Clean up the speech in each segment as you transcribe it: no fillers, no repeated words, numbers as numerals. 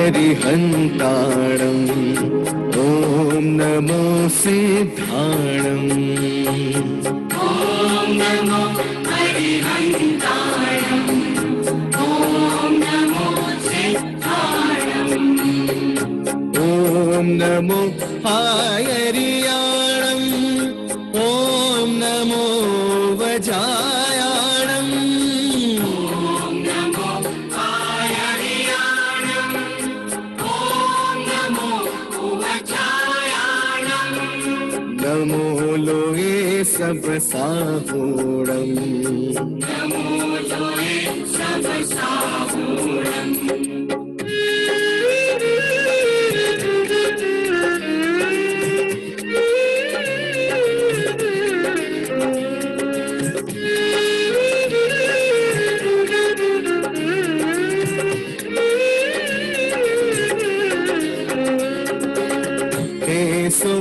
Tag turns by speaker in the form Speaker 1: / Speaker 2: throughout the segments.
Speaker 1: अरिहन्ताणम् ॐ नमो सिद्धाणम्
Speaker 2: ॐ नमो अरिहन्ताणम् ॐ नमो सिद्धाणम्
Speaker 1: ॐ नमो आयर्याणम् ॐ नमो वजायाणम्
Speaker 2: ॐ नमो आयर्याणम् ॐ नमो उवचायाणम्
Speaker 1: नमो लोये सब साहूणम्
Speaker 2: नमो लोये सब साहूणम्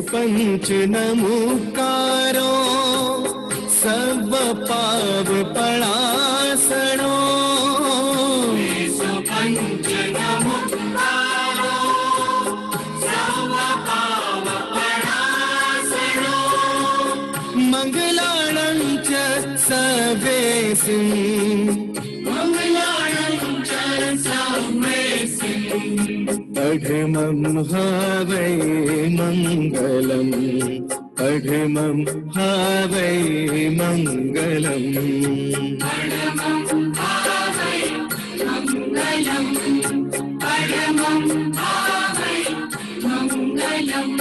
Speaker 1: पंच नमुकारो सब पाव पड़ासणो
Speaker 2: पंच नमुकारो सब पाव पड़ासणो
Speaker 1: मंगलाणं च सवेसिं
Speaker 2: मंगलाणं च सवेसिं
Speaker 1: पठमं हवै मङ्गलम् पठमं हवै मङ्गलम्
Speaker 2: परमं भावै मङ्गलम् परमं भावै मङ्गलम्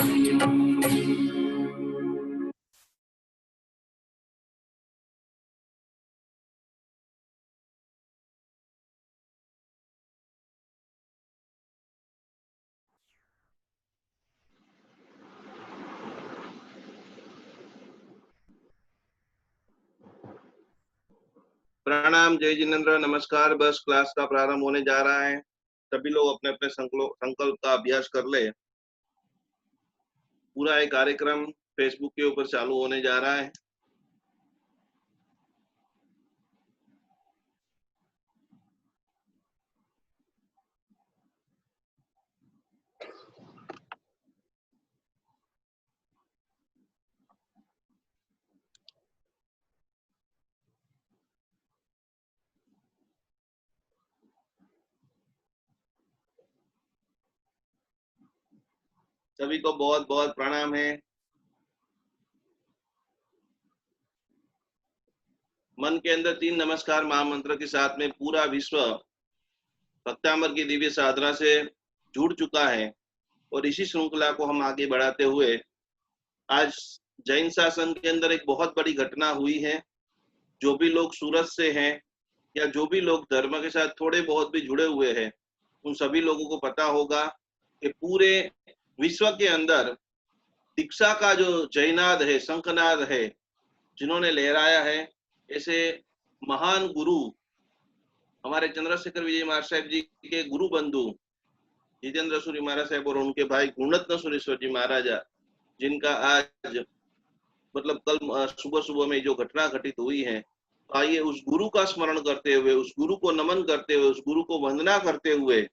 Speaker 3: प्रणाम, जय जिनेन्द्र, नमस्कार। बस क्लास का प्रारंभ होने जा रहा है। सभी लोग अपने अपने संकल्प का अभ्यास कर ले। पूरा एक कार्यक्रम फेसबुक के ऊपर चालू होने जा रहा है। सभी को बहुत बहुत प्रणाम है। मन के अंदर 3 नमस्कार महामंत्र के साथ में पूरा विश्व भक्तामर की दिव्य साधना से जुड़ चुका है और इसी श्रृंखला को हम आगे बढ़ाते हुए आज जैन शासन के अंदर एक बहुत बड़ी घटना हुई है। जो भी लोग सूरत से हैं या जो भी लोग धर्म के साथ थोड़े बहुत भी जुड़े हुए हैं, उन सभी लोगों को पता होगा कि पूरे विश्व के अंदर दीक्षा का जो जयनाद है, शंखनाद है, जिन्होंने लहराया है, ऐसे महान गुरु हमारे चंद्रशेखर विजय महाराज साहब जी के गुरु बंधु जितेंद्र सूरी महाराज साहब और उनके भाई गुणरत्न सुरेश्वर जी महाराजा, जिनका आज मतलब कल सुबह सुबह में जो घटना घटित हुई है, आइए उस गुरु का स्मरण करते हुए, उस गुरु को नमन करते हुए, उस गुरु को वंदना करते हुए,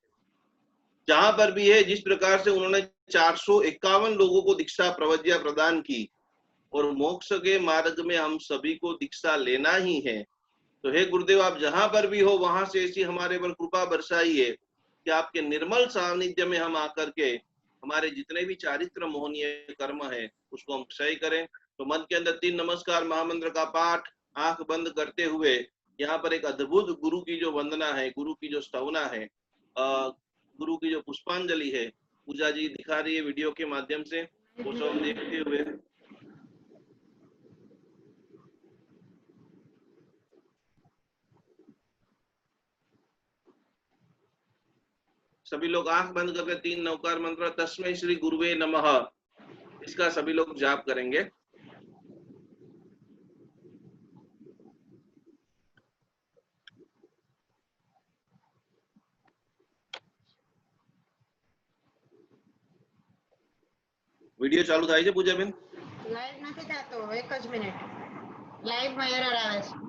Speaker 3: जहां पर भी है जिस प्रकार से उन्होंने 451 लोगों को दीक्षा प्रवज्ञा प्रदान की और मोक्ष के मार्ग में हम सभी को दीक्षा लेना ही है। तो हे गुरुदेव, आप जहां पर भी हो वहां से ऐसी हमारे पर कृपा बरसाइए कि आपके निर्मल सानिध्य में हम आकर के हमारे जितने भी चारित्र मोहनीय कर्म है उसको हम क्षय करें। तो मन के अंदर 3 नमस्कार महामंत्र का पाठ आंख बंद करते हुए यहाँ पर एक अद्भुत गुरु की जो वंदना है, गुरु की जो स्तवना है, गुरु की जो पुष्पांजलि है, पूजा जी दिखा रही है वीडियो के माध्यम से, वो सब देखते हुए सभी लोग आंख बंद करके 3 नवकार मंत्र तस्मै श्री गुरुवे नमः, इसका सभी लोग जाप करेंगे। વિડિયો ચાલુ થાય છે પૂજાબેન?
Speaker 4: લાઈવ નથી થતો, એક જ મિનિટ. લાઈવ માં એરર આવે છે.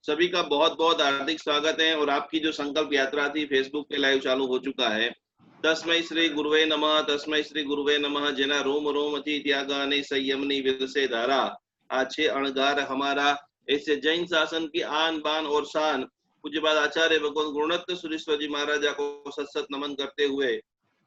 Speaker 3: सभी का बहुत बहुत हार्दिक स्वागत है। और आपकी जो संकल्प यात्रा थी फेसबुक पे लाइव चालू हो चुका है। तस्मै श्री गुरुवे नमः, तस्मै श्री गुरुवे नमः, जेना रोम रोम थी त्यागा ने संयमनी विरसे धारा, आछे अणगार हमारा। ऐसे जैन शासन की आन बान और शान पूज्यपाद आचार्य भगवान गुरुरत्न सुरेश्वर जी महाराजा को सत नमन करते हुए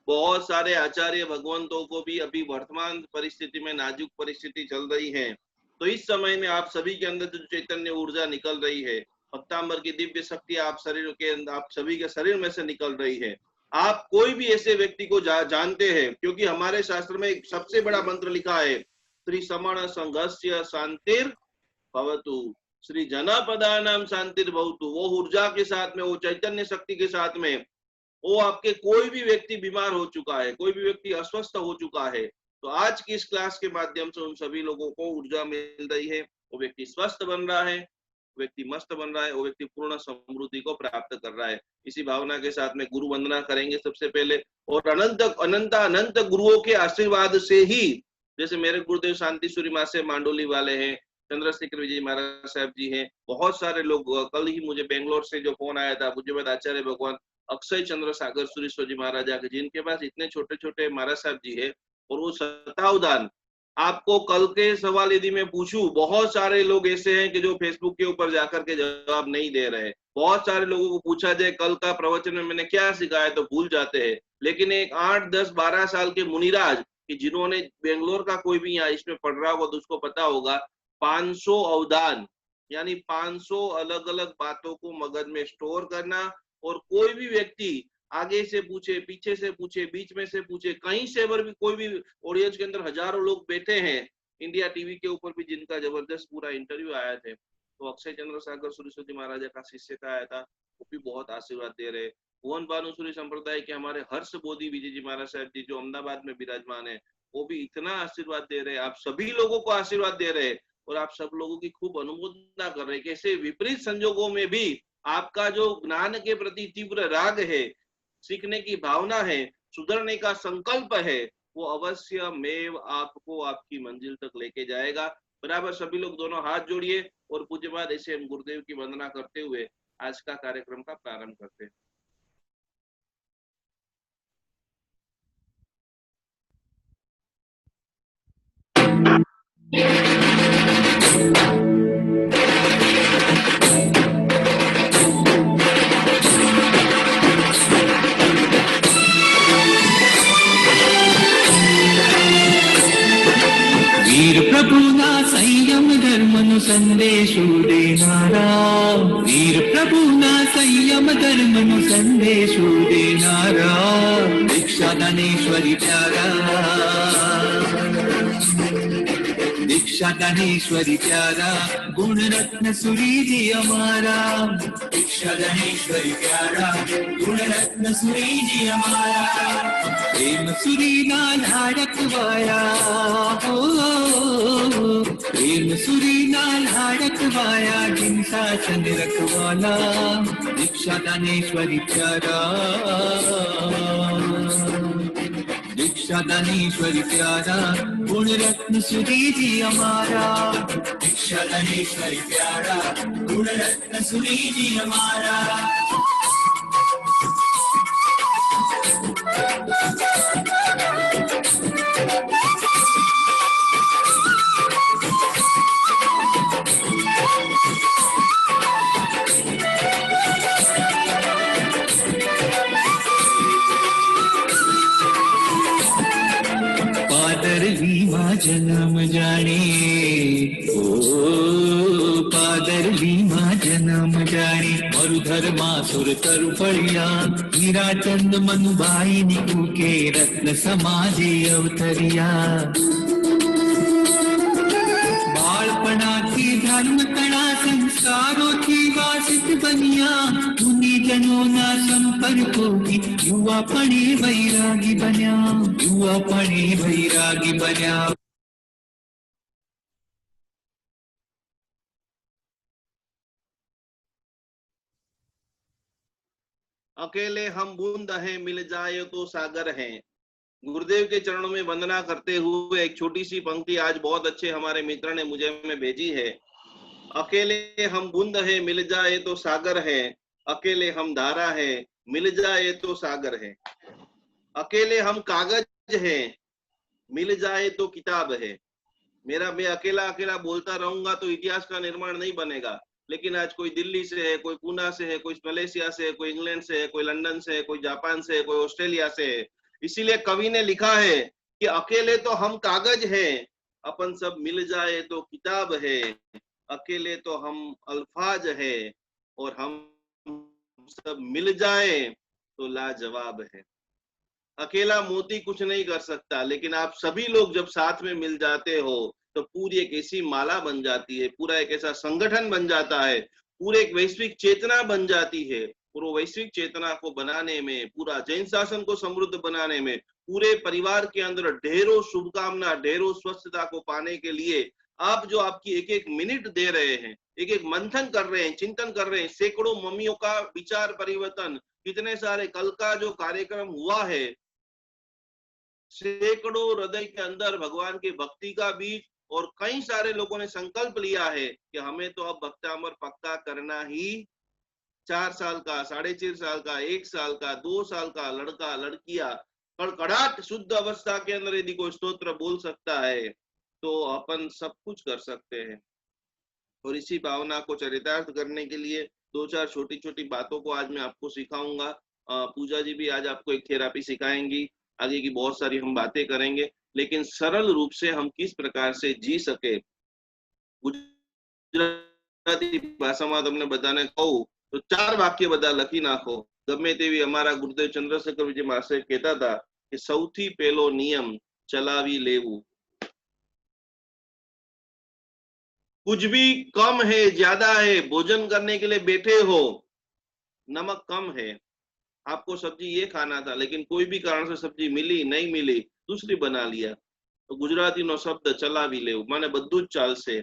Speaker 3: बहुत सारे आचार्य भगवंतों को भी अभी वर्तमान परिस्थिति में नाजुक परिस्थिति चल रही है, तो इस समय में आप सभी के अंदर जो चैतन्य ऊर्जा निकल रही है, भक्तांबर की दिव्य शक्ति आप शरीर के अंदर, आप सभी के शरीर में से निकल रही है। आप कोई भी ऐसे व्यक्ति को जानते हैं, क्योंकि हमारे शास्त्र में एक सबसे बड़ा मंत्र लिखा है, श्री समण संघस्य शांतिर भवतु, श्री जनापदानाम शांतिर भवतु। वो ऊर्जा के साथ में, वो चैतन्य शक्ति के साथ में, वो आपके कोई भी व्यक्ति बीमार हो चुका है, कोई भी व्यक्ति अस्वस्थ हो चुका है, तो आज की इस क्लास के माध्यम से उन सभी लोगों को ऊर्जा मिल रही है। वो व्यक्ति स्वस्थ बन रहा है, व्यक्ति मस्त बन रहा है, वो व्यक्ति पूर्ण समृद्धि को प्राप्त कर रहा है। इसी भावना के साथ में गुरु वंदना करेंगे सबसे पहले, और अनंत गुरुओं के आशीर्वाद से ही, जैसे मेरे गुरुदेव शांतिश्वरी माँ से मांडोली वाले हैं, चंद्रशेखर विजय महाराज साहब जी हैं, बहुत सारे लोग, कल ही मुझे बेंगलोर से जो फोन आया था पूज्यपाद आचार्य भगवान अक्षय चंद्र सागर सुरेश्वर जी महाराजा के, जिनके पास इतने छोटे छोटे महाराज साहब जी है, और वो शतावधान। आपको कल के सवाल यदि मैं पूछूं, बहुत सारे लोग ऐसे हैं कि जो फेसबुक के ऊपर जाकर के जवाब नहीं दे रहे। बहुत सारे लोगों को पूछा जाए कल का प्रवचन में मैंने क्या सिखाया तो भूल जाते हैं। लेकिन एक 8, 10, 12 साल के मुनिराज कि जिन्होंने बेंगलोर का कोई भी यहाँ इसमें पढ़ रहा होगा तो उसको पता होगा, 500 अवदान यानी 500 अलग अलग बातों को मगज में स्टोर करना, और कोई भी व्यक्ति आगे से पूछे, पीछे से पूछे, बीच में से पूछे, कहीं से भी, कोई भी ऑडियंस के अंदर हजारों लोग बैठे हैं, इंडिया टीवी के ऊपर भी जिनका जबरदस्त पूरा इंटरव्यू आया थे, तो अक्षय चंद्र सागर सुरेश्वर जी महाराजा का शिष्य का आया था, वो भी बहुत आशीर्वाद दे रहे। भुवन भानुसूरी संप्रदाय के हमारे हर्ष बोधि विजय जी महाराज साहब जी जो अहमदाबाद में विराजमान है, वो भी इतना आशीर्वाद दे रहे। आप सभी लोगों को आशीर्वाद दे रहे, और आप सब लोगों की खूब अनुमोदना कर रहे। कैसे विपरीत संजोगों में भी आपका जो ज्ञान के प्रति तीव्र राग है, सीखने की भावना है, सुधरने का संकल्प है, वो अवश्य मेव आपको आपकी मंजिल तक लेके जाएगा। बराबर सभी लोग दोनों हाथ जोड़िए और पूज्यपाद ऐसे हम गुरुदेव की वंदना करते हुए आज का कार्यक्रम का प्रारंभ करते हैं।
Speaker 1: वीर प्रभु ना संयम धर्मनु संदेशु देनारा, वीर प्रभु ना संयम धर्मनु संदेशु देनारा, दीक्षा दानेश्वरी प्यारा, दीक्षा दानेश्वरी प्यारा गुण रत्न सुरी जी हमारा,
Speaker 2: दीक्षा दानेश्वरी प्यारा गुण रत्न सुरी जी हमारा,
Speaker 1: प्रेम सुरी नाल रखवाया हो, प्रेम सुरी नाल रखवाया जिन शासन रखवाला, दीक्षा दानेश्वरी प्यारा, दीक्षा दानेश्वरी प्यारा गुण रत्न सुरी जी हमारा,
Speaker 2: दीक्षा दानेश्वरी प्यारा गुण रत्न सुरी जी हमारा।
Speaker 1: पादरली माँ जन्म जाने ओ, पादरली माँ जन्म जाने मरुधर माँ सुर तरु पड़िया, मीरा चंद मनुबाई निकू के रत्न समाजे अवतरिया, बाळपणाથી धर्म कणा संस्कारोથી वासित बनिया, मुनि जनोना संपर्कोથી युवापणे वैरागी बन्या, युवापणे वैरागी बन्या।
Speaker 3: अकेले हम बूंद हैं मिल जाए तो सागर हैं। गुरुदेव के चरणों में वंदना करते हुए एक छोटी सी पंक्ति आज बहुत अच्छे हमारे मित्र ने मुझे में भेजी है। अकेले हम बूंद है मिल जाए तो सागर है, अकेले हम धारा है मिल जाए तो सागर है, अकेले हम कागज है मिल जाए तो किताब है। मैं अकेला अकेला बोलता रहूंगा तो इतिहास का निर्माण नहीं बनेगा, लेकिन आज कोई दिल्ली से है, कोई पूना से है, कोई मलेशिया से है, कोई इंग्लैंड से है, कोई लंदन से है, कोई जापान से है, कोई ऑस्ट्रेलिया से है। इसीलिए कवि ने लिखा है कि अकेले तो हम कागज हैं, अपन सब मिल जाए तो किताब है, अकेले तो हम अल्फाज है और हम सब मिल जाए तो लाजवाब है। अकेला मोती कुछ नहीं कर सकता, लेकिन आप सभी लोग जब साथ में मिल जाते हो तो पूरी एक ऐसी माला बन जाती है, पूरा एक ऐसा संगठन बन जाता है, पूरे एक वैश्विक चेतना बन जाती है। और वो वैश्विक चेतना को बनाने में, पूरा जैन शासन को समृद्ध बनाने में, पूरे परिवार के अंदर ढेरों शुभकामना, ढेरों स्वस्थता को पाने के लिए आप जो आपकी एक एक मिनट दे रहे हैं, एक एक मंथन कर रहे हैं, चिंतन कर रहे हैं, सैकड़ों मम्मियों का विचार परिवर्तन, कितने सारे कल का जो कार्यक्रम हुआ है, सैकड़ों हृदय के अंदर भगवान की भक्ति का बीज, और कई सारे लोगों ने संकल्प लिया है कि हमें तो अब भक्तामर पक्का करना ही। 4 साल का, 4.5 साल का, 1 साल का, 2 साल का लड़का लड़कियां कड़कड़ाहट शुद्ध अवस्था के अंदर यदि कोई स्तोत्र बोल सकता है तो अपन सब कुछ कर सकते हैं। और इसी भावना को चरितार्थ करने के लिए 2-4 छोटी छोटी बातों को आज मैं आपको सिखाऊंगा। पूजा जी भी आज आपको एक थेरापी सिखाएंगी, आगे की बहुत सारी हम बातें करेंगे, लेकिन सरल रूप से हम किस प्रकार से जी सके। गुजराती भाषा में તમને બધાને કહું તો 4 વાક્ય બધા લખી નાખો, ગમે તેવી। અમારા ગુરુદેવ ચંદ્રશેખર વિજય મહાશય કહેતા હતા કે સૌથી પહેલો નિયમ ચલાવી લેવું। कुछ भी कम है, ज्यादा है, भोजन करने के लिए बैठे हो, नमक कम है, आपको सब्जी ये खाना था लेकिन कोई भी कारण से सब्जी मिली नहीं मिली, दूसरी बना लिया, तो गुजराती नो शब्द चलावी लेवुं, माने बधुं ज चालशे,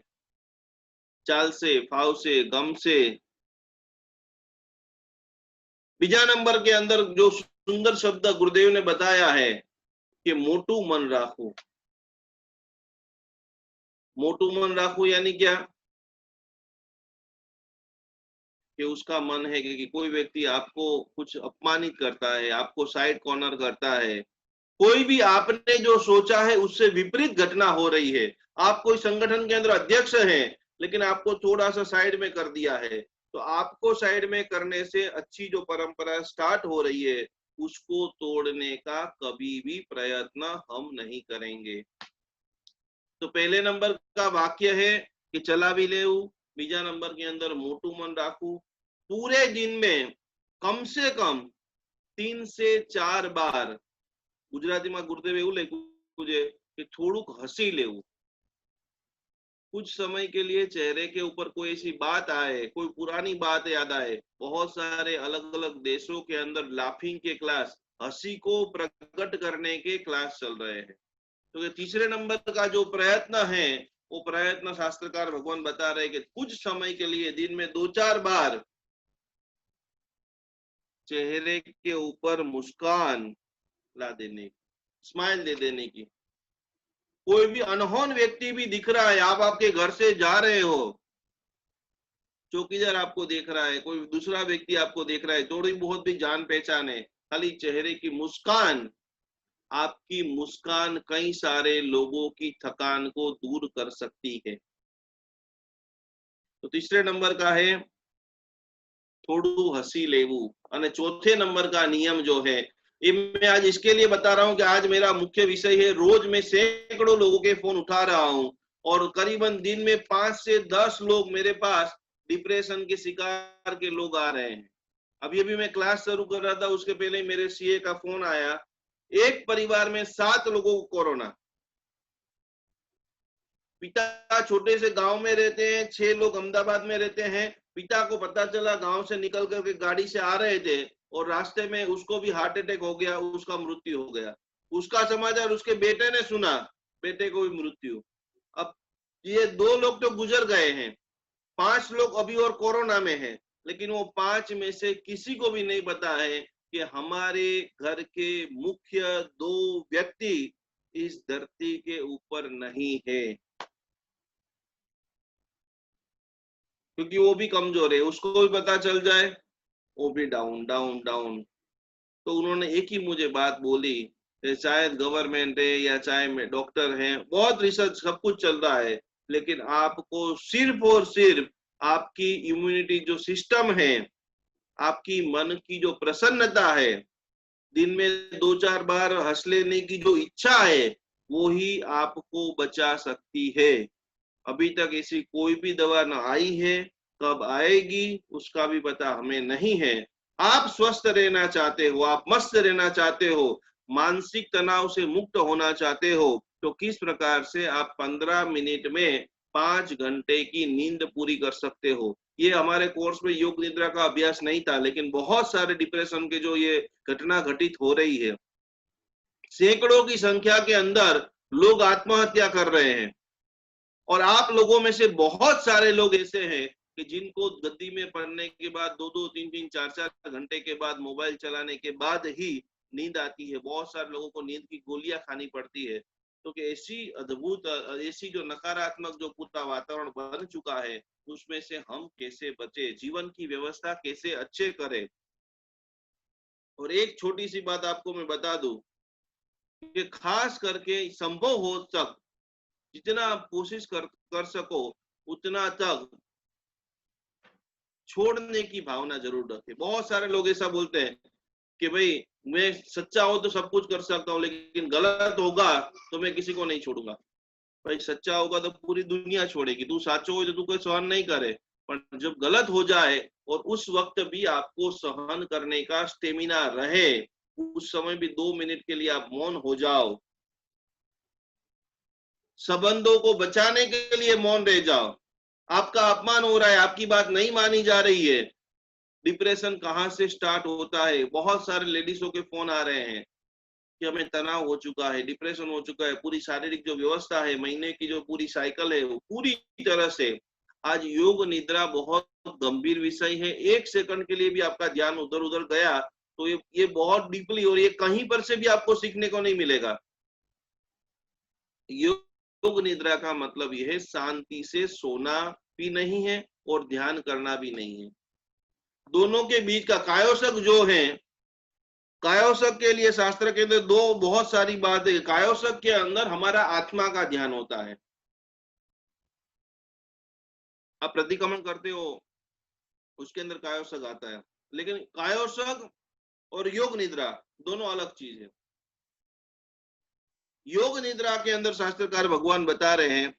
Speaker 3: चालशे, फावशे, गमशे। बीजा नंबर के अंदर जो सुंदर शब्द गुरुदेव ने बताया है कि मोटू मन राखो। मोटू मन राखो यानी क्या कि उसका मन है कि कोई व्यक्ति आपको कुछ अपमानित करता है, आपको साइड कॉर्नर करता है, कोई भी आपने जो सोचा है उससे विपरीत घटना हो रही है, आप कोई संगठन के अंदर अध्यक्ष हैं लेकिन आपको थोड़ा सा साइड में कर दिया है, तो आपको साइड में करने से अच्छी जो परंपरा स्टार्ट हो रही है उसको तोड़ने का कभी भी प्रयत्न हम नहीं करेंगे। तो पहले नंबर का वाक्य है कि चलावी लेवुं, बीजा नंबर के अंदर मोटू मन राखવું। पूरे दिन में कम से कम 3 से 4 बार, गुजराती में गुरुदेव એવું લખ્યું છે કે થોડુંક હસી લેવું। कुछ समय के लिए चेहरे के ऊपर कोई ऐसी बात आए, कोई पुरानी बात याद आए। बहुत सारे अलग अलग देशों के अंदर लाफिंग के क्लास, हंसी को प्रकट करने के क्लास चल रहे हैं। तो ये तीसरे नंबर का जो प्रयत्न है, वो प्रयत्न शास्त्रकार भगवान बता रहे कि कुछ समय के लिए दिन में 2-4 बार चेहरे के ऊपर मुस्कान ला देने, स्माइल दे देने की। कोई भी अनहोन व्यक्ति भी दिख रहा है, आप आपके घर से जा रहे हो, चौकीदार आपको देख रहा है, कोई दूसरा व्यक्ति आपको देख रहा है, थोड़ी बहुत भी जान पहचान है, खाली चेहरे की मुस्कान, आपकी मुस्कान कई सारे लोगों की थकान को दूर कर सकती है। तो तीसरे नंबर का है थोड़ू हसी लेवू। और चौथे नंबर का नियम जो है, ये मैं आज इसके लिए बता रहा हूं कि आज मेरा मुख्य विषय है, रोज मैं सैकड़ों लोगों के फोन उठा रहा हूं और करीबन दिन में 5 से 10 लोग मेरे पास डिप्रेशन के शिकार के लोग आ रहे हैं। अभी अभी मैं क्लास शुरू कर रहा था, उसके पहले मेरे सीए का फोन आया, एक परिवार में 7 लोगों को कोरोना। पिता छोटे से गांव में रहते हैं, 6 लोग अहमदाबाद में रहते हैं। पिता को पता चला, गांव से निकल करके गाड़ी से आ रहे थे और रास्ते में उसको भी हार्ट अटैक हो गया, उसका मृत्यु हो गया। उसका समाचार उसके बेटे ने सुना, बेटे को भी मृत्यु। अब ये 2 लोग तो गुजर गए हैं, 5 लोग अभी और कोरोना में हैं, लेकिन वो 5 में से किसी को भी नहीं पता है कि हमारे घर के मुख्य 2 व्यक्ति इस धरती के ऊपर नहीं है, क्योंकि वो भी कमजोर है। उसको भी पता चल जाए, वो भी डाउन डाउन डाउन। तो उन्होंने एक ही मुझे बात बोली, शायद गवर्नमेंट है या चाहे डॉक्टर हैं, बहुत रिसर्च सब कुछ चल रहा है, लेकिन आपको सिर्फ और सिर्फ आपकी इम्यूनिटी जो सिस्टम है, आपकी मन की जो प्रसन्नता है, दिन में 2-4 बार हंस लेने की जो इच्छा है, वो ही आपको बचा सकती है। अभी तक ऐसी कोई भी दवा न आई है, कब आएगी उसका भी पता हमें नहीं है। आप स्वस्थ रहना चाहते हो, आप मस्त रहना चाहते हो, मानसिक तनाव से मुक्त होना चाहते हो, तो किस प्रकार से आप 15 मिनट में 5 घंटे की नींद पूरी कर सकते हो। ये हमारे कोर्स में योग निद्रा का अभ्यास नहीं था, लेकिन बहुत सारे डिप्रेशन के जो ये घटना घटित हो रही है, सैकड़ों की संख्या के अंदर लोग आत्महत्या कर रहे हैं। और आप लोगों में से बहुत सारे लोग ऐसे हैं कि जिनको गद्दी में पड़ने के बाद 2-2, 3-3, 4-4 घंटे के बाद मोबाइल चलाने के बाद ही नींद आती है। बहुत सारे लोगों को नींद की गोलियां खानी पड़ती है। तो ऐसी अद्भुत, ऐसी जो नकारात्मक जो पूरा वातावरण बन चुका है, उसमें से हम कैसे बचे, जीवन की व्यवस्था कैसे अच्छे करें। और एक छोटी सी बात आपको मैं बता दूं कि खास करके संभव हो तक जितना आप कोशिश कर सको उतना तक छोड़ने की भावना जरूर रखें। बहुत सारे लोग ऐसा बोलते हैं कि भाई मैं सच्चा हूं तो सब कुछ कर सकता हूं, लेकिन गलत होगा तो मैं किसी को नहीं छोड़ूंगा। भाई सच्चा होगा तो पूरी दुनिया छोड़ेगी, तू साचो हो तो तू कोई सहन नहीं करे, पर जब गलत हो जाए और उस वक्त भी आपको सहन करने का स्टेमिना रहे, उस समय भी 2 मिनट के लिए आप मौन हो जाओ, संबंधों को बचाने के लिए मौन रह जाओ। आपका अपमान हो रहा है, आपकी बात नहीं मानी जा रही है। डिप्रेशन कहां से स्टार्ट होता है? बहुत सारे लेडीजों के फोन आ रहे हैं कि हमें तनाव हो चुका है, डिप्रेशन हो चुका है, पूरी शारीरिक जो व्यवस्था है, महीने की जो पूरी साइकिल है, वो पूरी तरह से। आज योग निद्रा बहुत गंभीर विषय है। 1 सेकंड के लिए भी आपका ध्यान उधर उधर गया तो ये बहुत डीपली, और ये कहीं पर से भी आपको सीखने को नहीं मिलेगा। योग निद्रा का मतलब यह है शांति से सोना भी नहीं है और ध्यान करना भी नहीं है। दोनों के बीच का कायोसक जो है, कायोसक के लिए शास्त्र के अंदर 2 बहुत सारी बातें। कायोसक के अंदर हमारा आत्मा का ध्यान होता है। आप प्रतिक्रमण करते हो, उसके अंदर कायोसक आता है, लेकिन कायोसक और योग निद्रा दोनों अलग चीज है। योग निद्रा के अंदर शास्त्रकार भगवान बता रहे हैं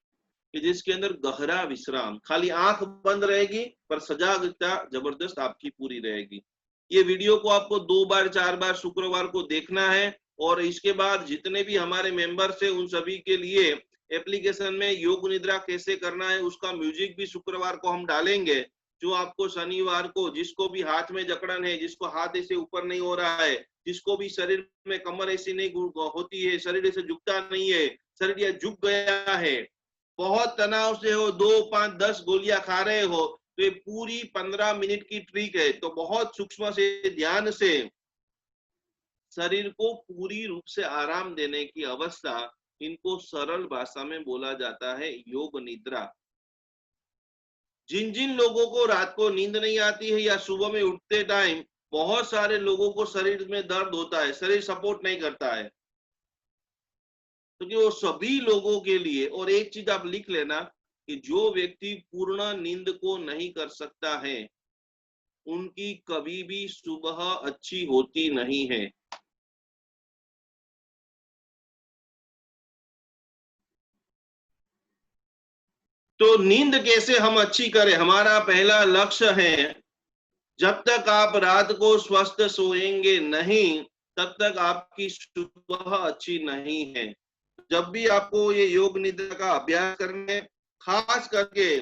Speaker 3: कि जिसके अंदर गहरा विश्राम, खाली आंख बंद रहेगी पर सजागता जबरदस्त आपकी पूरी रहेगी। ये वीडियो को आपको 2 बार 4 बार शुक्रवार को देखना है, और इसके बाद जितने भी हमारे मेंबर्स हैं उन सभी के लिए एप्लीकेशन में योग निद्रा कैसे करना है उसका म्यूजिक भी शुक्रवार को हम डालेंगे, जो आपको शनिवार को, जिसको भी हाथ में जकड़न है, जिसको हाथ ऐसे ऊपर नहीं हो रहा है, जिसको भी शरीर में कमर ऐसी नहीं होती है, शरीर ऐसे झुकता नहीं है, शरीर या झुक गया है, बहुत तनाव से हो, 2, 5, 10 गोलियां खा रहे हो, तो ये पूरी 15 मिनट की ट्रिक है। तो बहुत सूक्ष्म से, ध्यान से शरीर को पूरी रूप से आराम देने की अवस्था, इनको सरल भाषा में बोला जाता है योग निद्रा। जिन जिन लोगों को रात को नींद नहीं आती है या सुबह में उठते टाइम बहुत सारे लोगों को शरीर में दर्द होता है, शरीर सपोर्ट नहीं करता है, क्योंकि वो सभी लोगों के लिए। और एक चीज आप लिख लेना कि जो व्यक्ति पूर्ण नींद को नहीं कर सकता है, उनकी कभी भी सुबह अच्छी होती नहीं है। तो नींद कैसे हम अच्छी करें, हमारा पहला लक्ष्य है, जब तक आप रात को स्वस्थ सोएंगे नहीं, तब तक आपकी सुबह अच्छी नहीं है। जब भी आपको ये योग निद्रा का अभ्यास करने, खास करके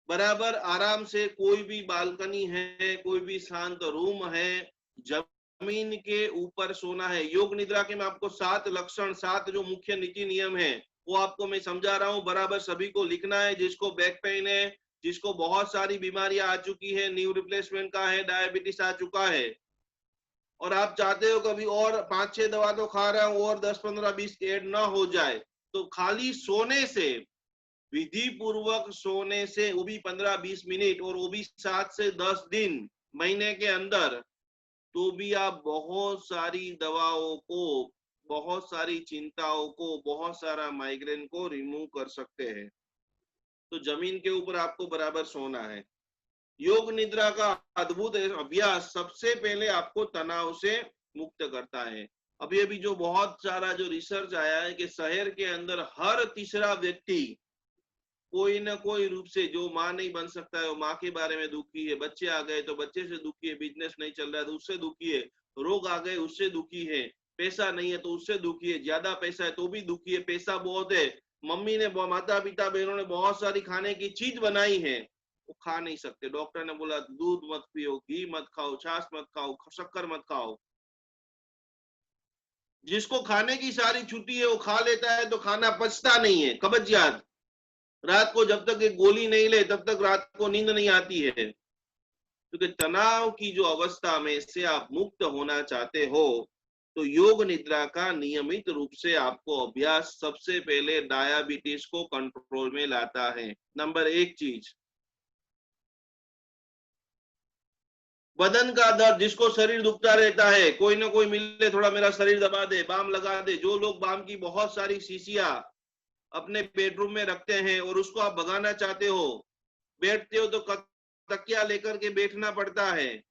Speaker 3: बराबर आराम से, कोई भी बालकनी है, कोई भी शांत रूम है, जमीन के ऊपर सोना है। योग निद्रा के मैं आपको 7 लक्षण, 7 जो मुख्य नीति नियम है वो आपको मैं समझा रहा हूं, बराबर सभी को लिखना है। जिसको बैक पेन है, जिसको बहुत सारी बीमारियां आ चुकी है, न्यू रिप्लेसमेंट का है, डायबिटीज आ चुका है, और आप चाहते हो कभी और 5-6 दवा तो खा रहा हूं और 10, 15, 20 ऐड ना हो जाए, तो खाली सोने से, विधि पूर्वक सोने से, वो भी 15-20 मिनट, और वो भी 7 से 10 दिन महीने के अंदर, तो भी आप बहुत सारी दवाओं को, बहुत सारी चिंताओं को, बहुत सारा माइग्रेन को रिमूव कर सकते हैं। तो जमीन के ऊपर आपको बराबर सोना है। योग निद्रा का अद्भुत अभ्यास सबसे पहले आपको तनाव से मुक्त करता है। अभी अभी जो बहुत सारा जो रिसर्च आया है कि शहर के अंदर हर तीसरा व्यक्ति कोई ना कोई रूप से, जो माँ नहीं बन सकता है वो माँ के बारे में दुखी है, बच्चे आ गए तो बच्चे से दुखी है, बिजनेस नहीं चल रहा है तो उससे दुखी है, रोग आ गए उससे दुखी है, पैसा नहीं है तो उससे दुखी है, ज्यादा पैसा है तो भी दुखी है, पैसा बहुत है, मम्मी ने, माता पिता बहनों ने बहुत सारी खाने की चीज बनाई है, वो खा नहीं सकते। डॉक्टर ने बोला दूध मत पियो, घी मत खाओ, छाछ मत खाओ, शक्कर मत खाओ। जिसको खाने की सारी छुट्टी है वो खा लेता है तो खाना पचता नहीं है, कब्जियत। रात को जब तक एक गोली नहीं ले तब तक रात को नींद नहीं आती है। क्योंकि तनाव की जो अवस्था में से आप मुक्त होना चाहते हो, तो योग निद्रा का नियमित रूप से आपको अभ्यास सबसे पहले डायबिटीज को कंट्रोल में लाता है। नंबर 1 चीज, बदन का दर्द, जिसको शरीर दुखता रहता है, कोई ना कोई मिले थोड़ा मेरा शरीर दबा दे, बाम लगा दे। जो लोग बाम की बहुत सारी शीशियां अपने बेडरूम में रखते हैं और उसको आप भगाना चाहते हो, बैठते हो तो तकिया लेकर के बैठना पड़ता है,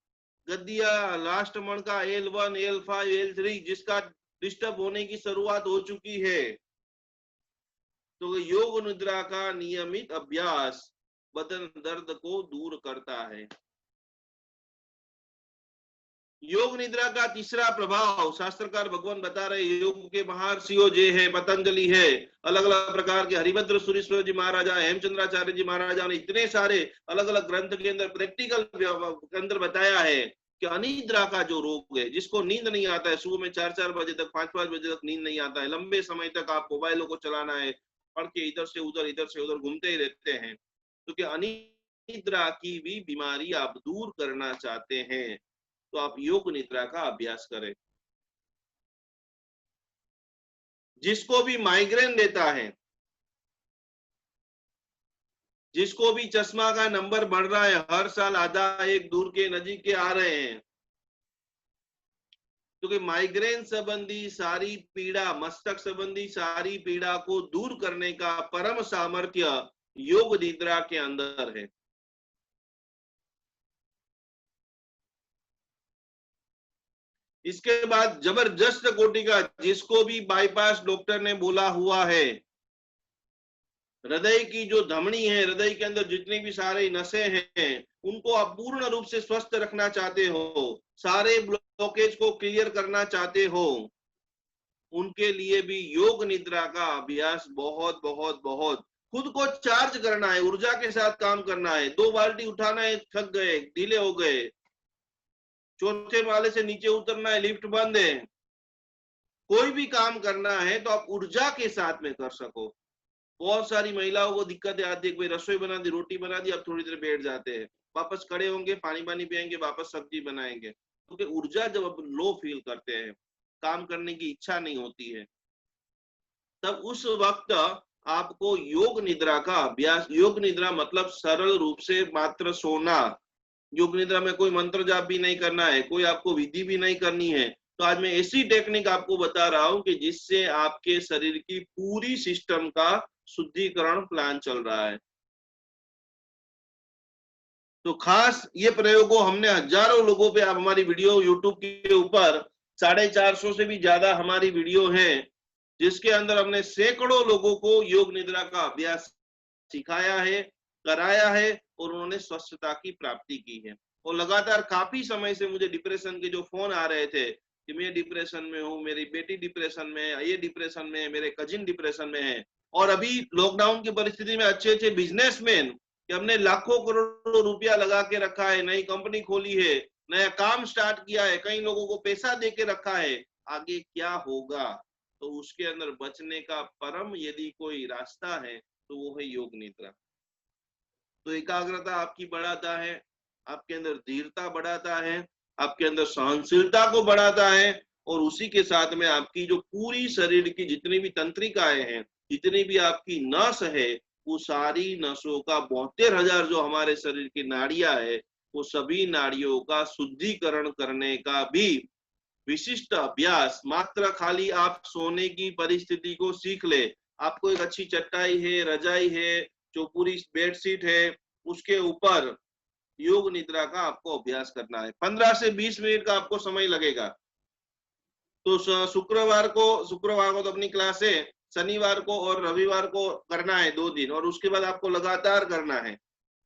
Speaker 3: गद्दिया लास्ट मन का L1, L5, L3 जिसका डिस्टर्ब होने की शुरुआत हो चुकी है, तो योग निद्रा का नियमित अभ्यास बदन दर्द को दूर करता है। योग निद्रा का तीसरा प्रभाव, शास्त्रकार भगवान बता रहे, योग के महर्षियों जो है, पतंजलि है, अलग अलग प्रकार के हरिभद्र सुरेश्वर जी महाराजा, हेमचंद्राचार्य जी महाराजा ने इतने सारे अलग अलग ग्रंथ के अंदर, प्रैक्टिकल के अंदर बताया है कि अनिद्रा का जो रोग है, जिसको नींद नहीं आता है, सुबह में 4-4 बजे तक, 5-5 बजे तक नींद नहीं आता है, लंबे समय तक आप मोबाइलों को चलाना है, पढ़ के इधर से उधर घूमते ही रहते हैं, तो क्या अनिद्रा की भी बीमारी आप दूर करना चाहते हैं, तो आप योग निद्रा का अभ्यास करें। जिसको भी माइग्रेन देता है, जिसको भी चश्मा का नंबर बढ़ रहा है, हर साल आधा एक दूर के नजीक के आ रहे हैं, क्योंकि माइग्रेन संबंधी सारी पीड़ा, मस्तक संबंधी सारी पीड़ा को दूर करने का परम सामर्थ्य योग निद्रा के अंदर है। इसके बाद जबरदस्त कोटि का, जिसको भी बाईपास डॉक्टर ने बोला हुआ है, हृदय की जो धमनी है, हृदय के अंदर जितनी भी सारे नसें हैं, उनको आप पूर्ण रूप से स्वस्थ रखना चाहते हो, सारे ब्लॉकेज को क्लियर करना चाहते हो, उनके लिए भी योग निद्रा का अभ्यास बहुत बहुत बहुत, खुद को चार्ज करना है, ऊर्जा के साथ काम करना है। 2 बाल्टी उठाना है, थक गए, ढीले हो गए, चौथे माले से नीचे उतरना है, लिफ्ट बंद है, कोई भी काम करना है तो आप ऊर्जा के साथ में कर सको। बहुत सारी महिलाओं को दिक्कतें आती है, कोई रसोई बना दी, रोटी बना दी, अब थोड़ी देर बैठ जाते हैं, वापस खड़े होंगे, पानी पियेंगे, वापस सब्जी बनाएंगे, क्योंकि ऊर्जा जब आप लो फील करते हैं, काम करने की इच्छा नहीं होती है, तब उस वक्त आपको योग निद्रा का अभ्यास, योग निद्रा मतलब सरल रूप से मात्र सोना। योग निद्रा में कोई मंत्र जाप भी नहीं करना है, कोई आपको विधि भी नहीं करनी है। तो आज मैं ऐसी टेक्निक आपको बता रहा हूं कि जिससे आपके शरीर की पूरी सिस्टम का शुद्धिकरण प्लान चल रहा है। तो खास ये प्रयोगों हमने हजारों लोगों पे, आप हमारी वीडियो यूट्यूब के ऊपर 450 से भी ज्यादा हमारी वीडियो है, जिसके अंदर हमने सैकड़ों लोगों को योग निद्रा का अभ्यास सिखाया है, कराया है, और उन्होंने स्वस्थता की प्राप्ति की है। और लगातार काफी समय से मुझे डिप्रेशन के जो फोन आ रहे थे कि मैं डिप्रेशन में हूँ, मेरी बेटी डिप्रेशन में है, ये डिप्रेशन में है, मेरे कजिन डिप्रेशन में है। और अभी लॉकडाउन की परिस्थिति में अच्छे अच्छे बिजनेसमैन कि हमने लाखों करोड़ों रुपया लगा के रखा है, नई कंपनी खोली है, नया काम स्टार्ट किया है, कई लोगों को पैसा दे के रखा है, आगे क्या होगा? तो उसके अंदर बचने का परम यदि कोई रास्ता है तो वो है योग निद्रा। तो एकाग्रता आपकी बढ़ाता है, आपके अंदर धीरता बढ़ाता है, आपके अंदर सहनशीलता को बढ़ाता है, और उसी के साथ में आपकी जो पूरी शरीर की जितनी भी तंत्रिकाएं हैं, जितनी भी आपकी नस है, वो सारी नसों का 72,000 जो हमारे शरीर की नाड़ियां है, वो सभी नाड़ियों का शुद्धिकरण करने का भी विशिष्ट अभ्यास, मात्र खाली आप सोने की परिस्थिति को सीख ले, आपको एक अच्छी चटाई है, रजाई है, जो पूरी बेडशीट है, उसके ऊपर योग निद्रा का आपको अभ्यास करना है। 15 से 20 मिनट का आपको समय लगेगा। तो शुक्रवार को तो अपनी क्लास है, शनिवार को और रविवार को करना है 2 दिन, और उसके बाद आपको लगातार करना है।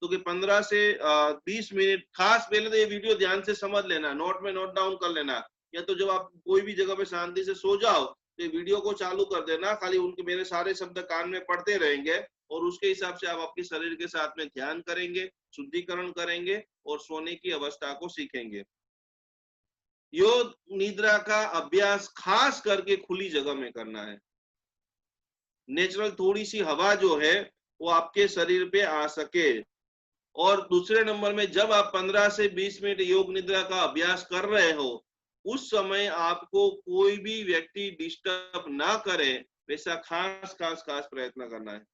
Speaker 3: तो कि 15 से 20 मिनट, खास पहले तो ये वीडियो ध्यान से समझ लेना, नोट में नोट डाउन कर लेना, या तो जब आप कोई भी जगह पे शांति से सो जाओ तो ये वीडियो को चालू कर देना, खाली उनके मेरे सारे शब्द कान में पढ़ते रहेंगे, और उसके हिसाब से आप आपके शरीर के साथ में ध्यान करेंगे, शुद्धिकरण करेंगे, और सोने की अवस्था को सीखेंगे। योग निद्रा का अभ्यास खास करके खुली जगह में करना है। नेचुरल थोड़ी सी हवा जो है वो आपके शरीर पे आ सके। और दूसरे नंबर में, जब आप 15 से 20 मिनट योग निद्रा का अभ्यास कर रहे हो, उस समय आपको कोई भी व्यक्ति डिस्टर्ब ना करे, वैसा खास प्रयत्न करना है।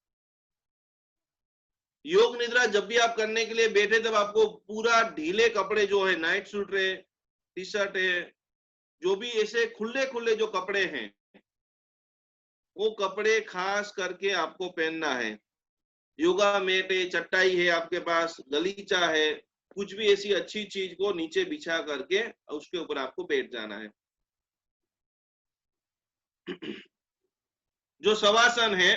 Speaker 3: योग निद्रा जब भी आप करने के लिए बैठे, तब आपको पूरा ढीले कपड़े जो है, नाइट सूट है, टी शर्ट है, जो भी ऐसे खुले खुले जो कपड़े हैं, वो कपड़े खास करके आपको पहनना है। योगा मैट है, चटाई है आपके पास, गलीचा है, कुछ भी ऐसी अच्छी चीज को नीचे बिछा करके उसके ऊपर आपको बैठ जाना है। जो शवासन है,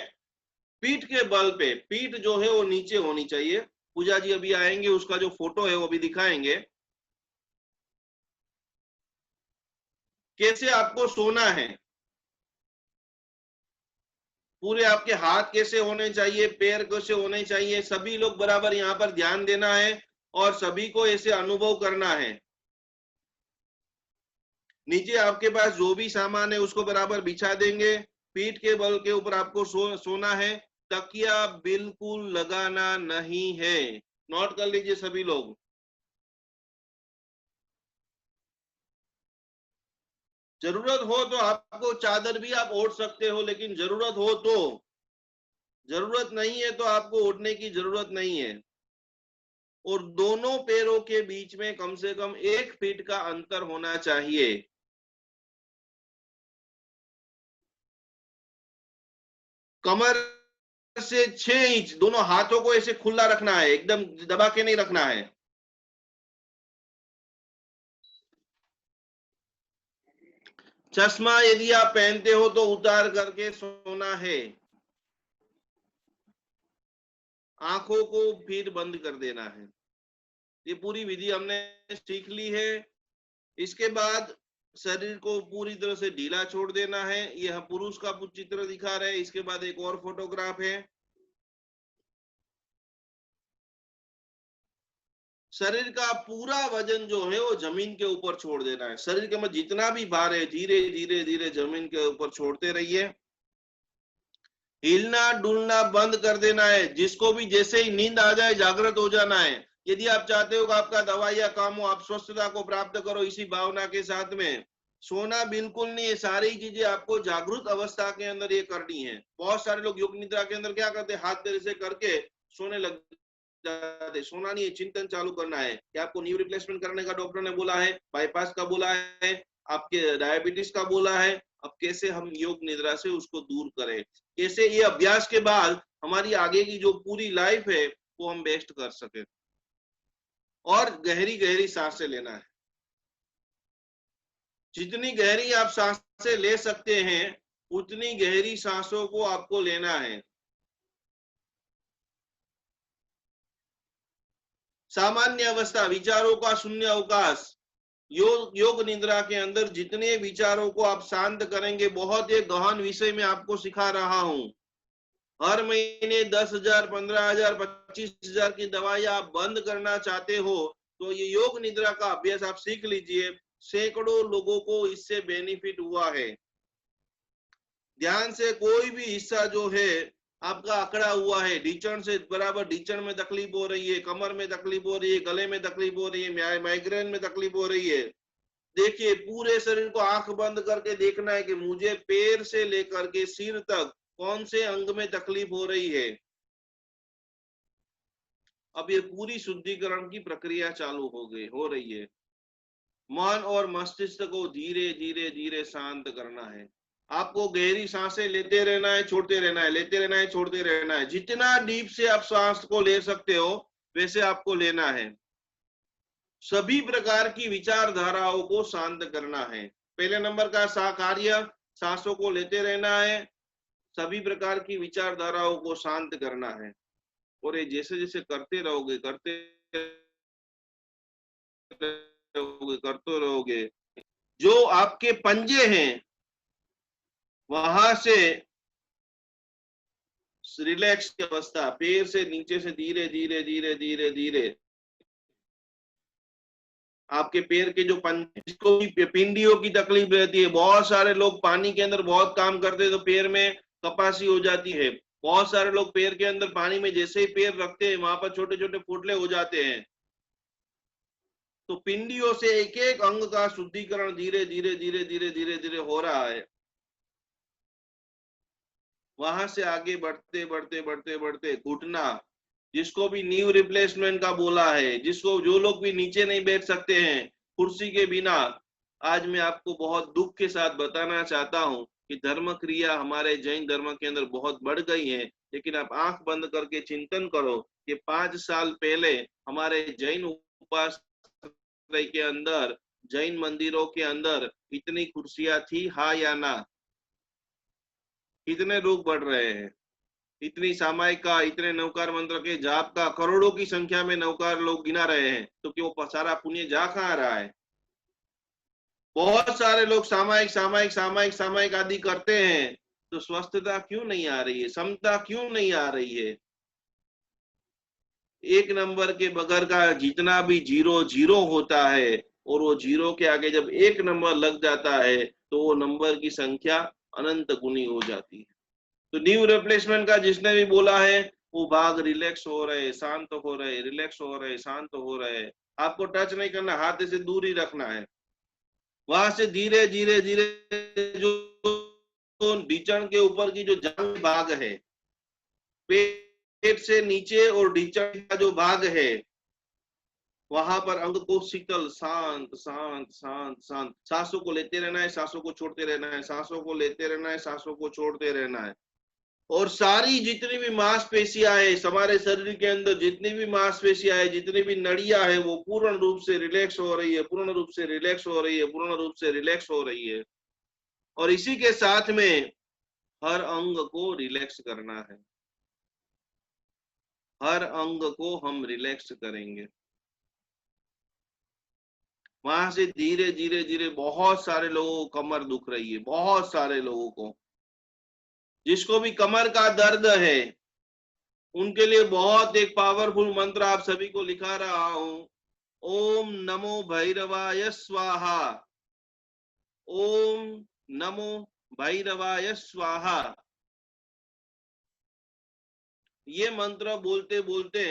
Speaker 3: पीठ के बल पे, पीठ जो है वो नीचे होनी चाहिए। पूजा जी अभी आएंगे, उसका जो फोटो है वो भी दिखाएंगे, कैसे आपको सोना है। पूरे आपके हाथ कैसे होने चाहिए, पैर कैसे होने चाहिए, सभी लोग बराबर यहाँ पर ध्यान देना है, और सभी को ऐसे अनुभव करना है। नीचे आपके पास जो भी सामान है उसको बराबर बिछा देंगे, पीठ के बल के ऊपर आपको सोना है। तकिया बिल्कुल लगाना नहीं है, नोट कर लीजिए सभी लोग। जरूरत हो तो आपको चादर भी आप ओढ़ सकते हो, लेकिन जरूरत हो तो, जरूरत नहीं है तो आपको ओढ़ने की जरूरत नहीं है। और दोनों पैरों के बीच में कम से कम 1 फीट का अंतर होना चाहिए। कमर से 6 इंच, दोनों हाथों को ऐसे खुला रखना है, एकदम दबा के नहीं रखना है। चश्मा यदि आप पहनते हो तो उतार करके सोना है। आंखों को फिर बंद कर देना है। ये पूरी विधि हमने सीख ली है। इसके बाद शरीर को पूरी तरह से ढीला छोड़ देना है। यह पुरुष का चित्र दिखा रहे हैं। इसके बाद एक और फोटोग्राफ है। शरीर का पूरा वजन जो है वो जमीन के ऊपर छोड़ देना है। शरीर के में जितना भी भार है धीरे धीरे धीरे जमीन के ऊपर छोड़ते रहिए। हिलना डुलना बंद कर देना है। जिसको भी जैसे ही नींद आ जाए जागृत हो जाना है। यदि आप चाहते हो कि आपका दवाइयां काम हो, आप स्वस्थता को प्राप्त करो इसी भावना के साथ में, सोना बिल्कुल नहीं है। सारी चीजें आपको जागृत अवस्था के अंदर ये करनी है। बहुत सारे लोग योग निद्रा के अंदर क्या करते हैं, हाथ पैर से करके सोने लग जाते। सोना नहीं है, चिंतन चालू करना है कि आपको न्यू रिप्लेसमेंट करने का डॉक्टर ने बोला है, बाईपास का बोला है, आपके डायबिटीज का बोला है। अब कैसे हम योग निद्रा से उसको दूर करें, कैसे ये अभ्यास के बाद हमारी आगे की जो पूरी लाइफ है वो हम बेस्ट कर सके। और गहरी गहरी सांसें लेना है। जितनी गहरी आप सांसें ले सकते हैं उतनी गहरी सांसों को आपको लेना है। सामान्य अवस्था, विचारों का शून्य अवकाश। योग निद्रा के अंदर जितने विचारों को आप शांत करेंगे, बहुत एक गहन विषय में आपको सिखा रहा हूं। हर महीने 10,000, 15,000, 25,000 की दवाई आप बंद करना चाहते हो तो ये योग निद्रा का अभ्यास आप सीख लीजिए। सैकड़ों लोगों को इससे बेनिफिट हुआ है। ध्यान से कोई भी हिस्सा जो है आपका अकड़ा हुआ है, ढींचन से बराबर ढींचन में तकलीफ हो रही है, कमर में तकलीफ हो रही है, गले में तकलीफ हो रही है, माइग्रेन में तकलीफ हो रही है, देखिए पूरे शरीर को आंख बंद करके देखना है कि मुझे पैर से लेकर के सिर तक कौन से अंग में तकलीफ हो रही है। अब ये पूरी शुद्धिकरण की प्रक्रिया चालू हो रही है। मन और मस्तिष्क को धीरे धीरे धीरे शांत करना है। आपको गहरी सांसें लेते रहना है, छोड़ते रहना है, लेते रहना है, छोड़ते रहना है। जितना डीप से आप सांस को ले सकते हो वैसे आपको लेना है। सभी प्रकार की विचारधाराओं को शांत करना है। पहले नंबर का कार्य सांसों को लेते रहना है, सभी प्रकार की विचारधाराओं को शांत करना है। और ये जैसे जैसे करते रहोगे करते रहोगे, जो आपके पंजे हैं वहां से रिलैक्स की अवस्था, पैर से नीचे से धीरे धीरे धीरे धीरे धीरे आपके पैर के जो पंजे, जिसको भी पिंडियों की तकलीफ रहती है, बहुत सारे लोग पानी के अंदर बहुत काम करते हैं तो पैर में कपासी हो जाती है। बहुत सारे लोग पैर के अंदर पानी में जैसे ही पैर रखते हैं वहां पर छोटे छोटे फुटले हो जाते हैं। तो पिंडियों से एक एक अंग का शुद्धिकरण धीरे धीरे धीरे धीरे धीरे धीरे हो रहा है। वहां से आगे बढ़ते बढ़ते बढ़ते बढ़ते घुटना, जिसको भी न्यू रिप्लेसमेंट का बोला है, जिसको जो लोग भी नीचे नहीं बैठ सकते हैं कुर्सी के बिना, आज मैं आपको बहुत दुख के साथ बताना चाहता हूं कि धर्म क्रिया हमारे जैन धर्म के अंदर बहुत बढ़ गई है। लेकिन आप आंख बंद करके चिंतन करो कि 5 साल पहले हमारे जैन उपासना के अंदर, जैन मंदिरों के अंदर इतनी कुर्सियां थी, हाँ या ना? कितने लोग बढ़ रहे हैं? इतनी सामायिक का, इतने नवकार मंत्र के जाप का करोड़ों की संख्या में नवकार लोग गिना रहे हैं, तो क्यों सारा पुण्य जा कहाँ रहा है? बहुत सारे लोग सामायिक सामायिक सामायिक सामायिक आदि करते हैं, तो स्वस्थता क्यों नहीं आ रही है? समता क्यों नहीं आ रही है? एक नंबर के बगैर का जितना भी जीरो जीरो होता है, और वो जीरो के आगे जब एक नंबर लग जाता है तो वो नंबर की संख्या अनंत गुनी हो जाती है। तो न्यू रिप्लेसमेंट का जिसने भी बोला है वो भाग रिलैक्स हो रहे, शांत हो रहे, रिलैक्स हो रहे, शांत हो रहे। आपको टच नहीं करना, हाथ से दूर ही रखना है। वहां से धीरे धीरे धीरे जो ढींचन के ऊपर की जो जंग भाग है, पेट से नीचे और ढींचन का जो भाग है, वहां पर अंग को शीतल, शांत शांत शांत शांत, सांसों को लेते रहना है, सांसों को छोड़ते रहना है, सांसों को लेते रहना है, सांसों को छोड़ते रहना है। और सारी जितनी भी मांसपेशियां है हमारे शरीर के अंदर, जितनी भी मांसपेशियां है, जितनी भी नड़ियां है, वो पूर्ण रूप से रिलैक्स हो रही है, पूर्ण रूप से रिलैक्स हो रही है, पूर्ण रूप से रिलैक्स हो रही है। और इसी के साथ में हर अंग को रिलैक्स करना है। हर अंग को हम रिलैक्स करेंगे। वहां से धीरे धीरे धीरे बहुत सारे लोगों को कमर दुख रही है, बहुत सारे लोगों को, जिसको भी कमर का दर्द है उनके लिए बहुत एक पावरफुल मंत्र आप सभी को लिखा रहा हूं। ओम नमो भैरवाय स्वाहा, ओम नमो भैरवाय स्वाहा। ये मंत्र बोलते बोलते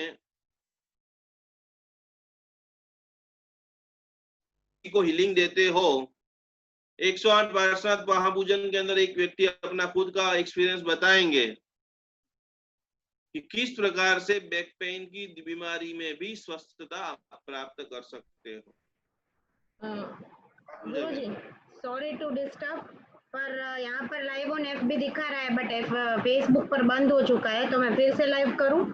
Speaker 3: को हीलिंग देते हो। 108 पार्श्वनाथ महापूजन के अंदर एक व्यक्ति अपना खुद का एक्सपीरियंस बताएंगे कि किस प्रकार से बैक पेन की बीमारी में भी स्वस्थता आप प्राप्त कर सकते हो।
Speaker 4: गुरुजी, सॉरी टू डिस्टर्ब, पर यहाँ पर लाइव ऑन FB दिखा रहा है, बट फेसबुक पर बंद हो चुका है, तो मैं फिर से लाइव करूं?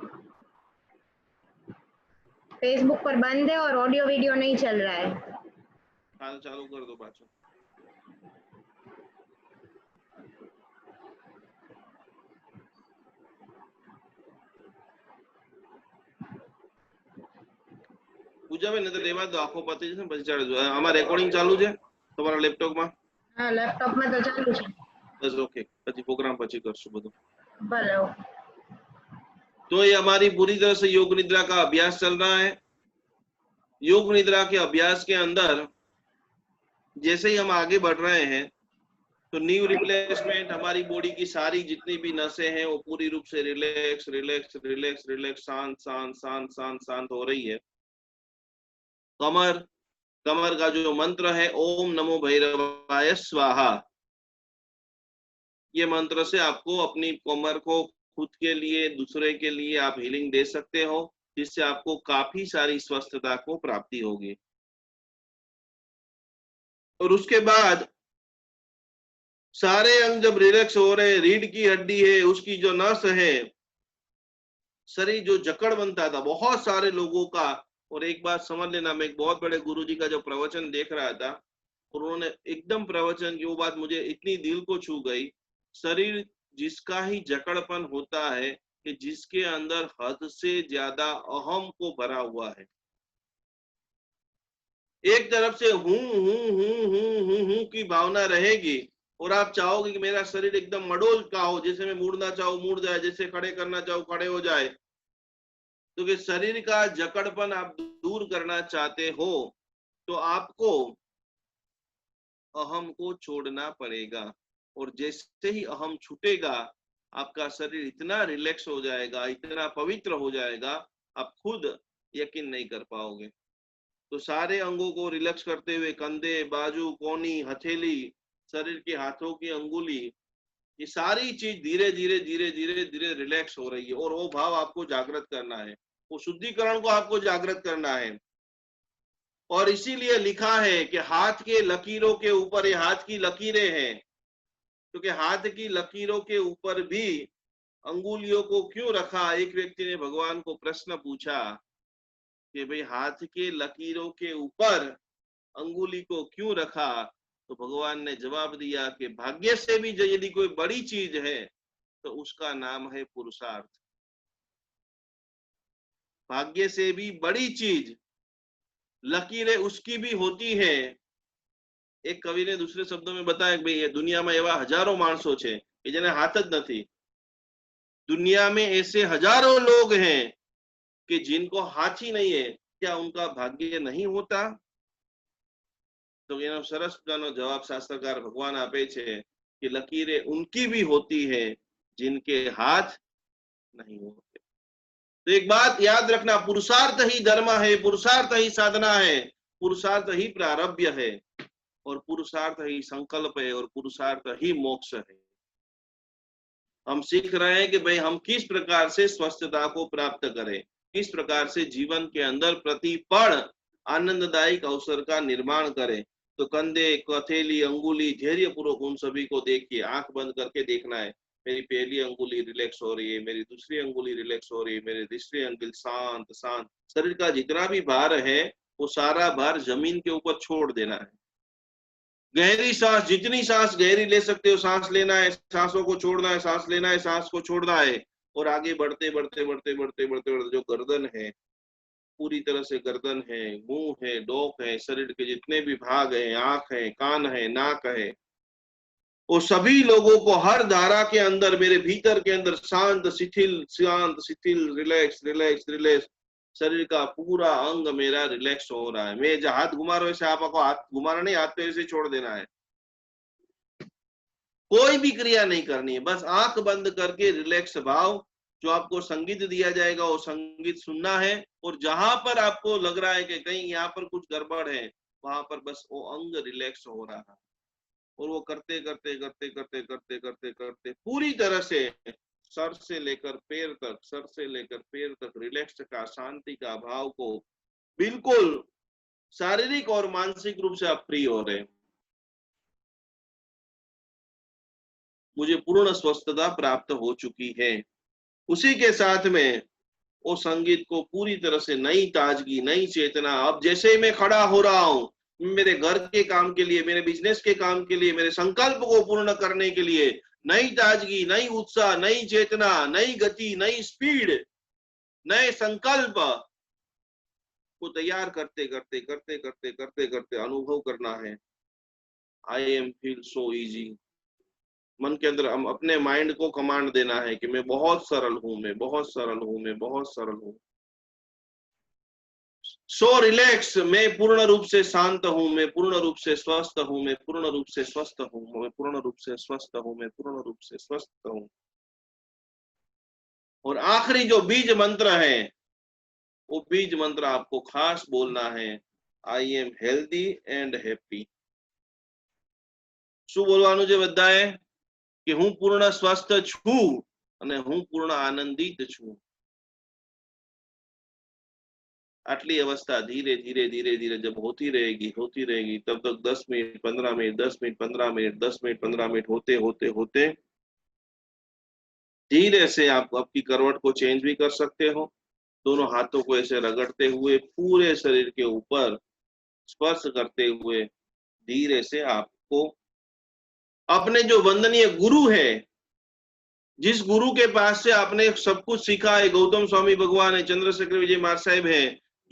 Speaker 4: फेसबुक पर बंद है और ऑडियो वीडियो नहीं चल रहा है।
Speaker 3: हाल चालू कर दो पाछो। पूजा में नजर लेवा दो, आंखों पति जैसे પછી ચાલુ આમાં રેકોર્ડિંગ ચાલુ છે તમારા લેપટોપ માં?
Speaker 4: હા, લેપટોપ માં તો ચાલુ છે।
Speaker 3: બસ ઓકે, પછી પ્રોગ્રામ પછી કરશું બધું।
Speaker 4: ભલે।
Speaker 3: तो ये हमारी पूरी तरह से योग निद्रा का अभ्यास चल रहा है। योग निद्रा के अभ्यास के अंदर जैसे ही हम आगे बढ़ रहे हैं तो न्यू रिप्लेसमेंट, हमारी बॉडी की सारी जितनी भी नसें हैं वो पूरी रूप से रिलैक्स रिलैक्स रिलैक्स रिलैक्स शांत शांत शांत शांत शांत हो रही है। कमर का जो मंत्र है ओम नमो भैरवाय स्वाहा, ये मंत्र से आपको अपनी कमर को खुद के लिए, दूसरे के लिए आप हीलिंग दे सकते हो, जिससे आपको काफी सारी स्वस्थता को प्राप्ति होगी। और उसके बाद सारे अंग जब रिलैक्स हो रहे, रीढ़ की हड्डी है, उसकी जो नस है, शरीर जो जकड़ बनता था बहुत सारे लोगों का। और एक बात समझ लेना, मैं एक बहुत बड़े गुरुजी का जो प्रवचन देख रहा था, उन्होंने एकदम प्रवचन की वो बात मुझे इतनी दिल को छू गई। शरीर जिसका ही जकड़पन होता है कि जिसके अंदर हद से ज्यादा अहम को भरा हुआ है, एक तरफ से हूं की भावना रहेगी और आप चाहोगे कि मेरा शरीर एकदम मडोल का हो, जैसे मैं मुड़ना चाहूं मुड़ जाए, जैसे खड़े करना चाहूं खड़े हो जाए। तो कि शरीर का जकड़पन आप दूर करना चाहते हो तो आपको अहम को छोड़ना पड़ेगा। और जैसे ही अहम छूटेगा आपका शरीर इतना रिलैक्स हो जाएगा, इतना पवित्र हो जाएगा, आप खुद यकीन नहीं कर पाओगे। तो सारे अंगों को रिलैक्स करते हुए कंधे, बाजू, कोहनी, हथेली, शरीर के हाथों की अंगुली, ये सारी चीज धीरे धीरे धीरे धीरे धीरे रिलैक्स हो रही है। और वो भाव आपको जागृत करना है, वो शुद्धिकरण को आपको जागृत करना है। और इसीलिए लिखा है कि हाथ के लकीरों के ऊपर, ये हाथ की लकीरें हैं, क्योंकि हाथ की लकीरों के ऊपर भी अंगुलियों को क्यों रखा? एक व्यक्ति ने भगवान को प्रश्न पूछा कि भाई हाथ के लकीरों के ऊपर अंगुली को क्यों रखा? तो भगवान ने जवाब दिया कि भाग्य से भी यदि कोई बड़ी चीज है तो उसका नाम है पुरुषार्थ। भाग्य से भी बड़ी चीज लकीरें उसकी भी होती है। एक कवि ने दूसरे शब्दों में बताया कि भाई दुनिया में एवा हजारों माणसों छे कि जेने हाथ ज नथी। दुनिया में ऐसे हजारों लोग हैं कि जिनको हाथ ही नहीं है, क्या उनका भाग्य नहीं होता? तो एनो सरस मजानो जवाब शास्त्रकार भगवान आपे छे कि लकीरें उनकी भी होती है जिनके हाथ नहीं होते। तो एक बात याद रखना, पुरुषार्थ ही धर्म है, पुरुषार्थ ही साधना है, पुरुषार्थ ही प्रारब्ध है, और पुरुषार्थ ही संकल्प है, और पुरुषार्थ ही मोक्ष है। हम सीख रहे हैं कि भाई हम किस प्रकार से स्वस्थता को प्राप्त करें, किस प्रकार से जीवन के अंदर प्रतिपल आनंददायक अवसर का निर्माण करें। तो कंधे, कथेली, अंगुली, धैर्य पूर्वक उन सभी को देखिए, आंख बंद करके देखना है। मेरी पहली अंगुली रिलैक्स हो रही है, मेरी दूसरी अंगुली रिलैक्स हो रही है, मेरी तीसरी अंगुली शांत शांत। शरीर का जितना भी भार है वो सारा भार जमीन के ऊपर छोड़ देना है। गहरी सांस, जितनी सांस गहरी ले सकते हो सांस लेना है, सांसों को छोड़ना है, सांस लेना है, सांस को छोड़ना है। और आगे बढ़ते बढ़ते बढ़ते बढ़ते बढ़ते बढ़ते जो गर्दन है पूरी तरह से गर्दन है, मुंह है, डोक है, शरीर के जितने भी भाग हैं, आंख है, कान है, नाक है, वो सभी लोगों को हर धारा के अंदर, मेरे भीतर के अंदर शांत शिथिल, रिलैक्स रिलैक्स रिलैक्स, शरीर का पूरा अंग मेरा रिलैक्स हो रहा है। मैं जहाँ हाथ घुमा रहा हूँ वैसे आपको हाथ घुमाना नहीं, हाथ तो ऐसे छोड़ देना है, कोई भी क्रिया नहीं करनी है, बस आंख बंद करके रिलैक्स भाव, जो आपको संगीत दिया जाएगा वो संगीत सुनना है, और जहां पर आपको लग रहा है कि कहीं यहाँ पर कुछ गड़बड़ है, वहां पर बस वो अंग रिलैक्स हो रहा है, और वो करते करते करते करते करते करते करते पूरी तरह से सर से लेकर पैर तक, सर से लेकर पैर तक रिलैक्स का, शांति का भाव को बिल्कुल शारीरिक और मानसिक रूप से आप फ्री हो रहे हैं। मुझे पूर्ण स्वस्थता प्राप्त हो चुकी है। उसी के साथ में वो संगीत को पूरी तरह से नई ताजगी, नई चेतना, अब जैसे ही मैं खड़ा हो रहा हूं, मेरे घर के काम के लिए, मेरे बिजनेस के काम के लिए, मेरे संकल्प को पूर्ण करने के लिए नई ताजगी, नई उत्साह, नई चेतना, नई गति, नई स्पीड, नए संकल्प को तैयार करते करते करते करते करते करते अनुभव करना है। I am feel so easy. मन के अंदर हम अपने माइंड को कमांड देना है कि मैं बहुत सरल हूं, मैं बहुत सरल हूं, मैं बहुत सरल हूं, सो रिलैक्स, मैं पूर्ण रूप से शांत हूं, मैं पूर्ण रूप से स्वस्थ हूं, मैं पूर्ण रूप से स्वस्थ हूं, मैं पूर्ण रूप से स्वस्थ हूं, मैं पूर्ण रूप से स्वस्थ हूं। और आखिरी जो बीज मंत्र है, वो बीज मंत्र आपको खास बोलना है, I am healthy and happy. શું બોલવાનું છે બધાએ? કે હું પૂર્ણ સ્વસ્થ છું અને હું પૂર્ણ આનંદિત છું। आटली अवस्था धीरे धीरे धीरे धीरे जब होती रहेगी, तब तक 10 minute 15 minute 10 minute 15 minute 10 minute 15 minute होते होते होते धीरे से आप आपकी करवट को चेंज भी कर सकते हो। दोनों हाथों को ऐसे रगड़ते हुए पूरे शरीर के ऊपर स्पर्श करते हुए धीरे से आपको अपने जो वंदनीय गुरु है, जिस गुरु के पास से आपने सब कुछ सीखा है, गौतम स्वामी भगवान है, चंद्रशेखर विजय महाराज साहब है,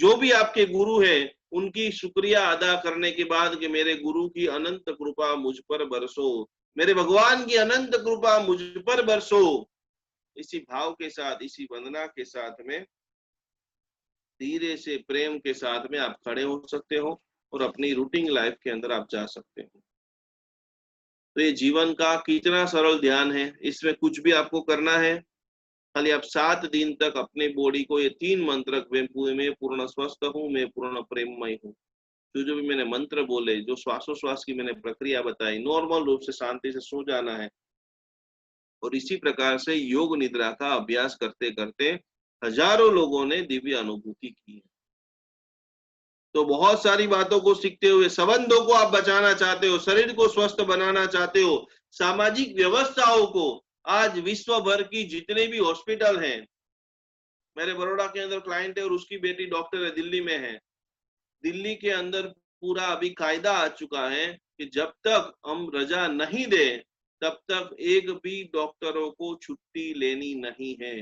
Speaker 3: जो भी आपके गुरु है, उनकी शुक्रिया अदा करने के बाद कि मेरे गुरु की अनंत कृपा मुझ पर बरसो, मेरे भगवान की अनंत कृपा मुझ पर बरसो, इसी भाव के साथ, इसी वंदना के साथ में धीरे से प्रेम के साथ में आप खड़े हो सकते हो और अपनी रूटीन लाइफ के अंदर आप जा सकते हो। तो ये जीवन का कितना सरल ध्यान है, इसमें कुछ भी आपको करना है, खाली आप 7 दिन तक अपने बॉडी को ये 3 मंत्र, मैं पूर्ण स्वस्थ हूँ, मैं पूर्ण प्रेममय हूँ, जो भी मैंने मंत्र बोले, जो श्वासोश्वास की मैंने प्रक्रिया बताई, नॉर्मल रूप से शांति से सो जाना है। और इसी प्रकार से योग निद्रा का अभ्यास करते करते हजारों लोगों ने दिव्य अनुभूति की है। तो बहुत सारी बातों को सीखते हुए, संबंधों को आप बचाना चाहते हो, शरीर को स्वस्थ बनाना चाहते हो, सामाजिक व्यवस्थाओं को, आज विश्व भर की जितने भी हॉस्पिटल हैं, मेरे बड़ौदा के अंदर क्लाइंट है और उसकी बेटी डॉक्टर है, दिल्ली में है, दिल्ली के अंदर पूरा अभी कायदा आ चुका है कि जब तक हम रजा नहीं दे तब तक एक भी डॉक्टरों को छुट्टी लेनी नहीं है।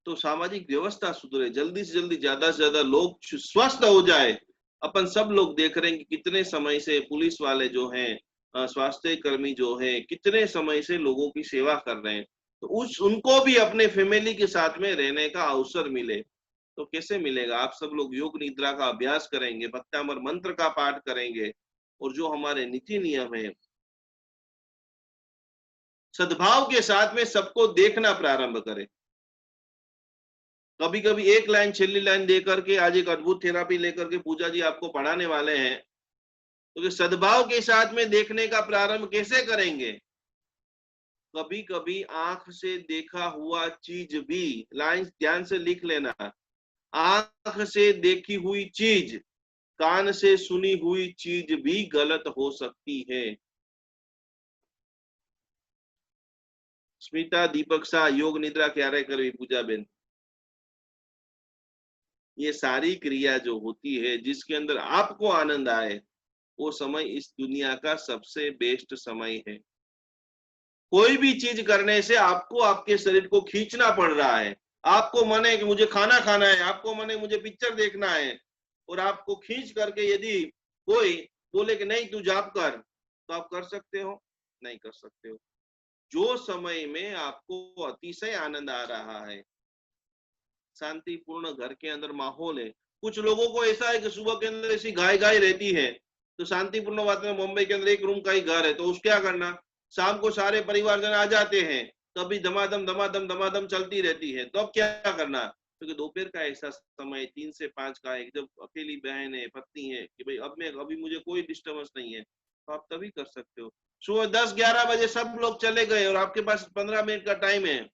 Speaker 3: तो सामाजिक व्यवस्था सुधरे, जल्दी से जल्दी ज्यादा से ज्यादा लोग स्वस्थ हो जाए। अपन सब लोग देख रहे हैं कि कितने समय से पुलिस वाले जो हैं, स्वास्थ्य कर्मी जो हैं, कितने समय से लोगों की सेवा कर रहे हैं, तो उनको भी अपने फैमिली के साथ में रहने का अवसर मिले। तो कैसे मिलेगा? आप सब लोग योग निद्रा का अभ्यास करेंगे, भक्तामर मंत्र का पाठ करेंगे, और जो हमारे नीति नियम है, सद्भाव के साथ में सबको देखना प्रारंभ करें। कभी कभी एक लाइन, छेली लाइन दे करके आज एक अद्भुत थेरापी लेकर के पूजा जी आपको पढ़ाने वाले हैं, तो सद्भाव के साथ में देखने का प्रारंभ कैसे करेंगे? कभी कभी आंख से देखा हुआ चीज भी, लाइन ध्यान से लिख लेना, आंख से देखी हुई चीज, कान से सुनी हुई चीज भी गलत हो सकती है। स्मिता, दीपक शाह, योग निद्रा क्यारे करवी, पूजा बेन, ये सारी क्रिया जो होती है जिसके अंदर आपको आनंद आए, वो समय इस दुनिया का सबसे बेस्ट समय है। कोई भी चीज करने से आपको आपके शरीर को खींचना पड़ रहा है, आपको मन है कि मुझे खाना खाना है, आपको मन है मुझे पिक्चर देखना है, और आपको खींच करके यदि कोई बोले कि नहीं तू जाप कर, तो आप कर सकते हो? नहीं कर सकते हो। जो समय में आपको अतिशय आनंद आ रहा है, शांतिपूर्ण घर के अंदर माहौल है। कुछ लोगों को ऐसा है कि सुबह के अंदर ऐसी गाय गाय रहती है, तो शांतिपूर्ण वातावरण, मुंबई के अंदर एक रूम का ही घर है, तो उस क्या करना, शाम को सारे परिवारजन आ जाते हैं, तो अभी धमाधम धमाधम धमाधम चलती रहती है, तो अब क्या करना, क्योंकि दोपहर का ऐसा समय 3 से 5 का है, जब अकेली बहन है, पत्नी है, कि भाई अभी मुझे कोई डिस्टर्बेंस नहीं है, तो आप तभी कर सकते हो। सुबह 10-11 बजे सब लोग चले गए और आपके पास 15 मिनट का टाइम है,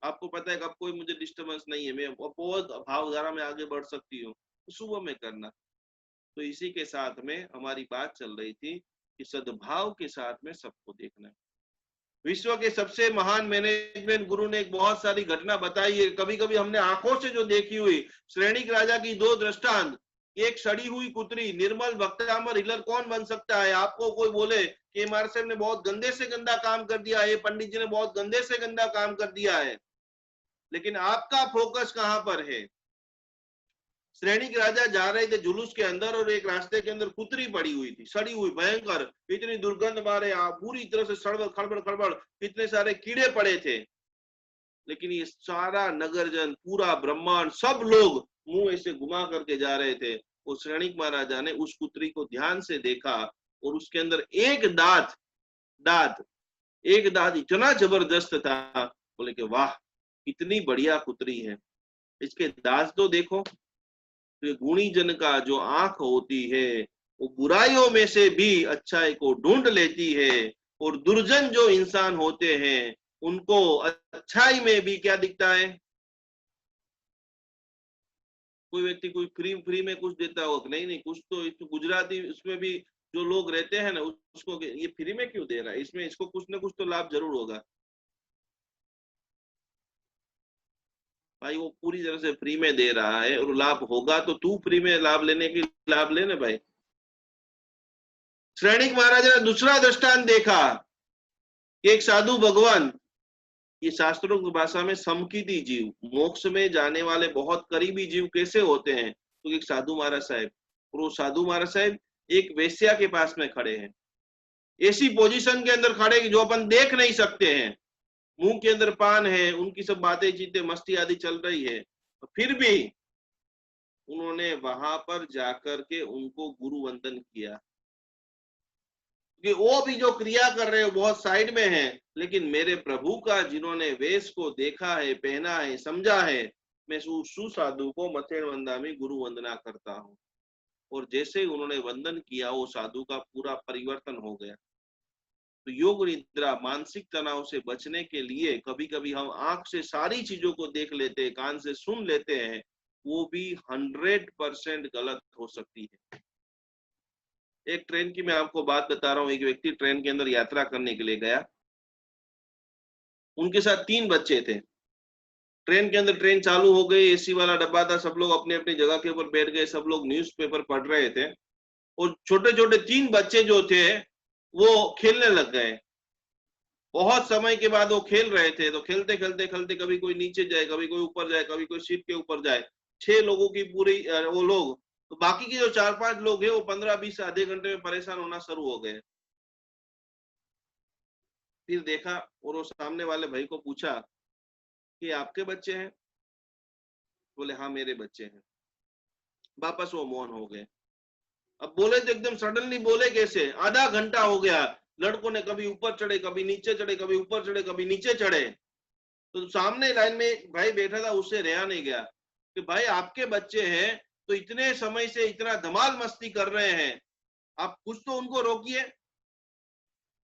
Speaker 3: आपको पता है कि अब कोई मुझे डिस्टरबेंस नहीं है, मैं बहुत भावधारा में आगे बढ़ सकती हूँ, तो सुबह में करना। तो इसी के साथ में हमारी बात चल रही थी कि सद्भाव के साथ में सबको देखना है। विश्व के सबसे महान मैनेजमेंट गुरु ने एक बहुत सारी घटना बताई है, कभी कभी हमने आंखों से जो देखी हुई। श्रेणिक राजा की 2 दृष्टांत, एक सड़ी हुई कुतरी, निर्मल भक्तामर हिलर कौन बन सकता है? आपको कोई बोले कि हमारे साहब ने बहुत गंदे से गंदा काम कर दिया है, पंडित जी ने बहुत गंदे से गंदा काम कर दिया है, लेकिन आपका फोकस कहां पर है? श्रेणिक राजा जा रहे थे जुलूस के अंदर, और एक रास्ते के अंदर कुतरी पड़ी हुई थी, सड़ी हुई, भयंकर, इतनी दुर्गंध मारे, पूरी तरह से सड़बड़ खड़बड़ खड़बड़, इतने सारे कीड़े पड़े थे। लेकिन ये सारा नगरजन, पूरा ब्रह्मांड, सब लोग मुंह ऐसे घुमा करके जा रहे थे। और श्रेणिक महाराजा ने उस कुतरी को ध्यान से देखा, और उसके अंदर एक दांत इतना जबरदस्त था, बोले कि वाह, इतनी बढ़िया कुतरी है, इसके दांत तो देखो। तो गुणी जन का जो आंख होती है, वो बुराइयों में से भी अच्छाई को ढूंढ लेती है, और दुर्जन जो इंसान होते हैं उनको अच्छाई में भी क्या दिखता है? कोई व्यक्ति कोई फ्री में कुछ देता हो, नहीं नहीं, कुछ तो गुजराती उसमें भी जो लोग रहते हैं ना, उसको ये फ्री में क्यों दे रहा है, इसमें इसको कुछ ना कुछ तो लाभ जरूर होगा। भाई वो पूरी तरह से फ्री में दे रहा है और लाभ होगा, तो तू फ्री में लाभ लेने की लाभ लेने भाई। श्रेणिक महाराज ने दूसरा दृष्टांत देखा कि एक साधु भगवान, ये शास्त्रों की भाषा में समकीती जीव, मोक्ष में जाने वाले बहुत करीबी जीव कैसे होते हैं, तो एक साधु महाराज साहब, और वो साधु महाराज साहब एक वेश्या के पास में खड़े हैं, ऐसी पोजीशन के अंदर खड़े कि जो अपन देख नहीं सकते हैं, मुंह के अंदर पान है, उनकी सब बातें चीतें मस्ती आदि चल रही है, फिर भी उन्होंने वहां पर जाकर के उनको गुरु वंदन किया, कि वो भी जो क्रिया कर रहे हो बहुत साइड में है, लेकिन मेरे प्रभु का जिन्होंने वेश को देखा है, पहना है, समझा है, मैं सुसाधु को मथेण वंदामी गुरु वंदना करता हूँ। और जैसे ही उन्होंने वंदन किया, वो साधु का पूरा परिवर्तन हो गया। तो योग निद्रा, मानसिक तनाव से बचने के लिए कभी कभी हम आंख से सारी चीजों को देख लेते हैं, कान से सुन लेते हैं, वो भी 100% गलत हो सकती है। एक ट्रेन की मैं आपको बात बता रहा हूँ। एक व्यक्ति ट्रेन के अंदर यात्रा करने के लिए गया, उनके साथ 3 बच्चे थे। ट्रेन के अंदर ट्रेन चालू हो गई, एसी वाला डब्बा था, सब लोग अपनी अपनी जगह के ऊपर बैठ गए, सब लोग न्यूज़पेपर पढ़ रहे थे, और छोटे छोटे 3 बच्चे जो थे वो खेलने लग गए। बहुत समय के बाद वो खेल रहे थे, तो खेलते खेलते खेलते कभी कोई नीचे जाए, कभी कोई ऊपर जाए, कभी कोई सीट के ऊपर जाए। 6 लोगों की पूरी वो लोग, तो बाकी के जो 4-5 लोग हैं वो 15-20 आधे घंटे में परेशान होना शुरू हो गए। फिर देखा और वो सामने वाले भाई को पूछा कि आपके बच्चे हैं? बोले हाँ मेरे बच्चे हैं। वापस वो मौन हो गए। अब बोले तो एकदम सडनली बोले कैसे? आधा घंटा हो गया, लड़कों ने कभी ऊपर चढ़े, कभी नीचे चढ़े, कभी ऊपर चढ़े, कभी नीचे चढ़े। तो सामने लाइन में एक भाई बैठा था, उससे रहा नहीं गया कि भाई आपके बच्चे हैं तो इतने समय से इतना धमाल मस्ती कर रहे हैं, आप कुछ तो उनको रोकिए।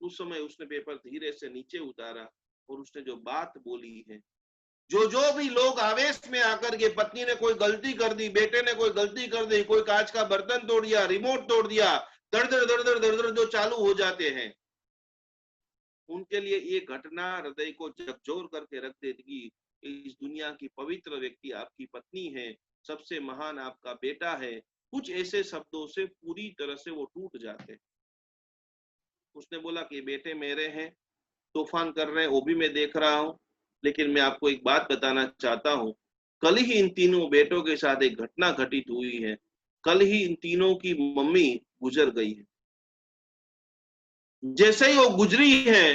Speaker 3: उस समय उसने पेपर धीरे से नीचे उतारा और उसने जो बात बोली है, जो भी लोग आवेश में आकर के, पत्नी ने कोई गलती कर दी, बेटे ने कोई गलती कर दी, कोई कांच का बर्तन तोड़ दिया, रिमोट तोड़ दिया, दर दर दर दर दर दर जो चालू हो जाते हैं, उनके लिए ये घटना हृदय को झकझोर करके रख देगी। इस दुनिया की पवित्र व्यक्ति आपकी पत्नी है, सबसे महान आपका बेटा है। कुछ ऐसे शब्दों से पूरी तरह से वो टूट जाते हैं। उसने बोला कि बेटे मेरे हैं, तूफान कर रहे हैं, वो भी मैं देख रहा हूँ, लेकिन मैं आपको एक बात बताना चाहता हूँ, कल ही इन तीनों बेटों के साथ एक घटना घटित हुई है। कल ही इन तीनों की मम्मी गुजर गई है। जैसे ही वो गुजरी है,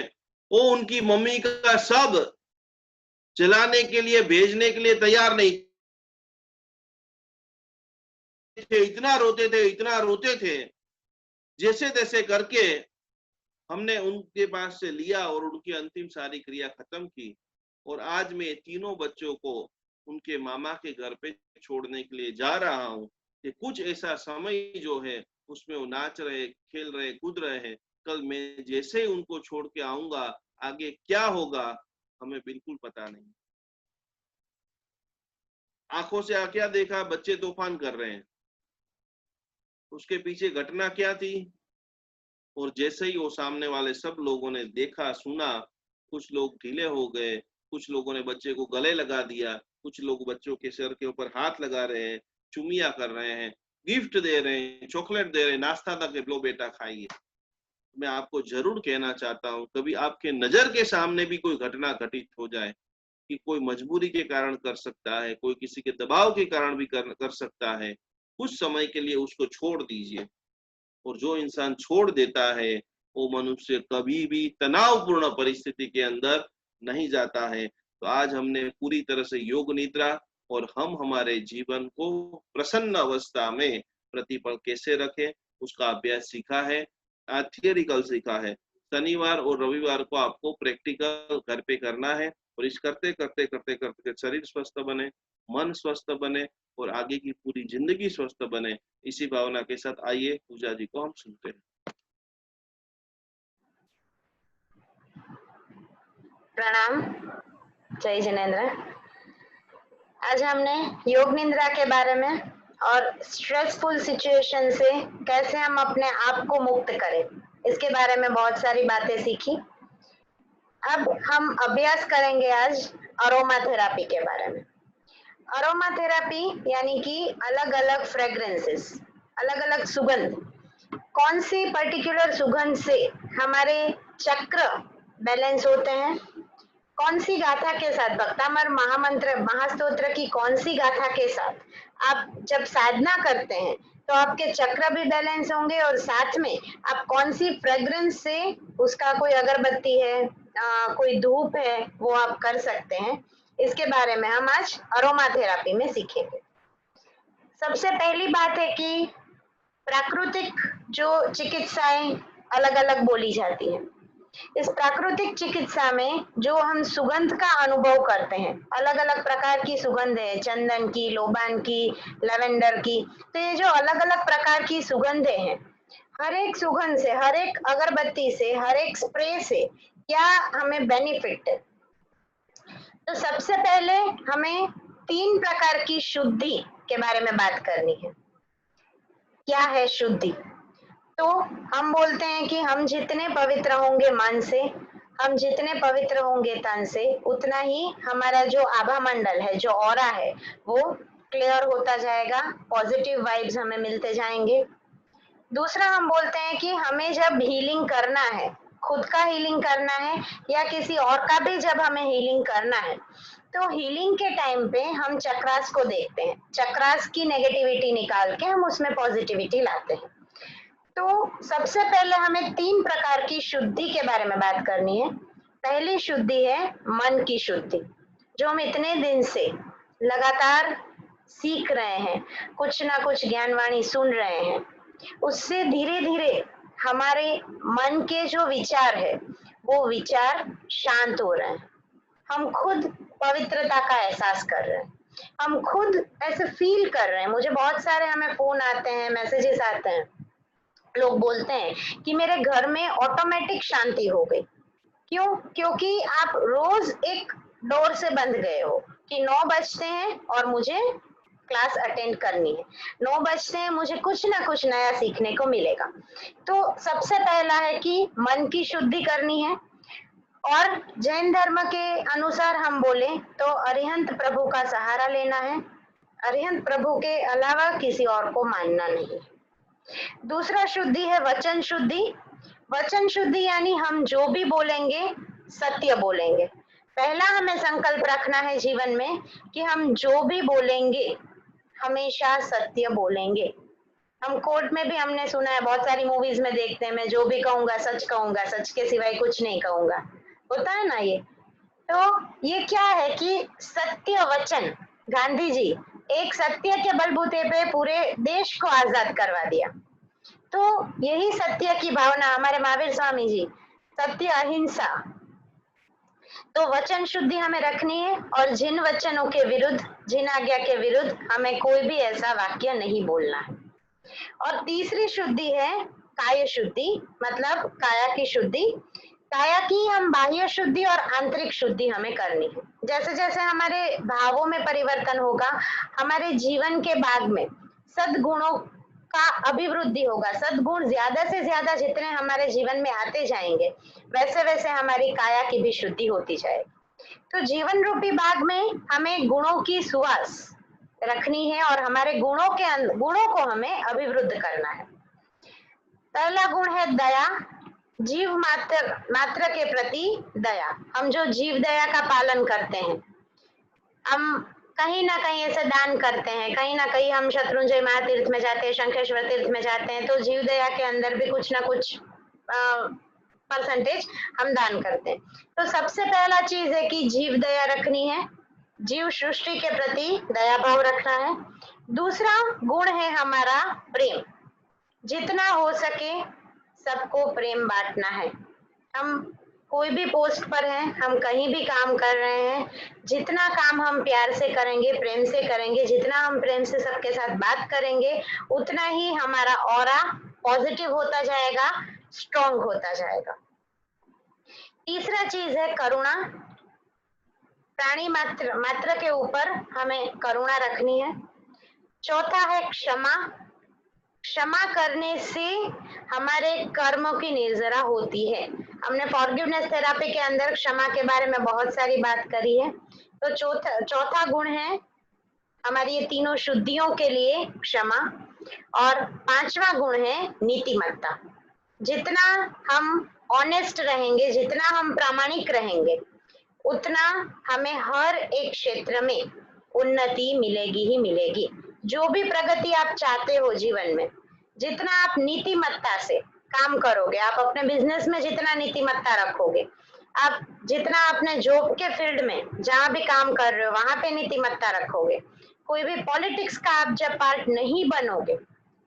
Speaker 3: वो उनकी मम्मी का शव जलाने के लिए, भेजने के लिए तैयार नहीं थे। इतना रोते थे, इतना रोते थे। जैसे तैसे करके हमने उनके पास से लिया और उनकी अंतिम सारी क्रिया खत्म की। और आज मैं तीनों बच्चों को उनके मामा के घर पे छोड़ने के लिए जा रहा हूँ। कि कुछ ऐसा समय जो है उसमें वो नाच रहे, खेल रहे, कूद रहे हैं। कल मैं जैसे ही उनको छोड़ के आऊंगा, आगे क्या होगा हमें बिल्कुल पता नहीं। आंखों से क्या देखा, बच्चे तूफान कर रहे हैं, उसके पीछे घटना क्या थी। और जैसे ही वो सामने वाले सब लोगों ने देखा, सुना, कुछ लोग ढीले हो गए, कुछ लोगों ने बच्चे को गले लगा दिया, कुछ लोग बच्चों के सर के ऊपर हाथ लगा रहे हैं, चुमिया कर रहे हैं, गिफ्ट दे रहे हैं, चॉकलेट दे रहे हैं, नाश्ता तक लो बेटा खाइए। मैं आपको जरूर कहना चाहता हूँ, कभी आपके नजर के सामने भी कोई घटना घटित हो जाए कि कोई मजबूरी के कारण कर सकता है, कोई किसी के दबाव के कारण भी कर सकता है, कुछ समय के लिए उसको छोड़ दीजिए। और जो इंसान छोड़ देता है वो मनुष्य कभी भी तनावपूर्ण परिस्थिति के अंदर नहीं जाता है। तो आज हमने पूरी तरह से योग निद्रा और हम हमारे जीवन को प्रसन्न अवस्था में प्रतिपल कैसे रखें उसका अभ्यास सीखा है, थियरिकल सीखा है। शनिवार और रविवार को आपको प्रैक्टिकल घर पे करना है। और इस करते करते करते करते शरीर स्वस्थ बने, मन स्वस्थ बने और आगे की पूरी जिंदगी स्वस्थ बने। इसी भावना के साथ आइए पूजा जी को हम सुनते हैं।
Speaker 4: प्रणाम। जय जिनेन्द्र। आज हमने योग निद्रा के बारे में और स्ट्रेसफुल सिचुएशन से कैसे हम अपने आप को मुक्त करें, इसके बारे में बहुत सारी बातें सीखी। अब हम अभ्यास करेंगे आज अरोमा थेरापी के बारे में। अरोमा थेरापी यानी कि अलग अलग फ्रेग्रेंसेस, अलग अलग सुगंध, कौन सी पर्टिकुलर सुगंध से हमारे चक्र बैलेंस होते हैं, कौन सी गाथा के साथ, भक्तामर महामंत्र महास्तोत्र की कौन सी गाथा के साथ आप जब साधना करते हैं तो आपके चक्र भी बैलेंस होंगे, और साथ में आप कौन सी फ्रेग्रेंस से, उसका कोई अगरबत्ती है, कोई धूप है, वो आप कर सकते हैं। इसके बारे में हम आज अरोमा थेरापी में सीखेंगे। सबसे पहली बात है कि प्राकृतिक जो चिकित्साएं अलग अलग बोली जाती हैं, इस प्राकृतिक चिकित्सा में जो हम सुगंध का अनुभव करते हैं, अलग अलग प्रकार की सुगंध है, चंदन की, लोबान की, लैवेंडर की। तो ये जो अलग अलग प्रकार की सुगंधें हैं, हर एक सुगंध से, हर एक अगरबत्ती से, हर एक स्प्रे से क्या हमें बेनिफिट है। तो सबसे पहले हमें 3 प्रकार की शुद्धि के बारे में बात करनी है। क्या है शुद्धि? तो हम बोलते हैं कि हम जितने पवित्र होंगे मन से, हम जितने पवित्र होंगे तन से, उतना ही हमारा जो आभा मंडल है, जो ऑरा है, वो क्लियर होता जाएगा, पॉजिटिव वाइब्स हमें मिलते जाएंगे। दूसरा हम बोलते हैं कि हमें जब हीलिंग करना है, खुद का हीलिंग करना है या किसी और का भी जब हमें हीलिंग करना है, तो हीलिंग के टाइम पे हम चक्रास को देखते हैं, चक्रास की नेगेटिविटी निकाल के हम उसमें पॉजिटिविटी लाते हैं। तो सबसे पहले हमें 3 प्रकार की शुद्धि के बारे में बात करनी है। पहली शुद्धि है मन की शुद्धि, जो हम इतने दिन से लगातार सीख रहे हैं, कुछ ना कुछ ज्ञानवाणी सुन रहे हैं, उससे धीरे धीरे हमारे मन के जो विचार है वो विचार शांत हो रहे हैं। हम खुद पवित्रता का एहसास कर रहे हैं, हम खुद ऐसे फील कर रहे हैं। मुझे बहुत सारे हमें फोन आते हैं, मैसेजेस आते हैं, लोग बोलते हैं कि मेरे घर में ऑटोमेटिक शांति हो गई। क्यों? क्योंकि आप रोज एक डोर से बंध गए हो कि 9 बजते हैं और मुझे क्लास अटेंड करनी है, 9 बजते हैं, मुझे कुछ ना कुछ नया सीखने को मिलेगा। तो सबसे पहला है कि मन की शुद्धि करनी है। और जैन धर्म के अनुसार हम बोले तो अरिहंत प्रभु का सहारा लेना है, अरिहंत प्रभु के अलावा किसी और को मानना नहीं। दूसरा शुद्धि है वचन शुद्धि। वचन शुद्धि यानी हम जो भी बोलेंगे सत्य बोलेंगे, पहला हमें संकल्प रखना है जीवन में कि हम जो भी बोलेंगे हमेशा सत्य बोलेंगे। हम कोर्ट में भी हमने सुना है, बहुत सारी मूवीज में देखते हैं, मैं जो भी कहूंगा, सच के सिवाय कुछ नहीं कहूंगा, होता है ना ये। तो ये क्या है कि सत्य वचन, गांधी जी एक सत्य के बलबूते पे पूरे देश को आजाद करवा दिया। तो यही सत्य की भावना, हमारे महावीर स्वामी जी, सत्य अहिंसा, तो वचन शुद्धि हमें रखनी है और जिन वचनों के विरुद्ध, जिन आज्ञा के विरुद्ध हमें कोई भी ऐसा वाक्य नहीं बोलना है। और तीसरी शुद्धि है काय शुद्धि, मतलब काया की शुद्धि। काया की हम बाह्य शुद्धि और आंतरिक शुद्धि हमें करनी है। जैसे जैसे हमारे भावों में परिवर्तन होगा, हमारे जीवन के भाग में सद्गुणों का अभिवृद्धि होगा। सद्गुण ज्यादा से ज्यादा जितने हमारे जीवन में आते जाएंगे, वैसे वैसे हमारी काया की भी शुद्धि होती जाएगी। तो जीवन रूपी बाग में हमें गुणों की सुवास रखनी है और हमारे गुणों को हमें अभिवृद्ध करना है। पहला गुण है दया, जीव मात्र के प्रति दया। हम जो जीव दया का पालन करते हैं, हम कहीं ना कहीं ऐसे दान करते हैं, कहीं ना कहीं हम शत्रुंजय महातीर्थ में जाते हैं, शंखेश्वर तीर्थ में जाते हैं, तो जीव दया के अंदर भी कुछ ना कुछ परसेंटेज हम दान करते हैं। तो सबसे पहला चीज है कि जीव दया रखनी है, जीव सृष्टि के प्रति दया भाव रखना है। दूसरा गुण है हमारा प्रेम, जितना हो सके सबको प्रेम बांटना है। हम कोई भी पोस्ट पर हैं, हम कहीं भी काम कर रहे हैं, जितना काम हम प्यार से करेंगे, प्रेम से करेंगे, जितना हम प्रेम से सबके साथ बात करेंगे, उतना ही हमारा ऑरा पॉजिटिव होता जाएगा, स्ट्रॉन्ग होता जाएगा। तीसरा चीज है करुणा, प्राणी मात्र के ऊपर हमें करुणा रखनी है। चौथा है क्षमा, क्षमा करने से हमारे कर्मों की निर्जरा होती है। हमने फॉरगिवनेस थेरेपी के अंदर क्षमा के बारे में बहुत सारी बात करी है। तो चौथा गुण है हमारी ये तीनों शुद्धियों के लिए क्षमा। और पांचवा गुण है नीतिमत्ता। जितना हम ऑनेस्ट रहेंगे, जितना हम प्रामाणिक रहेंगे, उतना हमें हर एक क्षेत्र में उन्नति मिलेगी ही मिलेगी। जो भी प्रगति आप चाहते हो जीवन में, जितना आप नीतिमत्ता से काम करोगे, आप अपने बिजनेस में जितना नीतिमत्ता रखोगे, आप जितना अपने जॉब के फील्ड में जहां भी काम कर रहे हो वहां पे नीतिमत्ता रखोगे, कोई भी पॉलिटिक्स का आप जब पार्ट नहीं बनोगे,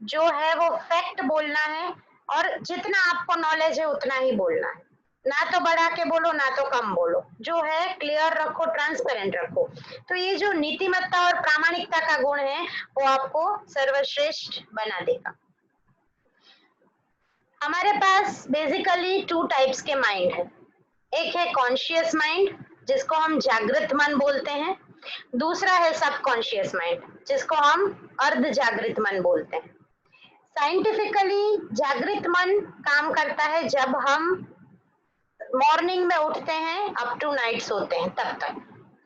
Speaker 4: जो है वो फैक्ट बोलना है और जितना आपको नॉलेज है उतना ही बोलना है, ना तो बढ़ा के बोलो ना तो कम बोलो, जो है क्लियर रखो, ट्रांसपेरेंट रखो। तो ये जो नीतिमत्ता और प्रामाणिकता का गुण है वो आपको सर्वश्रेष्ठ बना देगा। हमारे पास बेसिकली 2 टाइप्स के माइंड है। एक है कॉन्शियस माइंड, जिसको हम जागृत मन बोलते हैं। दूसरा है सबकॉन्शियस माइंड, जिसको हम अर्ध जागृत मन बोलते हैं। साइंटिफिकली जागृत मन काम करता है जब हम मॉर्निंग में उठते हैं अप टू नाइट सोते हैं, तब तक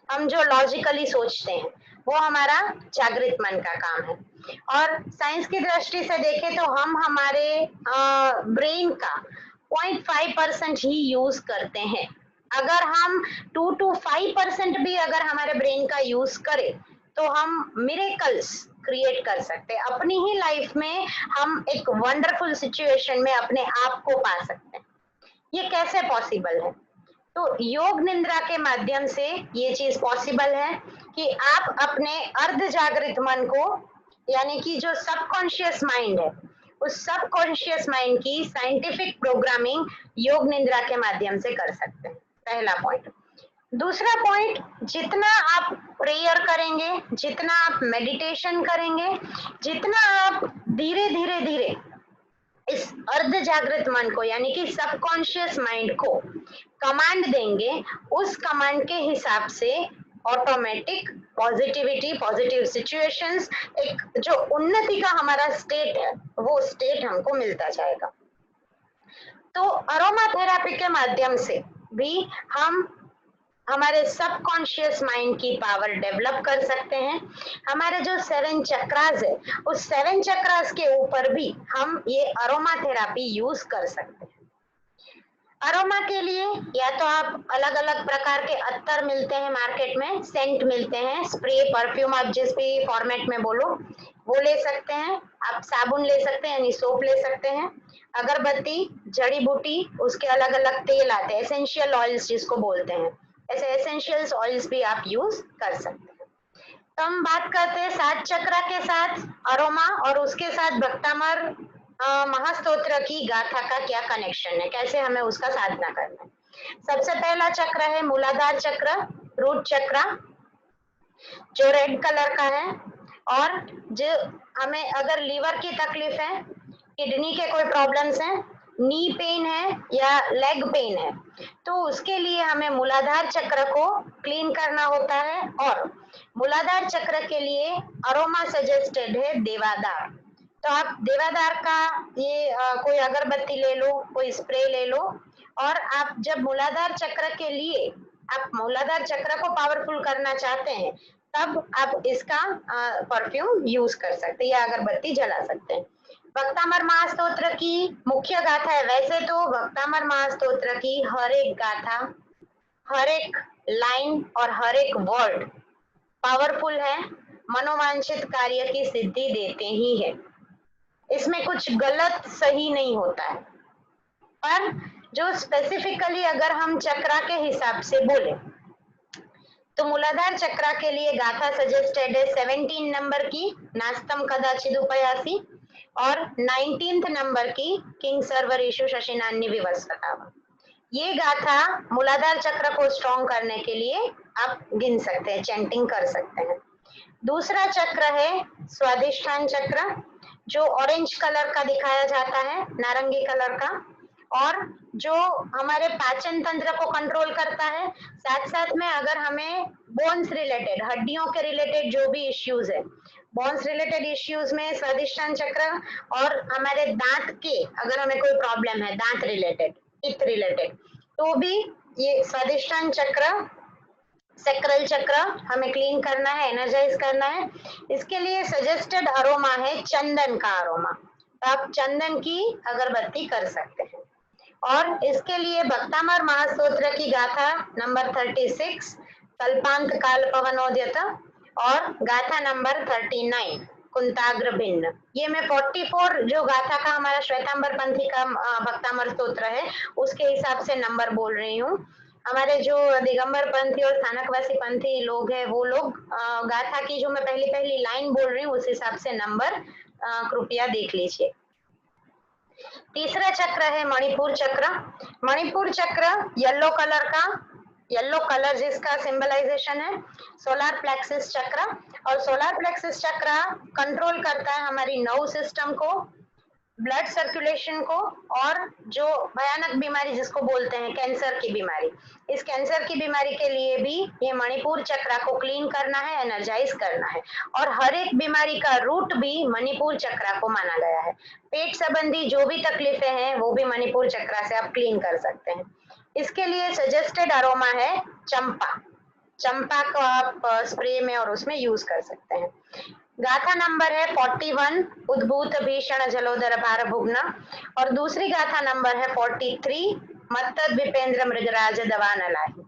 Speaker 4: हम जो लॉजिकली सोचते हैं वो हमारा जागृत मन का काम है। और साइंस की दृष्टि से देखें तो हम हमारे ब्रेन का 0.5% ही यूज करते हैं। अगर हम 2 to 5% भी अगर हमारे ब्रेन का यूज करें तो हम मिरेकल्स क्रिएट कर सकते हैं। अपनी ही लाइफ में हम एक वंडरफुल सिचुएशन में अपने आप को पा सकते हैं। ये कैसे पॉसिबल है? तो योग निद्रा के माध्यम से ये चीज पॉसिबल है कि आप अपने अर्ध जागृत मन को, यानी कि जो सबकॉन्शियस माइंड है, उस सबकॉन्शियस माइंड की साइंटिफिक प्रोग्रामिंग योग निद्रा के माध्यम से कर सकते हैं। पहला पॉइंट। दूसरा पॉइंट, जितना आप प्रेयर करेंगे, जितना आप मेडिटेशन करेंगे, जितना आप धीरे धीरे धीरे इस अर्ध जागृत मन को, यानी कि सबकॉन्शियस माइंड को कमांड देंगे, उस कमांड के हिसाब से ऑटोमेटिक पॉजिटिविटी, पॉजिटिव सिचुएशंस, एक जो उन्नति का हमारा स्टेट है वो स्टेट हमको मिलता जाएगा। तो अरोमा थेरेपी के माध्यम से भी हम हमारे सबकॉन्शियस माइंड की पावर डेवलप कर सकते हैं। हमारे जो 7 चक्रास है, उस 7 चक्रास के ऊपर भी हम ये अरोमा थेरेपी यूज कर सकते हैं। अरोमा के लिए या तो आप अलग अलग प्रकार के अत्तर मिलते हैं मार्केट में, सेंट मिलते हैं, स्प्रे, परफ्यूम, आप जिस भी फॉर्मेट में बोलो वो ले सकते हैं। आप साबुन ले सकते हैं यानी सोप ले सकते हैं, अगरबत्ती, जड़ी बूटी, उसके अलग अलग तेल आते हैं, एसेंशियल ऑयल्स जिसको बोलते हैं, ऐसे एसेंशियल ऑयल्स भी आप यूज कर सकते हैं। तो हम बात करते हैं 7 चक्रा के साथ अरोमा और उसके साथ भक्तामर महास्तोत्र की गाथा का क्या कनेक्शन है, कैसे हमें उसका साधना करना है। सबसे पहला चक्र है मूलाधार चक्र, रूट चक्र, जो रेड कलर का है, और जो हमें अगर लीवर की तकलीफ है, किडनी के कोई प्रॉब्लम्स हैं, नी पेन है या लेग पेन है, तो उसके लिए हमें मूलाधार चक्र को क्लीन करना होता है। और मूलाधार चक्र के लिए अरोमा सजेस्टेड है देवादार। तो आप देवादार का ये कोई अगरबत्ती ले लो, कोई स्प्रे ले लो, और आप जब मूलाधार चक्र के लिए आप मूलाधार चक्र को पावरफुल करना चाहते हैं तब आप इसका परफ्यूम यूज कर सकते हैं या अगरबत्ती जला सकते हैं। भक्तामर महास्तोत्र की मुख्य गाथा है, वैसे तो भक्तामर महास्तोत्र की हर एक गाथा, हर एक लाइन और हर एक वर्ड पावरफुल है, मनोवांछित कार्य की सिद्धि देते ही है, इसमें कुछ गलत सही नहीं होता है। पर जो स्पेसिफिकली अगर हम चक्रा के हिसाब से बोले तो मूलाधार चक्रा के लिए गाथा सजेस्टेड है 17 नंबर की नास्तम कदाचिद उपयासी और 19th नंबर की किंग सर्वरीशु शशिनान्य विवस्वतावा। ये गाथा मूलाधार चक्र को स्ट्रॉन्ग करने के लिए आप गिन सकते हैं, चैंटिंग कर सकते हैं। दूसरा चक्र है स्वादिष्ठान चक्र, जो ऑरेंज कलर का दिखाया जाता है, नारंगी कलर का, और जो हमारे पाचन तंत्र को कंट्रोल करता है। साथ साथ में अगर हमें बोन्स रिलेटेड, हड्डियों के रिलेटेड जो भी इश्यूज है, बोन्स रिलेटेड इश्यूज में स्वादिष्ठान चक्र, और हमारे दांत के अगर हमें कोई प्रॉब्लम है दांत रिलेटेड, पित्त रिलेटेड, तो भी ये स्वादिष्ठान चक्र, सैक्रल चक्र हमें क्लीन करना है, एनर्जाइज करना है। इसके लिए सजेस्टेड अरोमा है चंदन का अरोमा, तो आप चंदन की अगरबत्ती कर सकते हैं। और इसके लिए भक्तामर महास्तोत्र की गाथा नंबर 36 कल्पांत काल पवनोद्यत और गाथा नंबर 39 कुंताग्र भिन्न, ये मैं 44 जो गाथा का हमारा श्वेतांबर पंथी का भक्तामर स्तोत्र है उसके हिसाब से नंबर बोल रही हूँ। हमारे जो दिगंबर पंथी और स्थानकवासी पंथी लोग हैं वो लोग गाथा की जो मैं पहली लाइन बोल रही हूँ उस हिसाब से नंबर कृपया देख लीजिए। तीसरा चक्र है मणिपुर चक्र। मणिपुर चक्र येलो कलर का, येलो कलर जिसका सिंबलाइजेशन है सोलार प्लेक्सिस चक्र, और सोलार प्लेक्सिस चक्र कंट्रोल करता है हमारी नर्व सिस्टम को, ब्लड सर्कुलेशन को, और जो भयानक बीमारी जिसको बोलते हैं कैंसर की बीमारी, इस कैंसर की बीमारी के लिए भी ये मणिपुर चक्र को क्लीन करना है, एनर्जाइज करना है। और हर एक बीमारी का रूट भी मणिपुर चक्र को माना गया है। पेट संबंधी जो भी तकलीफें हैं वो भी मणिपुर चक्र से आप क्लीन कर सकते हैं। इसके लिए सजेस्टेड अरोमा है चंपा, चंपा को आप स्प्रे में और उसमें यूज कर सकते हैं। गाथा नंबर है 41 उद्भूत भीषण जलोदर भार भुग्न, और दूसरी गाथा नंबर है 43 मत्त विपेंद्र मृगराज दवा न लाही।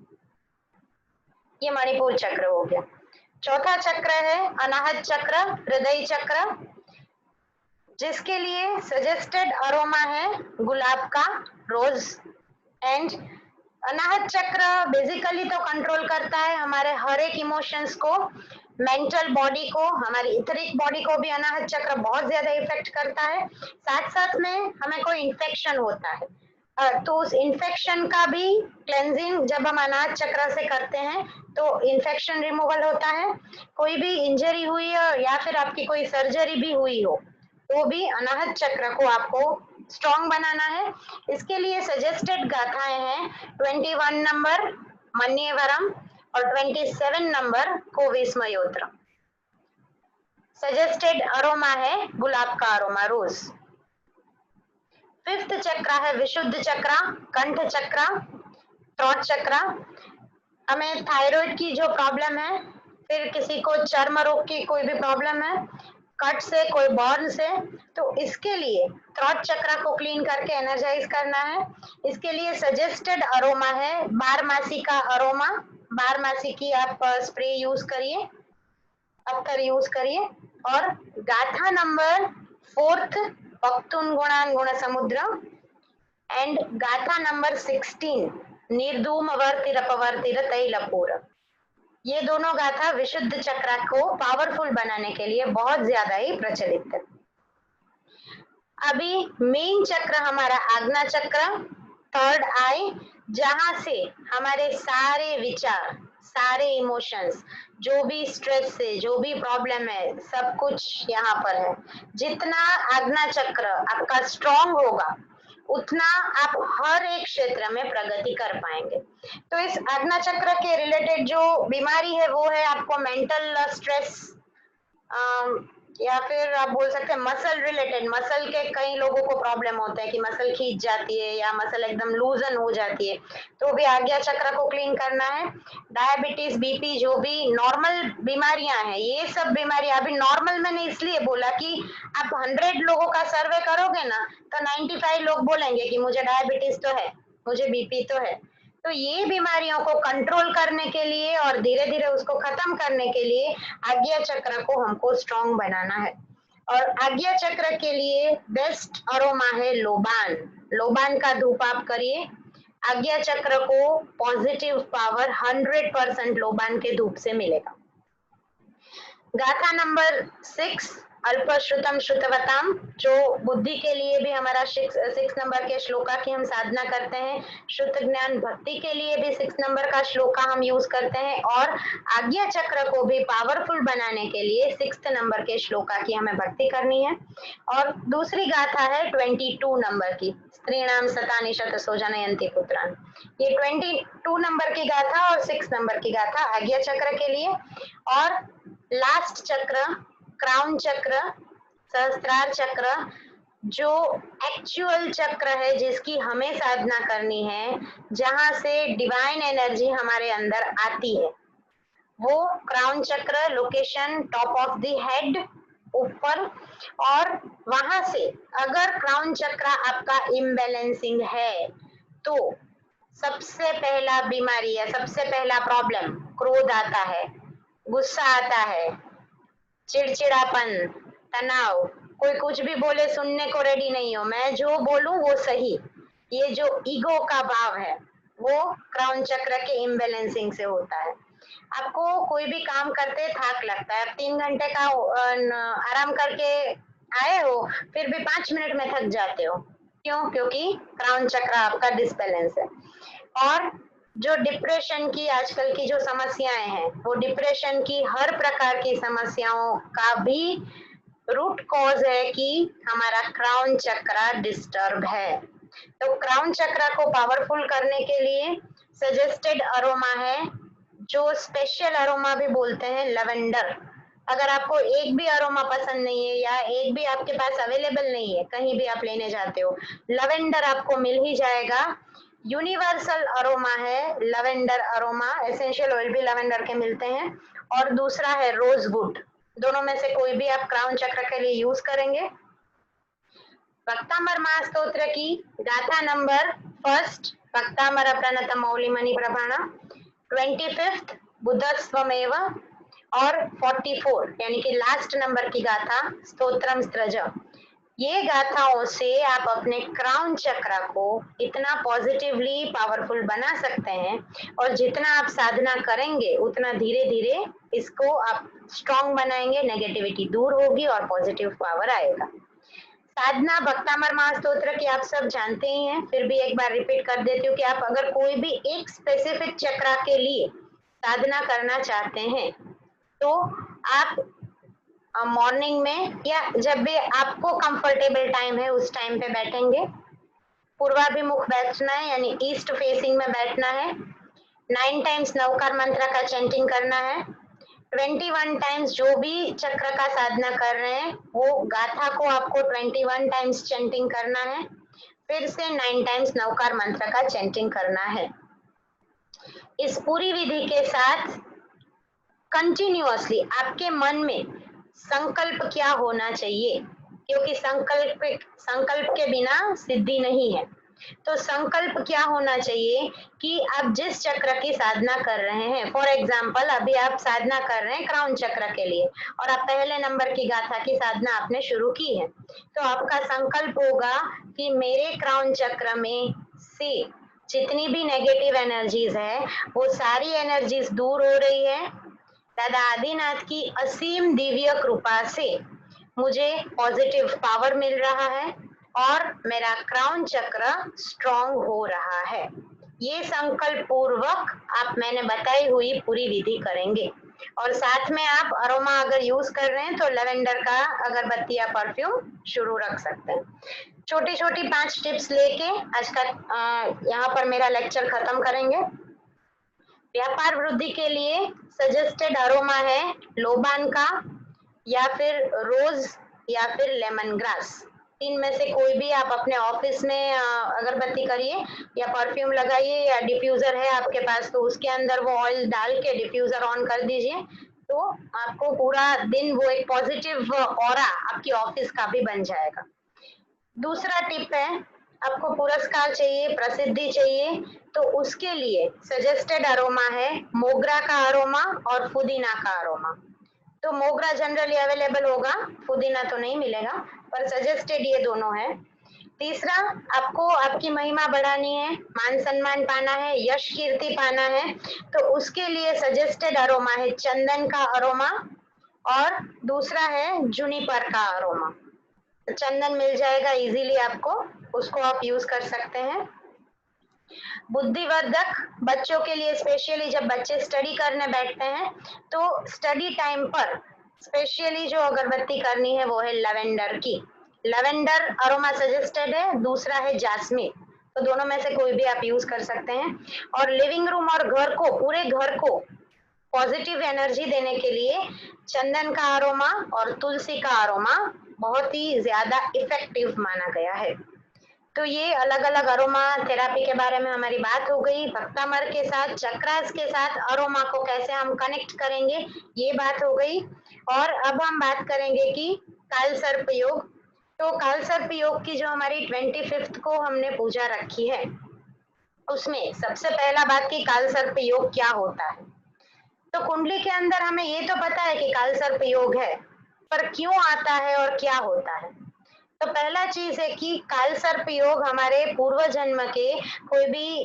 Speaker 4: ये मणिपुर चक्र हो गया। चौथा चक्र है अनाहत चक्र, हृदय चक्र, जिसके लिए सजेस्टेड अरोमा है गुलाब का, रोज। एंड अनाहत चक्र बेसिकली तो कंट्रोल करता है हमारे हर एक इमोशंस को, मेंटल बॉडी को, हमारी इथरिक बॉडी को भी अनाहत चक्र बहुत ज्यादा इफेक्ट करता है। साथ साथ में हमें कोई इन्फेक्शन होता है तो उस इन्फेक्शन का भी क्लेंजिंग जब हम अनाहत चक्र से करते हैं तो इन्फेक्शन रिमूवल होता है। कोई भी इंजरी हुई हो या फिर आपकी कोई सर्जरी भी हुई हो तो भी अनाहत चक्र को आपको स्ट्रॉन्ग बनाना है। इसके लिए सजेस्टेड गाथाएं हैं 21 नंबर मन्यवरम और 27 नंबर कोविस्मयोत्र। सजेस्टेड अरोमा है गुलाब का अरोमा, रोज। फिफ्थ चक्र है विशुद्ध चक्र, कंठ चक्र, थ्रोट चक्र। हमें थायराइड की जो प्रॉब्लम है, फिर किसी को चर्म रोग की कोई भी प्रॉब्लम है, कट से, कोई बर्न से, तो इसके लिए थ्रोट चक्र को क्लीन करके एनर्जाइज करना है। इसके लिए सजेस्टेड अरोमा है बारमासी का अरोमा। बारमासी की आप स्प्रे यूज करिए, अत्तर यूज करिए। और गाथा नंबर 4 पख्तून गुणान गुण समुद्र एंड गाथा नंबर 16 निर्धूम वर्तिर अपवर्तिर तैलपूर, ये दोनों गाथा विशुद्ध चक्र को पावरफुल बनाने के लिए बहुत ज्यादा ही प्रचलित है। अभी मेन चक्र हमारा आज्ञा चक्र, थर्ड आई, जहां से हमारे सारे विचार, सारे इमोशंस, जो भी स्ट्रेस से, जो भी प्रॉब्लम है, सब कुछ यहाँ पर है। जितना आज्ञा चक्र आपका स्ट्रॉन्ग होगा उतना आप हर एक क्षेत्र में प्रगति कर पाएंगे। तो इस आज्ञा चक्र के रिलेटेड जो बीमारी है वो है आपको मेंटल स्ट्रेस, या फिर आप बोल सकते हैं मसल रिलेटेड। मसल के कई लोगों को प्रॉब्लम होता है कि मसल खींच जाती है या मसल एकदम लूजन हो जाती है, तो भी आज्ञा चक्र को क्लीन करना है। डायबिटीज, बीपी, जो भी नॉर्मल बीमारियां हैं, ये सब बीमारी अभी नॉर्मल मैंने इसलिए बोला कि आप 100 लोगों का सर्वे करोगे ना तो 95 लोग बोलेंगे कि मुझे डायबिटीज तो है, मुझे बीपी तो है। तो ये बीमारियों को कंट्रोल करने के लिए और धीरे धीरे उसको खत्म करने के लिए आज्ञा चक्र को हमको स्ट्रॉन्ग बनाना है। और आज्ञा चक्र के लिए बेस्ट अरोमा है लोबान। लोबान का धूप आप करिए, आज्ञा चक्र को पॉजिटिव पावर 100% लोबान के धूप से मिलेगा। गाथा नंबर 6 अल्पश्रुतम श्रुतवताम, जो बुद्धि के लिए भी हमारा 6 नंबर के श्लोका की हम साधना करते हैं। श्रुत ज्ञान भक्ति के लिए भी 6 नंबर का श्लोका हम यूज करते हैं। और आज्ञा चक्र को भी पावरफुल बनाने के लिए 6 नंबर के श्लोका की हमें भक्ति करनी है। और दूसरी गाथा है 22 नंबर की, स्त्रीणाम शतानि शतसो जनयन्ति पुत्रान। ये 22 नंबर की गाथा और 6 नंबर की गाथा आज्ञा चक्र के लिए। और लास्ट चक्र क्राउन चक्र, सहस्त्रार चक्र, जो एक्चुअल चक्र है जिसकी हमें साधना करनी है, जहां से डिवाइन एनर्जी हमारे अंदर आती है, वो क्राउन चक्र, location top of the head, ऊपर। और वहां से अगर क्राउन चक्र आपका इम्बैलेंसिंग है तो सबसे पहला बीमारी है, सबसे पहला प्रॉब्लम क्रोध आता है, गुस्सा आता है, चिड़चिड़ापन, तनाव, कोई कुछ भी बोले सुनने को रेडी नहीं हो, मैं जो बोलूं वो सही, ये जो ईगो का भाव है वो क्राउन चक्र के इम्बैलेंसिंग से होता है। आपको कोई भी काम करते थक लगता है, आप 3 घंटे का आराम करके आए हो फिर भी 5 मिनट में थक जाते हो, क्यों? क्योंकि क्राउन चक्र आपका डिसबैलेंस है। और जो डिप्रेशन की आजकल की जो समस्याएं हैं, वो डिप्रेशन की हर प्रकार की समस्याओं का भी रूट कॉज है कि हमारा क्राउन चक्र डिस्टर्ब है। तो क्राउन चक्र को पावरफुल करने के लिए सजेस्टेड अरोमा है, जो स्पेशल अरोमा भी बोलते हैं, लवेंडर। अगर आपको एक भी अरोमा पसंद नहीं है या एक भी आपके पास अवेलेबल नहीं है, कहीं भी आप लेने जाते हो, लवेंडर आपको मिल ही जाएगा। यूनिवर्सल अरोमा है लवेंडर अरोमा, एसेंशियल ऑयल भी लवेंडर के मिलते हैं। और दूसरा है रोजवुड, दोनों में से कोई भी आप क्राउन चक्र के लिए यूज करेंगे। भक्तामर महास्तोत्र की गाथा नंबर 1 भक्तामर प्रणत मौलिमणि प्रभाणा, 25 बुद्धस्वमेव और 44 यानी कि लास्ट नंबर की गाथा स्तोत्रम स्त्रज। ये गाथाओं से आप अपने क्राउन चक्र को इतना पॉजिटिवली पावरफुल बना सकते हैं, और जितना आप साधना करेंगे उतना धीरे धीरे इसको आप स्ट्रॉन्ग बनाएंगे, नेगेटिविटी दूर होगी और पॉजिटिव पावर आएगा। साधना भक्तामर महास्तोत्र की आप सब जानते ही हैं, फिर भी एक बार रिपीट कर देती हूँ कि आप अगर कोई भी एक स्पेसिफिक चक्र के लिए साधना करना चाहते हैं तो आप मॉर्निंग में या जब भी आपको कंफर्टेबल टाइम है उस टाइम पे बैठेंगे। पूर्वाभिमुख बैठना है, यानी ईस्ट फेसिंग में बैठना है। 9 टाइम्स नवकार मंत्र का चैंटिंग करना है। 21 टाइम्स जो भी चक्र का साधना कर रहे हैं वो गाथा को आपको 21 टाइम्स चैंटिंग करना है। फिर से 9 टाइम्स नवकार मंत्र का चैंटिंग करना है। इस पूरी विधि के साथ कंटिन्यूअसली आपके मन में संकल्प क्या होना चाहिए, क्योंकि संकल्प के बिना सिद्धि नहीं है। तो संकल्प क्या होना चाहिए कि आप जिस चक्र की साधना कर रहे हैं, फॉर एग्जाम्पल अभी आप साधना कर रहे हैं क्राउन चक्र के लिए और आप पहले नंबर की गाथा की साधना आपने शुरू की है, तो आपका संकल्प होगा कि मेरे क्राउन चक्र में से जितनी भी नेगेटिव एनर्जीज है वो सारी एनर्जीज दूर हो रही है। दादा आदिनाथ की असीम दिव्य कृपा से मुझे पॉजिटिव पावर मिल रहा है और मेरा क्राउन चक्र स्ट्रॉन्ग हो रहा है। ये संकल्प पूर्वक आप मैंने बताई हुई पूरी विधि करेंगे और साथ में आप अरोमा अगर यूज कर रहे हैं तो लेवेंडर का अगरबत्ती या परफ्यूम शुरू रख सकते हैं। छोटी छोटी 5 टिप्स लेके आज का यहाँ पर मेरा लेक्चर खत्म करेंगे। व्यापार वृद्धि के लिए सजेस्टेड अरोमा है लोबान का या फिर रोज या फिर लेमन ग्रास। तीन में से कोई भी आप अपने ऑफिस में अगरबत्ती करिए या परफ्यूम लगाइए या डिफ्यूजर है आपके पास तो उसके अंदर वो ऑयल डाल के डिफ्यूजर ऑन कर दीजिए, तो आपको पूरा दिन वो एक पॉजिटिव ऑरा आपकी ऑफिस का भी बन जाएगा। दूसरा टिप है, आपको पुरस्कार चाहिए, प्रसिद्धि चाहिए, तो उसके लिए सजेस्टेड अरोमा है मोगरा का अरोमा और पुदीना का अरोमा। तो मोगरा जनरली अवेलेबल होगा, पुदीना तो नहीं मिलेगा, पर सजेस्टेड ये दोनों है। तीसरा, आपको आपकी महिमा बढ़ानी है, मान सम्मान पाना है, यश कीर्ति पाना है, तो उसके लिए सजेस्टेड अरोमा है चंदन का अरोमा और दूसरा है जुनिपर का अरोमा। चंदन मिल जाएगा इजीली आपको, उसको आप यूज कर सकते हैं। बुद्धिवर्धक बच्चों के लिए स्पेशली जब बच्चे स्टडी करने बैठते हैं तो स्टडी टाइम पर स्पेशली जो अगरबत्ती करनी है वो है लेवेंडर की। लेवेंडर अरोमा सजेस्टेड है, दूसरा है जास्मिन, तो दोनों में से कोई भी आप यूज कर सकते हैं। और लिविंग रूम और घर को, पूरे घर को पॉजिटिव एनर्जी देने के लिए चंदन का अरोमा और तुलसी का अरोमा बहुत ही ज्यादा इफेक्टिव माना गया है। तो ये अलग अलग अरोमा थेरापी के बारे में हमारी बात हो गई। भक्तामर के साथ, चक्रास के साथ अरोमा को कैसे हम कनेक्ट करेंगे ये बात हो गई। और अब हम बात करेंगे कि काल सर्प योग। तो काल सर्प योग की जो हमारी 25 को हमने पूजा रखी है उसमें सबसे पहला बात कि काल सर्प योग क्या होता है। तो कुंडली के अंदर हमें ये तो पता है कि काल सर्प योग है, पर क्यों आता है और क्या होता है। तो पहला चीज है कि काल सर्प योग हमारे पूर्व जन्म के कोई भी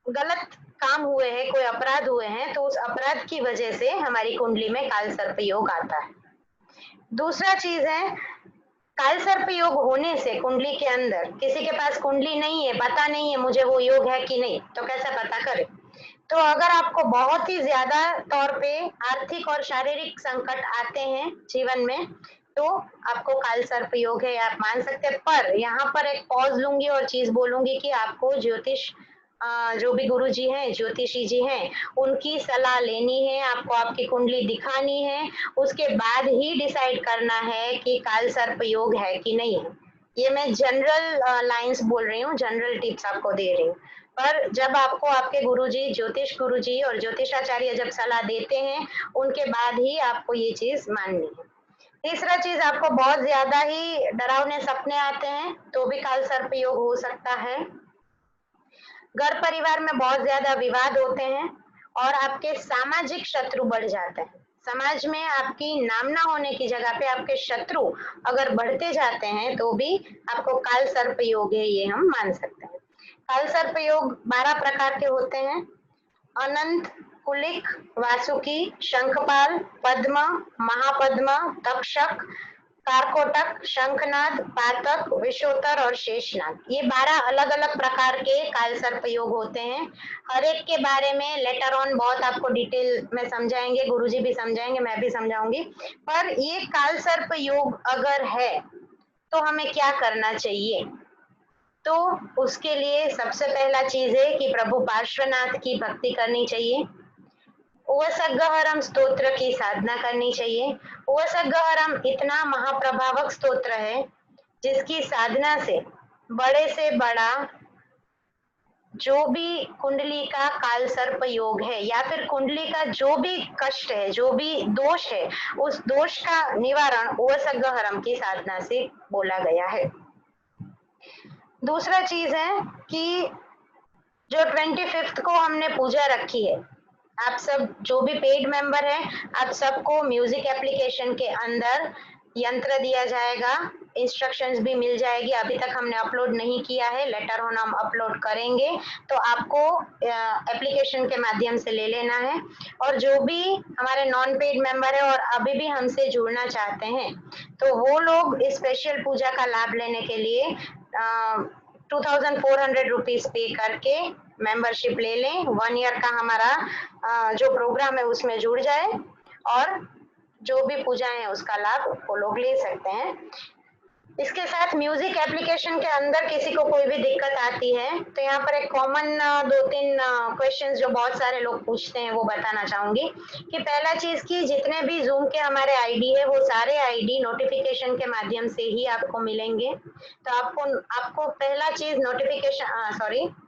Speaker 4: गलत काम हुए हैं, कोई अपराध हुए हैं, तो उस अपराध की वजह से हमारी कुंडली में काल सर्प योग आता है। दूसरा चीज है, काल सर्प योग होने से कुंडली के अंदर, किसी के पास कुंडली नहीं है, पता नहीं है मुझे वो योग है कि नहीं, तो कैसे पता करें। तो अगर आपको बहुत ही ज्यादा तौर पे आर्थिक और शारीरिक संकट आते हैं जीवन में तो आपको काल सर्प योग है, आप मान सकते हैं। पर यहाँ पर एक पॉज लूंगी और चीज बोलूंगी कि आपको ज्योतिष जो भी गुरु जी हैं, ज्योतिषी जी हैं, उनकी सलाह लेनी है, आपको आपकी कुंडली दिखानी है, उसके बाद ही डिसाइड करना है कि काल सर्प योग है कि नहीं है। ये मैं जनरल लाइंस बोल रही हूँ, जनरल टिप्स आपको दे रही हूँ, पर जब आपको आपके गुरुजी, ज्योतिष गुरुजी और ज्योतिषाचार्य जब सलाह देते हैं उनके बाद ही आपको ये चीज माननी है। तीसरा चीज, आपको बहुत ज्यादा ही डरावने सपने आते हैं तो भी काल सर्प योग हो सकता है। घर परिवार में बहुत ज्यादा विवाद होते हैं और आपके सामाजिक शत्रु बढ़ जाते हैं। समाज में आपकी नाम ना होने की जगह पे आपके शत्रु अगर बढ़ते जाते हैं तो भी आपको काल सर्प योग है, ये हम मान सकते हैं। काल सर्प योग 12 प्रकार के होते हैं। अनंत, कुलिक, वासुकी, शंखपाल, पद्म, महापद्म, तक्षक, कारकोटक, शंखनाद, पातक, विशोत्तर और शेषनाग, ये 12 अलग अलग प्रकार के काल सर्प योग होते हैं। हर एक के बारे में लेटर ऑन बहुत आपको डिटेल में समझाएंगे, गुरुजी भी समझाएंगे, मैं भी समझाऊंगी। पर ये काल सर्प योग अगर है तो हमें क्या करना चाहिए। तो उसके लिए सबसे पहला चीज है कि प्रभु पार्श्वनाथ की भक्ति करनी चाहिए, उवसग्गहरम स्तोत्र की साधना करनी चाहिए। उवसग्गहरम इतना महाप्रभावक स्तोत्र है जिसकी साधना से बड़े से बड़ा जो भी कुंडली का काल सर्प योग है या फिर कुंडली का जो भी कष्ट है, जो भी दोष है, उस दोष का निवारण उवसग्गहरम की साधना से बोला गया है। दूसरा चीज है कि जो 25th को हमने पूजा रखी है, आप सब जो भी पेड मेंबर हैं, आप सबको म्यूजिक एप्लीकेशन के अंदर यंत्र दिया जाएगा, इंस्ट्रक्शंस भी मिल जाएगी। अभी तक हमने अपलोड नहीं किया है, लेटर ऑन हम अपलोड करेंगे, तो आपको एप्लीकेशन के माध्यम से ले लेना है। और जो भी हमारे नॉन पेड मेंबर है और अभी भी हमसे जुड़ना चाहते हैं, तो वो लोग इस स्पेशल पूजा का लाभ लेने के लिए 2400 रुपीज पे करके मेंबरशिप ले लें। 1 ईयर का हमारा जो प्रोग्राम है उसमें जुड़ जाए और जो भी पूजाएं हैं उसका लाभ वो लोग ले सकते हैं। इसके साथ म्यूजिक एप्लीकेशन के अंदर किसी को कोई भी दिक्कत आती है तो यहाँ पर एक कॉमन 2-3 क्वेश्चंस जो बहुत सारे लोग पूछते हैं वो बताना चाहूंगी कि पहला चीज कि जितने भी जूम के हमारे आईडी है वो सारे आईडी नोटिफिकेशन के माध्यम से ही आपको मिलेंगे। तो आपको पहला चीज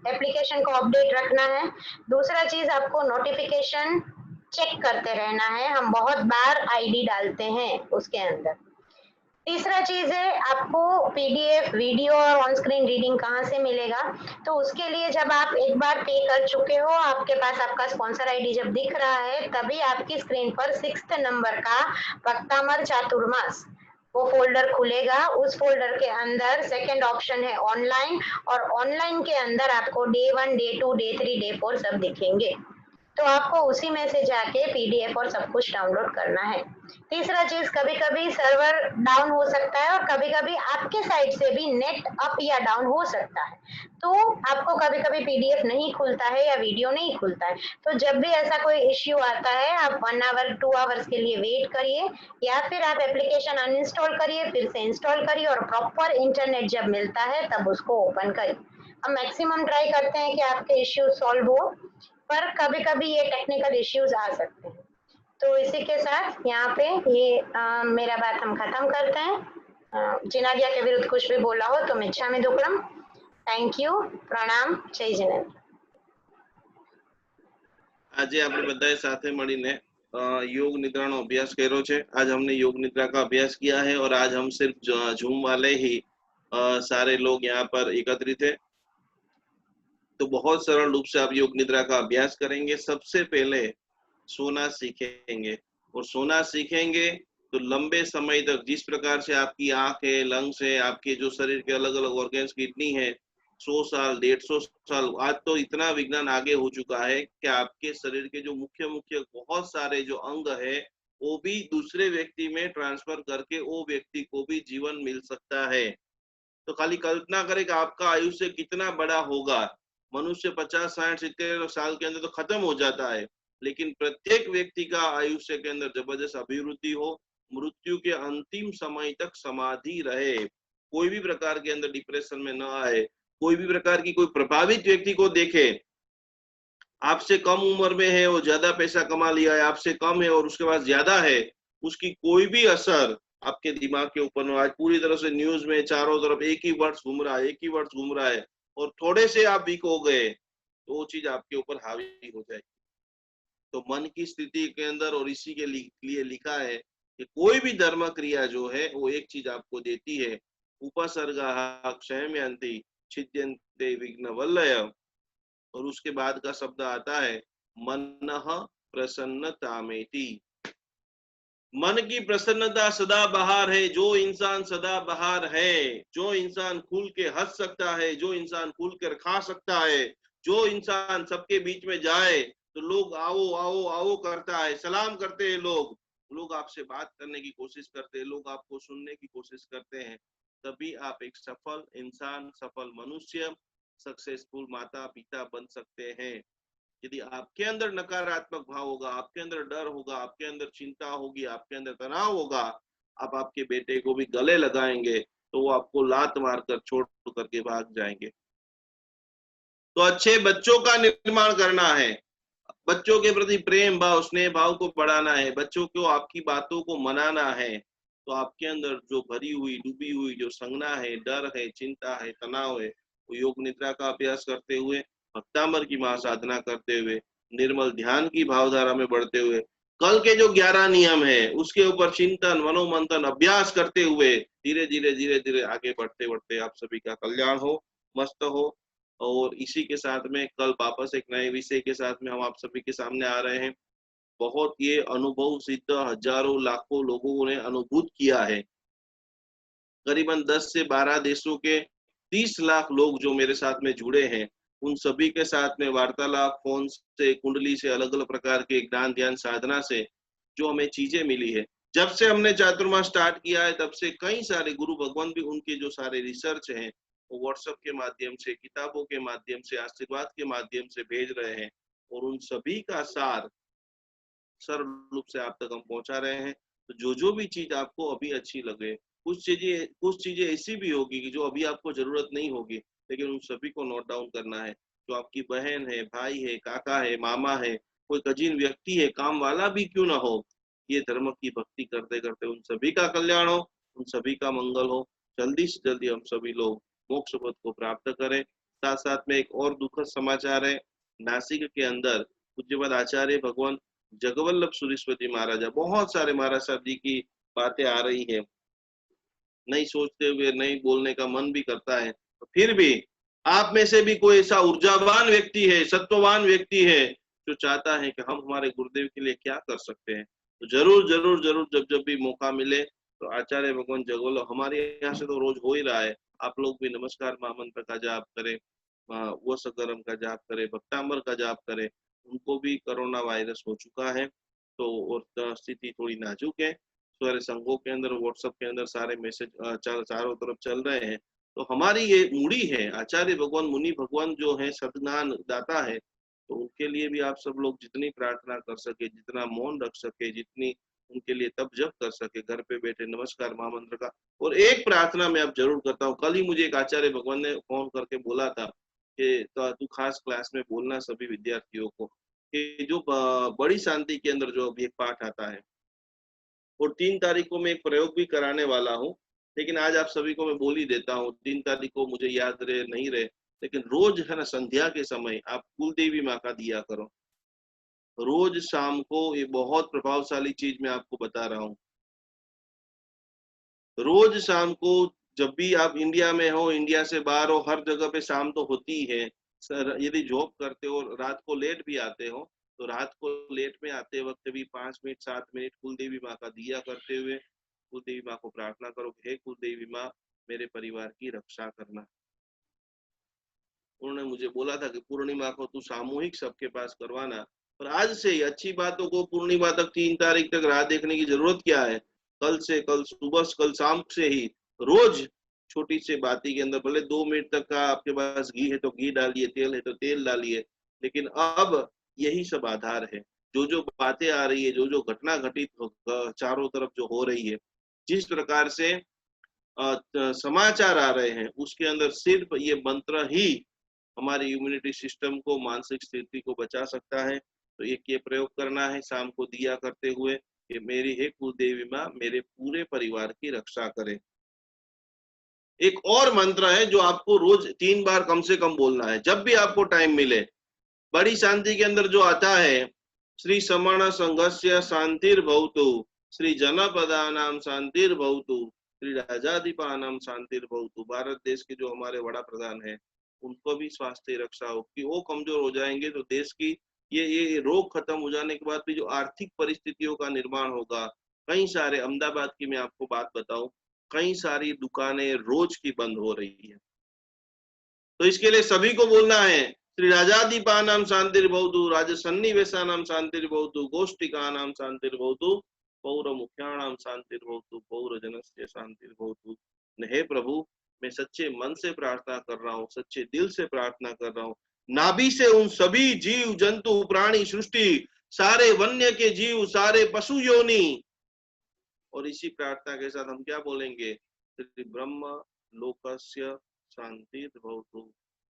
Speaker 4: एप्लीकेशन को अपडेट रखना है। दूसरा चीज आपको नोटिफिकेशन चेक करते रहना है, हम बहुत बार आईडी डालते हैं उसके अंदर। तीसरा चीज है आपको पीडीएफ वीडियो और ऑन स्क्रीन रीडिंग कहाँ से मिलेगा, तो उसके लिए जब आप एक बार पे कर चुके हो, आपके पास आपका स्पॉन्सर आईडी जब दिख रहा है तभी आपकी स्क्रीन पर 6th नंबर का भक्तामर चातुर्मास वो फोल्डर खुलेगा। उस फोल्डर के अंदर सेकंड ऑप्शन है ऑनलाइन, और ऑनलाइन के अंदर आपको डे 1 डे 2 डे 3 डे 4 सब दिखेंगे, तो आपको उसी में से जाके पीडीएफ और सब कुछ डाउनलोड करना है। तीसरा चीज, कभी कभी सर्वर डाउन हो सकता है और कभी कभी आपके साइड से भी नेट अप या डाउन हो सकता है, तो आपको कभी कभी पीडीएफ नहीं खुलता है या वीडियो नहीं खुलता है। तो जब भी ऐसा कोई इश्यू आता है आप 1 आवर 2 आवर्स के लिए वेट करिए या फिर आप एप्लीकेशन अनइंस्टॉल करिए, फिर से इंस्टॉल करिए और प्रॉपर इंटरनेट जब मिलता है तब उसको ओपन करिए। हम मैक्सिमम ट्राई करते हैं कि आपके इश्यू सॉल्व हो, पर कभी कभी ये टेक्निकल इश्यूज आ सकते हैं। तो इसी के साथ यहाँ पे ये मेरा बात हम खत्म करते हैं। जिनाज्ञा के विरुद्ध कुछ भी बोला हो तो मिच्छामि दुक्कडम। थैंक यू, प्रणाम, जय जिनेन्द्र।
Speaker 3: આજે આપણે બધાએ સાથે મળીને योग निद्राનો अभ्यास કર્યો છે। आज हमने योग निद्रा का अभ्यास किया है और आज हम सिर्फ झूम वाले ही सारे लोग यहाँ पर एकत्रित है। तो बहुत सरल रूप से आप योग निद्रा का अभ्यास करेंगे। सबसे पहले सोना सीखेंगे, और सोना सीखेंगे तो लंबे समय तक जिस प्रकार से आपकी आंख है, लंग्स है, आपके जो शरीर के अलग अलग ऑर्गन्स, किडनी है, 100 साल 150 साल, आज तो इतना विज्ञान आगे हो चुका है कि आपके शरीर के जो मुख्य मुख्य बहुत सारे जो अंग है वो भी दूसरे व्यक्ति में ट्रांसफर करके वो व्यक्ति को भी जीवन मिल सकता है। तो खाली कल्पना करें कि आपका आयुष्य कितना बड़ा होगा। मनुष्य 50 60 70 साल के अंदर तो खत्म हो जाता है, लेकिन प्रत्येक व्यक्ति का आयुष्य के अंदर जबरदस्त अभिवृद्धि हो, मृत्यु के अंतिम समय तक समाधि रहे, कोई भी प्रकार के अंदर डिप्रेशन में न आए, कोई भी प्रकार की कोई प्रभावित व्यक्ति को देखे, आपसे कम उम्र में है वो ज्यादा पैसा कमा लिया है, आपसे कम है और उसके पास ज्यादा है, उसकी कोई भी असर आपके दिमाग के ऊपर में। आज पूरी तरह से न्यूज में चारों तरफ एक ही वर्ड्स घूम रहा है, एक ही वर्ड्स घूम रहा है, और थोड़े से आप वीक हो गए तो वो चीज आपके ऊपर हावी हो जाएगी। तो मन की स्थिति के अंदर और इसी के लिए लिखा है कि कोई भी धर्म क्रिया जो है वो एक चीज आपको देती है, उपसर्गा क्षयम्यन्ति छिद्यन्ते विघ्नवल्लय, और उसके बाद का शब्द आता है मनः प्रसन्नतामेति। मन की प्रसन्नता सदा बहार है। जो इंसान सदा बहार है, जो इंसान खुल के हंस सकता है, जो इंसान खुल कर खा सकता है, जो इंसान सबके बीच में जाए तो लोग आओ आओ आओ करता है, सलाम करते हैं, लोग आपसे बात करने की कोशिश करते हैं, लोग आपको सुनने की कोशिश करते हैं, तभी आप एक सफल इंसान, सफल मनुष्य, सक्सेसफुल माता पिता बन सकते हैं। यदि आपके अंदर नकारात्मक भाव होगा, आपके अंदर डर होगा, आपके अंदर चिंता होगी, आपके अंदर तनाव होगा, आप आपके बेटे को भी गले लगाएंगे तो वो आपको लात मारकर छोड़ करके भाग जाएंगे। तो अच्छे बच्चों का निर्माण करना है, बच्चों के प्रति प्रेम भाव, स्नेह भाव को बढ़ाना है, बच्चों को आपकी बातों को मनाना है। तो आपके अंदर जो भरी हुई डूबी हुई जो संज्ञा है, डर है, चिंता है, तनाव है, वो योग निद्रा का अभ्यास करते हुए भक्तांबर की महासाधना करते हुए, निर्मल ध्यान की भावधारा में बढ़ते हुए, कल के जो 11 नियम है उसके ऊपर चिंतन, मनोमंथन, अभ्यास करते हुए धीरे धीरे धीरे धीरे आगे बढ़ते बढ़ते आप सभी का कल्याण हो, मस्त हो। और इसी के साथ में कल वापस एक नए विषय के साथ में हम आप सभी के सामने आ रहे हैं। बहुत ये अनुभव सिद्ध हजारों लाखों लोगों ने अनुभूत किया है। करीबन 10 से 12 देशों के 30 लाख लोग जो मेरे साथ में जुड़े हैं, उन सभी के साथ में वार्तालाप, फोन से, कुंडली से, अलग अलग प्रकार के ज्ञान ध्यान साधना से जो हमें चीजें मिली है। जब से हमने चातुर्मास स्टार्ट किया है तब से कई सारे गुरु भगवान भी उनके जो सारे रिसर्च हैं वो व्हाट्सएप के माध्यम से, किताबों के माध्यम से, आशीर्वाद के माध्यम से भेज रहे हैं, और उन सभी का सार सरल रूप से आप तक हम पहुंचा रहे हैं। तो जो जो भी चीज आपको अभी अच्छी लगे, कुछ चीजें ऐसी भी होगी कि जो अभी आपको जरूरत नहीं होगी, लेकिन उन सभी को नोट डाउन करना है। जो आपकी बहन है, भाई है, काका है, मामा है, कोई कजिन व्यक्ति है, काम वाला भी क्यों ना हो, ये धर्म की भक्ति करते करते उन सभी का कल्याण हो, उन सभी का मंगल हो। जल्दी से जल्दी हम सभी लोग मोक्ष पद को प्राप्त करें। साथ साथ में एक और दुखद समाचार है, नासिक के अंदर पूज्यपाद आचार्य भगवान जगवल्लभ सुरेश्वरी महाराजा, बहुत सारे महाराज साहब जी की बातें आ रही है, नहीं सोचते हुए नहीं बोलने का मन भी करता है, तो फिर भी आप में से भी कोई ऐसा ऊर्जावान व्यक्ति है, सत्ववान व्यक्ति है जो चाहता है कि हम हमारे गुरुदेव के लिए क्या कर सकते हैं, तो जरूर जरूर जरूर जब जब भी मौका मिले तो आचार्य भगवान जगवल्लभ, हमारे यहाँ से तो रोज हो ही रहा है, आप लोग भी नमस्कार महामंत्र का जाप करें, वो सकरम का जाप करें, भक्तांबर का जाप करें। उनको भी कोरोना वायरस हो चुका है, तो और स्थिति थोड़ी नाजुक है। सारे संघों के अंदर, व्हाट्सएप के अंदर सारे मैसेज चारों तरफ चल रहे हैं। तो हमारी ये मूड़ी है, आचार्य भगवान, मुनि भगवान जो है सद्ज्ञान दाता है, तो उनके लिए भी आप सब लोग जितनी प्रार्थना कर सके, जितना मौन रख सके, जितनी उनके लिए तप जप कर सके, घर पे बैठे नमस्कार महामंत्र का। और एक प्रार्थना मैं अब जरूर करता हूँ, कल ही मुझे एक आचार्य भगवान ने फोन करके बोला था कि तो तू खास क्लास में बोलना सभी विद्यार्थियों को कि जो बड़ी शांति के अंदर जो अभी एक पाठ आता है, और 3 तारीख को मैं एक प्रयोग भी कराने वाला हूँ, लेकिन आज आप सभी को मैं बोल ही देता हूँ। 3 तारीख को मुझे याद रहे नहीं रहे, लेकिन रोज है ना संध्या के समय आप कुलदेवी माँ का दिया करो, रोज शाम को। ये बहुत प्रभावशाली चीज मैं आपको बता रहा हूँ। रोज शाम को जब भी आप इंडिया में हो, इंडिया से बाहर हो, हर जगह पे शाम तो होती है। सर यदि जॉब करते हो, रात को लेट भी आते हो, तो रात को लेट में आते वक्त भी 5 मिनट 7 मिनट कुलदेवी माँ का दिया करते हुए कुलदेवी माँ को प्रार्थना करो, हे कुलदेवी माँ मेरे परिवार की रक्षा करना। उन्होंने मुझे बोला था कि पूर्णिमा को तू सामूहिक सबके पास करवाना, पर आज से ही अच्छी बातों को पूर्णिमा तक 3 तारीख तक राह देखने की जरूरत क्या है। कल से, कल सुबह, कल शाम से ही रोज छोटी सी बाती के अंदर भले 2 मिनट तक का आपके पास घी है तो घी डालिए, तेल है तो तेल डालिए, लेकिन अब यही सब आधार है। जो जो बातें आ रही है, जो जो घटना घटित चारों तरफ जो हो रही है, जिस प्रकार से समाचार आ रहे हैं, उसके अंदर सिर्फ ये मंत्र ही हमारी इम्यूनिटी सिस्टम को, मानसिक स्थिति को बचा सकता है। तो एक ये प्रयोग करना है शाम को दिया करते हुए कि मेरी हे कुलदेवी माँ मेरे पूरे परिवार की रक्षा करे। एक और मंत्र है जो आपको रोज 3 बार कम से कम बोलना है, जब भी आपको टाइम मिले। बड़ी शांति के अंदर जो आता है, श्री समण संघस्य शांतिर्भवतु, श्री जनपदानाम शांतिर्भवतु, श्री राजाधिपानाम शांतिर्भवतु। भारत देश के जो हमारे बड़ा प्रधान है, उनको भी स्वास्थ्य रक्षा हो, कि वो कमजोर हो जाएंगे तो देश की ये रोग खत्म हो जाने के बाद भी जो आर्थिक परिस्थितियों का निर्माण होगा। कई सारे, अहमदाबाद की मैं आपको बात बताऊं, कई सारी दुकानें रोज की बंद हो रही है। तो इसके लिए सभी को बोलना है, श्री राजाधिपानाम शांतिर्भवतु, राजसन्निवेशानाम शांतिर्भवतु, गोष्ठिकानाम शांतिर्भवतु, पौर मुख्याणाम शांतिर्भवतु, पौर जनस्य शांतिर्भवतु। हे प्रभु, मैं सच्चे मन से प्रार्थना कर रहा हूँ, सच्चे दिल से प्रार्थना कर रहा हूँ, नाभि से उन सभी जीव जंतु प्राणी सृष्टि, सारे वन्य के जीव, सारे पशु योनि, और इसी प्रार्थना के साथ हम क्या बोलेंगे, श्री ब्रह्म लोकस्य शांतिर्भवतु।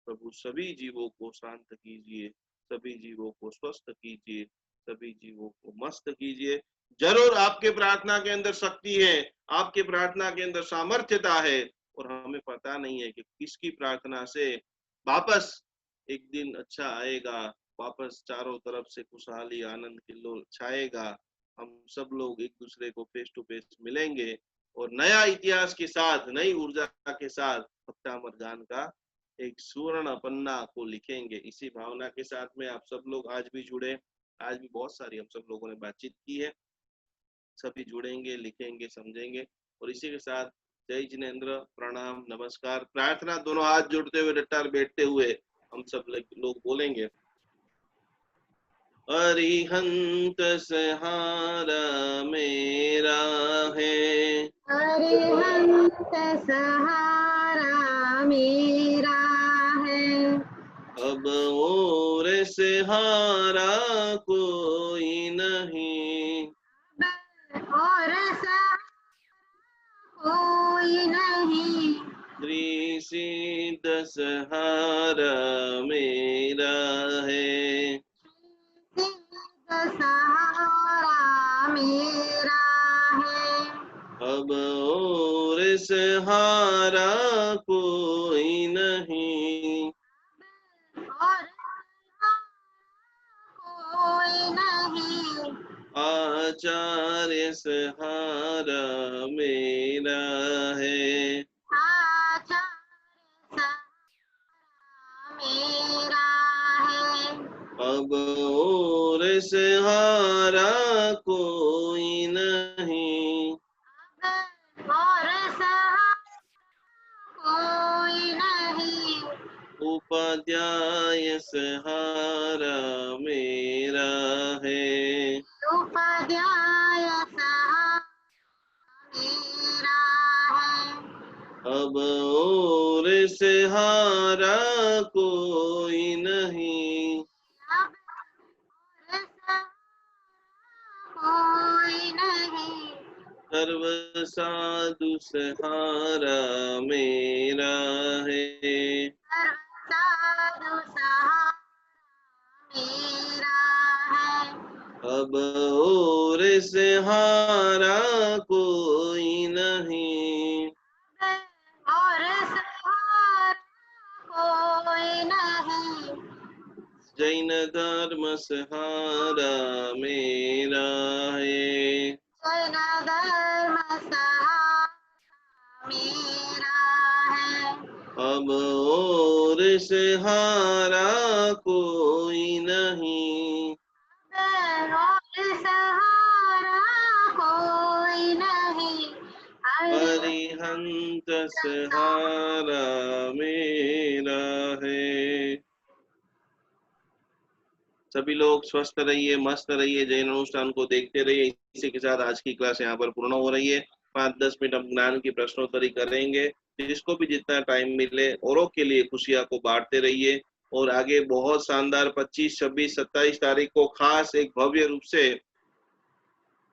Speaker 3: प्रभु सभी जीवों को शांत कीजिए, सभी जीवों को स्वस्थ कीजिए, सभी जीवों को मस्त कीजिए। जरूर आपके प्रार्थना के अंदर शक्ति है, आपके प्रार्थना के अंदर सामर्थ्यता है, और हमें पता नहीं है कि किसकी प्रार्थना से वापस एक दिन अच्छा आएगा, वापस चारों तरफ से खुशहाली आनंद किल्लोल छाएगा, हम सब लोग एक दूसरे को फेस टू फेस मिलेंगे और नया इतिहास के साथ, नई ऊर्जा के साथ भक्तामर गान का एक सुवर्ण पन्ना को लिखेंगे। इसी भावना के साथ में आप सब लोग आज भी जुड़े। आज भी बहुत सारी हम सब लोगों ने बातचीत की है, सभी जुड़ेंगे, लिखेंगे, समझेंगे। और इसी के साथ जय जिनेन्द्र, प्रणाम, नमस्कार, प्रार्थना दोनों हाथ जोड़ते हुए डटार बैठते हुए हम सब लोग बोलेंगे। अरिहंत सहारा मेरा है,
Speaker 4: अरिहंत सहारा मेरा है,
Speaker 3: अब और सहारा कोई नहीं,
Speaker 4: और सहारा कोई नहीं,
Speaker 3: श्री सिद्ध सहारा मेरा है,
Speaker 4: सिद्ध सहारा मेरा है,
Speaker 3: अब और सहारा कोई नहीं,
Speaker 4: और कोई नहीं,
Speaker 3: आचार्य सहारा मेरा है,
Speaker 4: आचार्य सहारा मेरा है,
Speaker 3: अब और सहारा कोई नहीं,
Speaker 4: और सहारा कोई नहीं,
Speaker 3: उपाध्याय सहारा मेरा है,
Speaker 4: उपाध्याय सहारा मेरा है,
Speaker 3: अब और सहारा कोई नहीं,
Speaker 4: अब और सहारा कोई नहीं,
Speaker 3: सर्व साधु सहारा मेरा है,
Speaker 4: साधु सहारा मेरा है,
Speaker 3: अब और सहारा कोई नहीं,
Speaker 4: और सहारा कोई नहीं,
Speaker 3: जैन धर्म सहारा मेरा है,
Speaker 4: जैन धर्म सहारा मेरा है,
Speaker 3: अब और सहारा कोई नहीं,
Speaker 4: और सहारा कोई नहीं,
Speaker 3: अरिहंत सहारा मेरा है। सभी लोग स्वस्थ रहिए, मस्त रहिए, जैन अनुष्ठान को देखते रहिए। इसी के साथ आज की क्लास यहाँ पर पूर्ण हो रही है। 5-10 मिनट हम ज्ञान की प्रश्नोत्तरी करेंगे। जिसको भी जितना टाइम मिले औरों के लिए खुशियां को बांटते रहिए। और आगे बहुत शानदार 25, 26, 27 तारीख को खास एक भव्य रूप से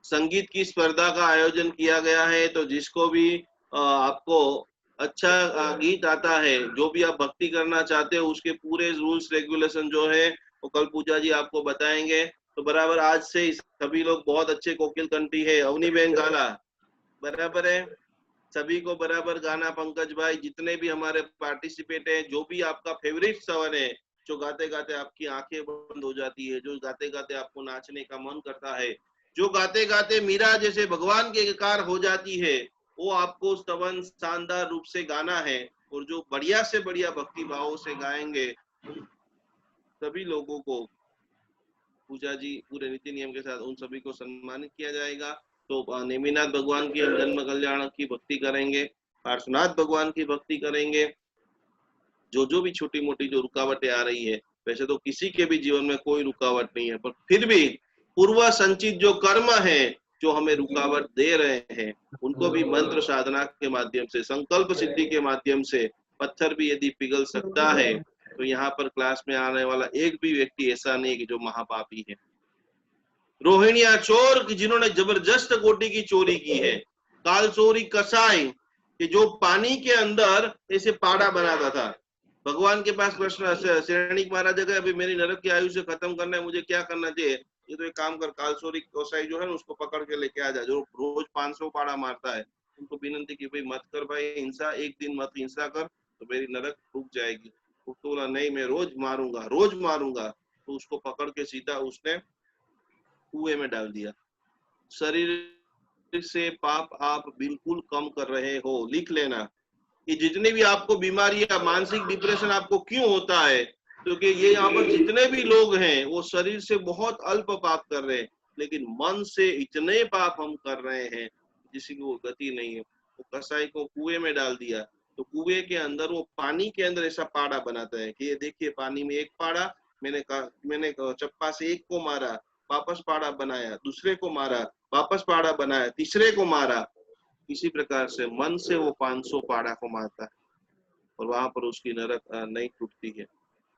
Speaker 3: संगीत की स्पर्धा का आयोजन किया गया है। तो जिसको भी आपको अच्छा गीत आता है, जो भी आप भक्ति करना चाहते हो, उसके पूरे रूल्स रेगुलेशन जो है वो कल पूजा जी आपको बताएंगे। तो बराबर आज से ही सभी लोग बहुत अच्छे कोकिल कंठी है। अवनी बहन गाना बराबर है, सभी को बराबर गाना। पंकज भाई, जितने भी हमारे पार्टिसिपेट हैं, जो भी आपका फेवरेट सवन है, जो गाते गाते आपकी आंखें बंद हो जाती है, जो गाते गाते आपको नाचने का मन करता है, जो गाते गाते मीरा जैसे भगवान के कार हो जाती है, वो आपको स्तवन शानदार रूप से गाना है। और जो बढ़िया से बढ़िया भक्ति भावों से गाएंगे, सभी लोगों को पूजा जी पूरे नीति नियम के साथ उन सभी को सम्मानित किया जाएगा। तो नेमिनाथ भगवान की जन्म कल्याण की भक्ति करेंगे, पार्श्वनाथ भगवान की भक्ति करेंगे। जो भी छोटी मोटी जो रुकावटें आ रही है, वैसे तो किसी के भी जीवन में कोई रुकावट नहीं है, पर फिर भी पूर्व संचित जो कर्म है जो हमें रुकावट दे रहे हैं, उनको भी मंत्र साधना के माध्यम से, संकल्प सिद्धि के माध्यम से पत्थर भी यदि पिघल सकता है, तो यहाँ पर क्लास में आने वाला एक भी व्यक्ति ऐसा नहीं कि जो महापापी है। रोहिणिया चोर जिन्होंने जबरदस्त कोटि की चोरी की है, काल चोरी कसाई कि जो पानी के अंदर ऐसे पाड़ा बनाता था। भगवान के पास प्रश्न, श्रेणिक महाराज गए, अभी मेरी नरक की आयु से खत्म करना है, मुझे क्या करना चाहिए? ये तो एक काम कर, कालचोरी कसाई जो है ना, उसको पकड़ के लेके आ जा, जो रोज 500 पाड़ा मारता है। उनको विनंती की भाई मत कर भाई हिंसा, एक दिन मत हिंसा कर, तो मेरी नरक रुक जाएगी। तो बोला नहीं मैं रोज मारूंगा, तो उसको पकड़ के सीधा उसने कुएं में डाल दिया। शरीर से पाप आप बिल्कुल कम कर रहे हो, लिख लेना। ये जितनी भी आपको बीमारियां, मानसिक डिप्रेशन आपको क्यों होता है, क्योंकि ये यहाँ पर जितने भी लोग हैं वो शरीर से बहुत अल्प पाप कर रहे हैं, लेकिन मन से इतने पाप हम कर रहे हैं जिसकी वो गति नहीं है। वो कसाई को कुएं में डाल दिया, तो कुएं के अंदर वो पानी के अंदर ऐसा पाड़ा बनाता है कि ये देखिए पानी में एक पाड़ा, मैंने चप्पा से एक को मारा, वापस पाड़ा बनाया, दूसरे को मारा, वापस पाड़ा बनाया, तीसरे को मारा। इसी प्रकार से मन से वो 500 पाड़ा को मारता है और वहां पर उसकी नरक नहीं टूटती है।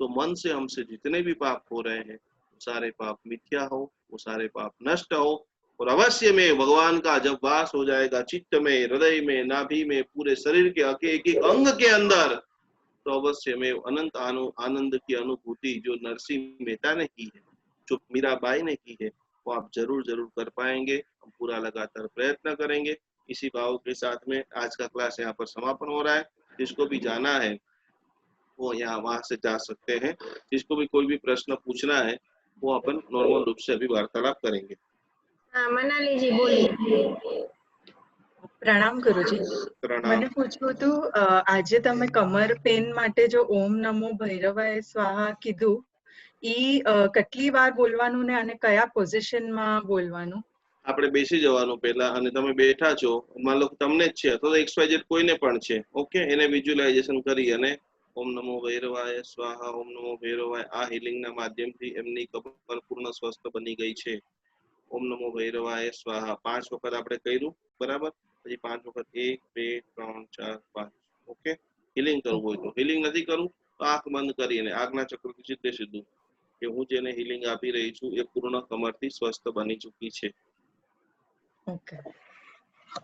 Speaker 3: तो मन से हमसे जितने भी पाप हो रहे हैं, सारे पाप मिथ्या हो, वो सारे पाप नष्ट हो, और अवश्य में भगवान का जब वास हो जाएगा चित्त में, हृदय में, नाभि में, पूरे शरीर के एक एक अंग के अंदर, तो अवश्य में अनंत आनंद की अनुभूति जो नरसिंह मेहता ने की है, जो मीराबाई ने की है, वो आप जरूर जरूर कर पाएंगे। हम पूरा लगातार प्रयत्न करेंगे। इसी भाव के साथ में आज का क्लास यहाँ पर समापन हो रहा है। जिसको भी जाना है वो यहाँ वहां से जा सकते हैं। जिसको भी कोई भी प्रश्न पूछना है वो अपन नॉर्मल रूप से अभी वार्तालाप करेंगे।
Speaker 4: हाँ, मनाली जी बोलिए।
Speaker 5: પ્રણામ ગુરુજી,
Speaker 3: प्रणाम।
Speaker 5: મને પૂછવું હતું આજે તમે કમર પેન માટે જો ઓમ નમો ભૈરવાય સ્વાહા કીધું, ઈ કેટલી વાર બોલવાનું ને અને કયા પોઝિશનમાં બોલવાનું?
Speaker 3: આપણે બેસી જવાનું પહેલા, અને તમે બેઠા છો, માન લો તમને જ છે અથવા તો XYZ કોઈને પણ છે, ઓકે, એને વિઝ્યુલાઇઝેશન કરી અને ઓમ નમો ભૈરવાય સ્વાહા, ઓમ નમો ભૈરવાય, આ હિલિંગના માધ્યમથી એમની કમર પૂર્ણ સ્વસ્થ બની ગઈ છે। ઓમ નમો ભૈરવાય સ્વાહા 5 વખત આપણે કર્યું, બરાબર? પછી 5 વખત 1 2 3 4 5, ઓકે। હિલિંગ કરવું હોય તો, હિલિંગ નથી કરવું તો આંખ બંધ કરીને આજ્ઞા ચક્રથી સીધે સીધું કે હું જેને હિલિંગ આપી રહી છું એ પૂર્ણ કમરથી સ્વસ્થ બની ચૂકી છે।
Speaker 5: ઓકે,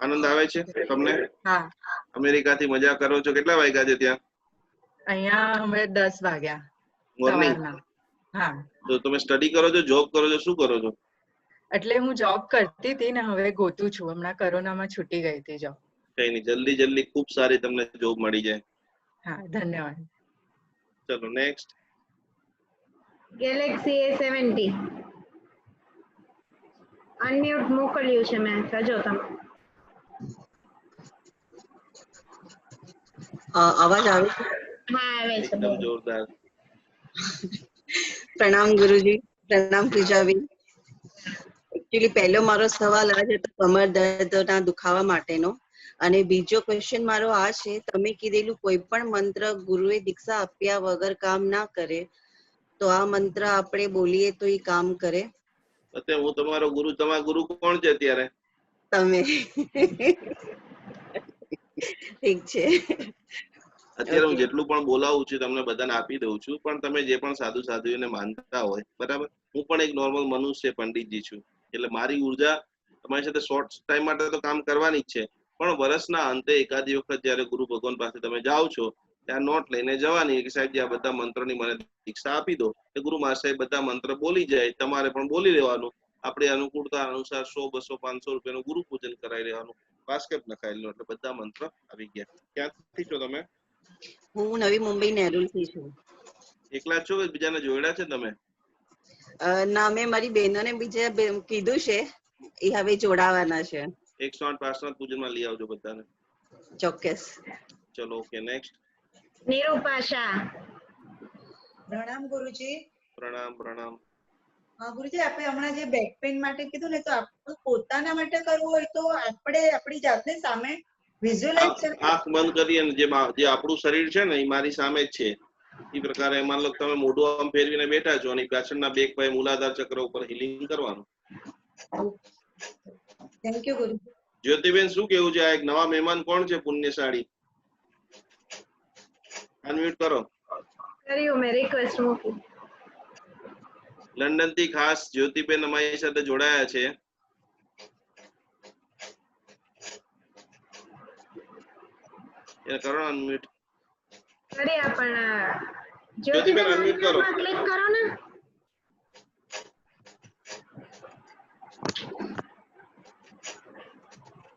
Speaker 3: આનંદ આવે છે તમને?
Speaker 5: હા,
Speaker 3: અમેરિકાથી મજા કરો છો? કેટલા વાગ્યા છે ત્યાં?
Speaker 5: અહીંયા હવે 10 વાગ્યા
Speaker 3: મોર્નિંગ।
Speaker 5: સવારના। હા,
Speaker 3: તો તમે સ્ટડી કરો છો, જોબ કરો છો, શું કરો છો?
Speaker 5: એટલે હું જોબ કરતી હતી ને હવે ગોતું છું, હમણાં કોરોનામાં છૂટી ગઈ હતી જોબ।
Speaker 3: કઈ નહીં, જલ્દી જલ્દી ખૂબ સારી તમને જોબ મળી જાય।
Speaker 5: હા, ધન્યવાદ।
Speaker 3: ચલો નેક્સ્ટ।
Speaker 4: ગેલેક્સી A70 અનમ્યુટ મોકલ્યું છે મેં, સજો તમે।
Speaker 6: आवाज आवे छे?
Speaker 4: હા આવે છે,
Speaker 3: એકદમ જોરદાર।
Speaker 6: प्रणाम गुरुजी, प्रणाम पूजाबेन। एक्चुअली पहलो मारो सवाल आ तो कमर दर्दना दुखावा माटेनो, અને બીજો ક્વેશ્ચન મારો આ છે, તમે કીધેલું કોઈ પણ મંત્ર ગુરુએ દીક્ષા આપ્યા વગર કામ ના કરે, તો આ મંત્ર આપણે બોલીએ તો એ કામ કરે?
Speaker 3: અત્યારે હું તમારો ગુરુ, તમારા ગુરુ કોણ છે અત્યારે?
Speaker 6: તમે। ઠીક છે।
Speaker 3: અત્યારે હું જેટલું પણ બોલાવું છું તમને બધાને આપી દઉં છું, પણ તમે જે પણ સાધુ સાધુઓને માનતા હોય, બરાબર, હું પણ એક નોર્મલ મનુષ્ય પંડિતજી છું, એટલે મારી ઉર્જા તમારી સાથે શોર્ટ ટાઈમ માટે તો કામ કરવાની જ છે, પણ વર્ષના અંતે એકાદી વખત જયારે ગુરુ ભગવાન પાસે તમે જાઓ છો ત્યાં નોટ લઈને જવાની કે સાહેબ જે આ બધા મંત્રોની મને દીક્ષા આપી દો, એ ગુરુ મહારાજ સાહેબ બધા મંત્ર બોલી જાય, તમારે પણ બોલી લેવાનું, આપણી અનુકૂળતા અનુસાર 100 200 500 રૂપિયાનું ગુરુ પૂજન કરાવી લેવાનું, બાસ્કેટ નખાઈ લો એટલે બધા મંત્ર આવી ગયા। ક્યાંથી છો તમે?
Speaker 6: હું નવી મુંબઈ નેરુલ થી છું।
Speaker 3: એકલા છો કે બીજાને જોડ્યા છે તમે?
Speaker 6: ના, મેં મારી બહેનોને બીજા કીધું છે, એ હવે જોડાવાના છે।
Speaker 3: 108 પાસના પૂજનમાં લઈ આવજો બધાને।
Speaker 6: ચોક્કસ।
Speaker 3: ચલો ઓકે, નેક્સ્ટ।
Speaker 4: નિરૂપાશા।
Speaker 7: પ્રણામ ગુરુજી।
Speaker 3: પ્રણામ પ્રણામ।
Speaker 7: હા ગુરુજી, આપણે હમણાં જે બેક પેઇન માટે કીધું ને, તો આપણે પોતાના માટે કરવું હોય તો આપણે આપણી જાતને સામે વિઝ્યુઅલાઇઝ કરી
Speaker 3: આંખ બંધ કરી અને જે આપણું શરીર છે ને એ મારી સામે જ છે, એ પ્રકારે માન લો તમે મોઢું આમ ફેરવીને બેઠા છો અને પાછળના બેક ભાઈ મૂલાધાર ચક્ર ઉપર હીલિંગ કરવાનું।
Speaker 7: થેન્ક યુ ગુરુજી।
Speaker 3: જ્યોતિબેન શું કેવું છે? આ એક નવા મહેમાન કોણ છે પુણ્યશાળી? અનમ્યુટ કરો।
Speaker 4: કર્યું મેં, રિક્વેસ્ટ મૂકી।
Speaker 3: લંડન થી ખાસ જ્યોતિબેન અમારી સાથે જોડાયા છે। કરો અનમ્યુટ।
Speaker 4: કર્યા, પણ
Speaker 3: જ્યોતિબેન unmute કરો।
Speaker 4: ક્લિક કરો ને।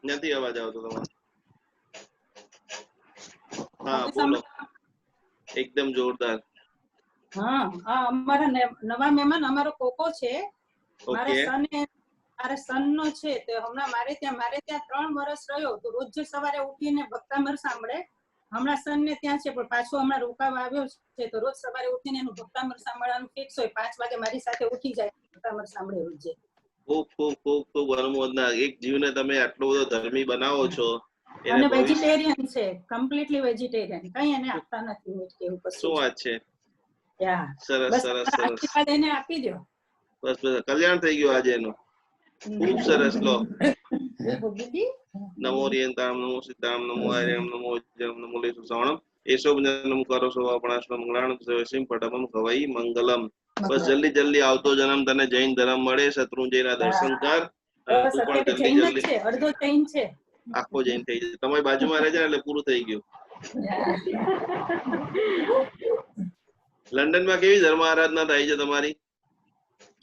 Speaker 3: નથી અવાજ આવતો તમારો। હા બોલો। એકદમ જોરદાર.
Speaker 8: હા આ અમારા નવા મહેમાન અમારો કોકો છે. મારા સન નો છે તો હમણાં મારે ત્યાં 3 વર્ષ રહ્યો તો રોજ સવારે ઉઠીને ભક્તામર સાંભળે. હમણાં સન ને ત્યાં છે પણ પાછો હમણાં રોકાવા આવ્યો છે તો રોજ સવારે ઉઠીને એનું ભક્તામર સાંભળવાનું ફિક્સ હોય. 5 વાગે મારી સાથે ઉઠી જાય ભક્તામર સાંભળે રોજે.
Speaker 3: ખૂબ ખૂબ ખૂબ ખૂબ અનુમોદના. એક જીવને તમે આટલો બધો ધર્મી બનાવો છો.
Speaker 8: અને વેજીટેરિયન છે, કમ્પ્લીટલી વેજીટેરિયન, કઈ એને આપતા નથી મીઠ કે એવું કશું.
Speaker 3: શું વાત છે? સરસ સરસ સરસ.
Speaker 8: આશીર્વાદ એને આપી દો.
Speaker 3: બસ બસ કલ્યાણ થઈ ગયું આજે એનું. ખૂબ સરસ. લો નમો રિયંતામ નમો સીતારામ નમો આર્યમ નમો જમ નમો લેસુ શ્રવણમ એસો જન્મ કરો સો આપણાશ્રમ મંગળાણ સેવસિમ પટમમ ખવાઈ મંગલમ. બસ જલ્દી જલ્દી આવતો જન્મ તને જૈન ધર્મ મળે, શત્રુંજયના દર્શન કર. તું પણ જલ્દી જલ્દી
Speaker 8: અડધો જૈન છે,
Speaker 3: આખો જૈન થઈ જાય. તમારી બાજુમાં રહે છે એટલે પૂરું થઈ ગયું. લંડનમાં કેવી ધર્મ આરાધના થાય છે તમારી?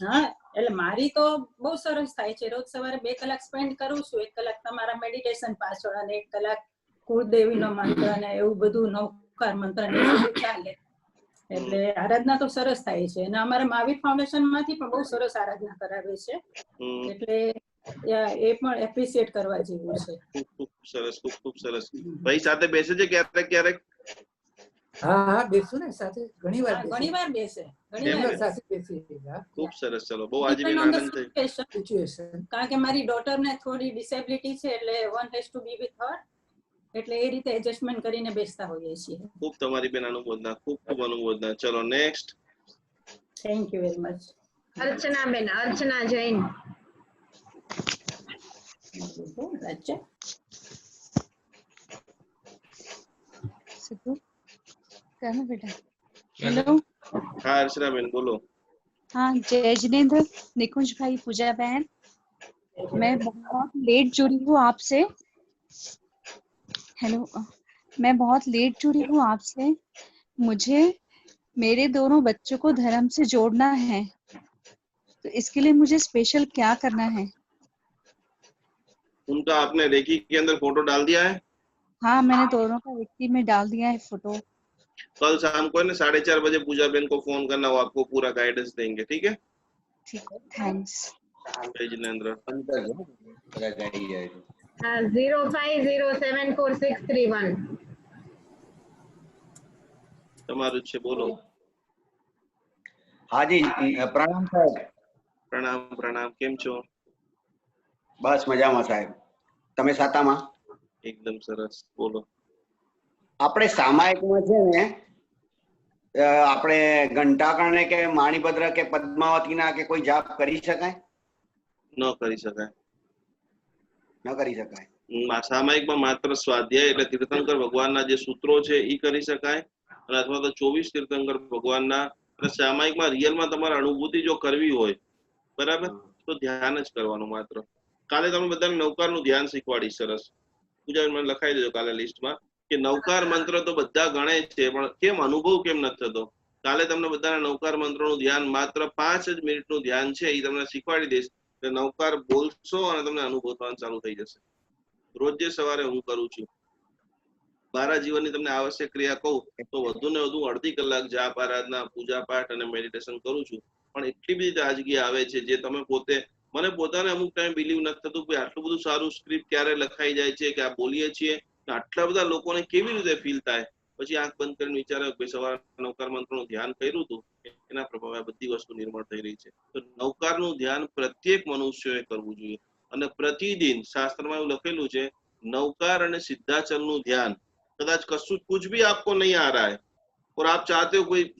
Speaker 8: હા એટલે મારી તો બહુ સરસ થાય છે. રોજ સવારે 2 કલાક સ્પેન્ડ કરું છું. 1 કલાક તમારા મેડિટેશન પાછળ અને 1 કલાક કુળદેવીનો મંત્ર અને એવું બધું નવકાર મંત્ર ને એવું ચાલે. એટલે આરાધના તો સરસ થાય છે અને અમારા મહાવીર ફાઉન્ડેશન માંથી પણ બહુ સરસ આરાધના કરાવે છે. એટલે એ પણ એપ્રિશિએટ કરવા જેવું છે.
Speaker 3: ખૂબ સરસ, ખૂબ ખૂબ સરસ. ભાઈ સાથે બેસે છે ક્યારેક ક્યારેક?
Speaker 9: હા બેસું ને સાથે, ઘણી વાર
Speaker 8: બેસે.
Speaker 3: ખૂબ સરસ. ચલો બહુ આજે મને આનંદ થયો.
Speaker 8: કારણ કે મારી ડોટર ને થોડી ડિસેબિલિટી છે એટલે one has to be with her. એટલે એ રીતે એડજસ્ટમેન્ટ કરીને બેસતા હોઈએ છીએ.
Speaker 3: ખૂબ તમારી બેન અનુમોદના, ખૂબ ખૂબ અનુમોદના. ચલો next.
Speaker 8: Thank you very much.
Speaker 4: Archana बेन, अर्चना जैन.
Speaker 10: बेटा हेलो.
Speaker 3: हाँ अर्चना बेन बोलो.
Speaker 10: हाँ जय जिनेंद्र, निकुंज भाई, पूजा बहन, मैं बहुत लेट जुड़ी हूँ आपसे. हेलो, मैं बहुत लेट जुड़ी हूँ आपसे. मुझे मेरे दोनों बच्चों को धर्म से जोड़ना है, तो इसके लिए मुझे स्पेशल क्या करना है?
Speaker 3: उनका आपने रेकी के अंदर फोटो डाल दिया है?
Speaker 10: हाँ मैंने दोनों का रेकी में डाल दिया है फोटो.
Speaker 3: कल शाम को 4:30 बजे पूजा बहन को फोन करना, वो आपको पूरा गाइडेंस देंगे. ठीक है?
Speaker 10: ठीक है, थैंक्स.
Speaker 3: जय जिनेंद्र.
Speaker 4: 05074631.
Speaker 3: તમારું છે બોલો.
Speaker 11: હાજી પ્રણામ સાહેબ.
Speaker 3: પ્રણામ પ્રણામ. કેમ છો?
Speaker 11: બસ મજામાં સાહેબ. તમે સાતામાં?
Speaker 3: એકદમ સરસ. બોલો.
Speaker 11: આપણે સામાયિકમાં છે ને આપણે ઘંટાકર્ણ કે માણીભદ્ર કે પદ્માવતીના કે કોઈ જાપ કરી શકાય?
Speaker 3: ન કરી શકાય.
Speaker 11: ન કરી શકાય.
Speaker 3: સામાયિકમાં માત્ર સ્વાધ્યાય એટલે તીર્થંકર ભગવાનના જે સૂત્રો છે એ કરી શકાય, અને અથવા તો 24 તીર્થંકર ભગવાનના. અને સામાયિકમાં રિયલમાં તમારે અનુભૂતિ જો કરવી હોય બરાબર તો ધ્યાન જ કરવાનું માત્ર. કાલે તમે બધાને નવકારનું ધ્યાન શીખવાડી. સરસ. પૂજા મને લખાઈ દેજો કાલે લિસ્ટમાં કે નવકાર મંત્ર તો બધા ગણે છે પણ કેમ અનુભવ કેમ નથી થતો. કાલે તમને બધાને નવકાર મંત્રનું ધ્યાન માત્ર 5 જ મિનિટનું ધ્યાન છે એ તમને શીખવાડી દઈશ. એટલે નવકાર બોલશો અને તમને અનુભવ થવાનું ચાલુ થઈ જશે. રોજ સવારે હું કરું છું. મારા જીવનની તમને આવશ્યક ક્રિયા કહું તો વધુ ને વધુ અડધી કલાક જાપ આરાધના પૂજા પાઠ અને મેડિટેશન કરું છું. પણ એટલી બધી તાજગી આવે છે જે તમે પોતે, મને પોતાને અમુક ટાઈમ બિલીવ નથી થતું કે આટલું બધું સારું સ્ક્રિપ્ટ ક્યારે લખાઈ જાય છે કે આ બોલીએ છીએ આટલા બધા લોકોને કેવી રીતે ફીલ થાય. પછી આંખ બંધ કરીને વિચાર્યો કે સવારે નવકાર મંત્રનું ધ્યાન કર્યું હતું એના પ્રભાવે આ બધી વસ્તુ નિર્મળ થઈ રહી છે. તો નવકારનું ધ્યાન પ્રત્યેક મનુષ્યએ કરવું જોઈએ. અને પ્રતિદિન શાસ્ત્રમાં એવું લખેલું છે नवकार અને સિદ્ધાચલનું ધ્યાન. कदाच कुछ भी आपको नहीं आ रहा है और आप चाहते हो कोई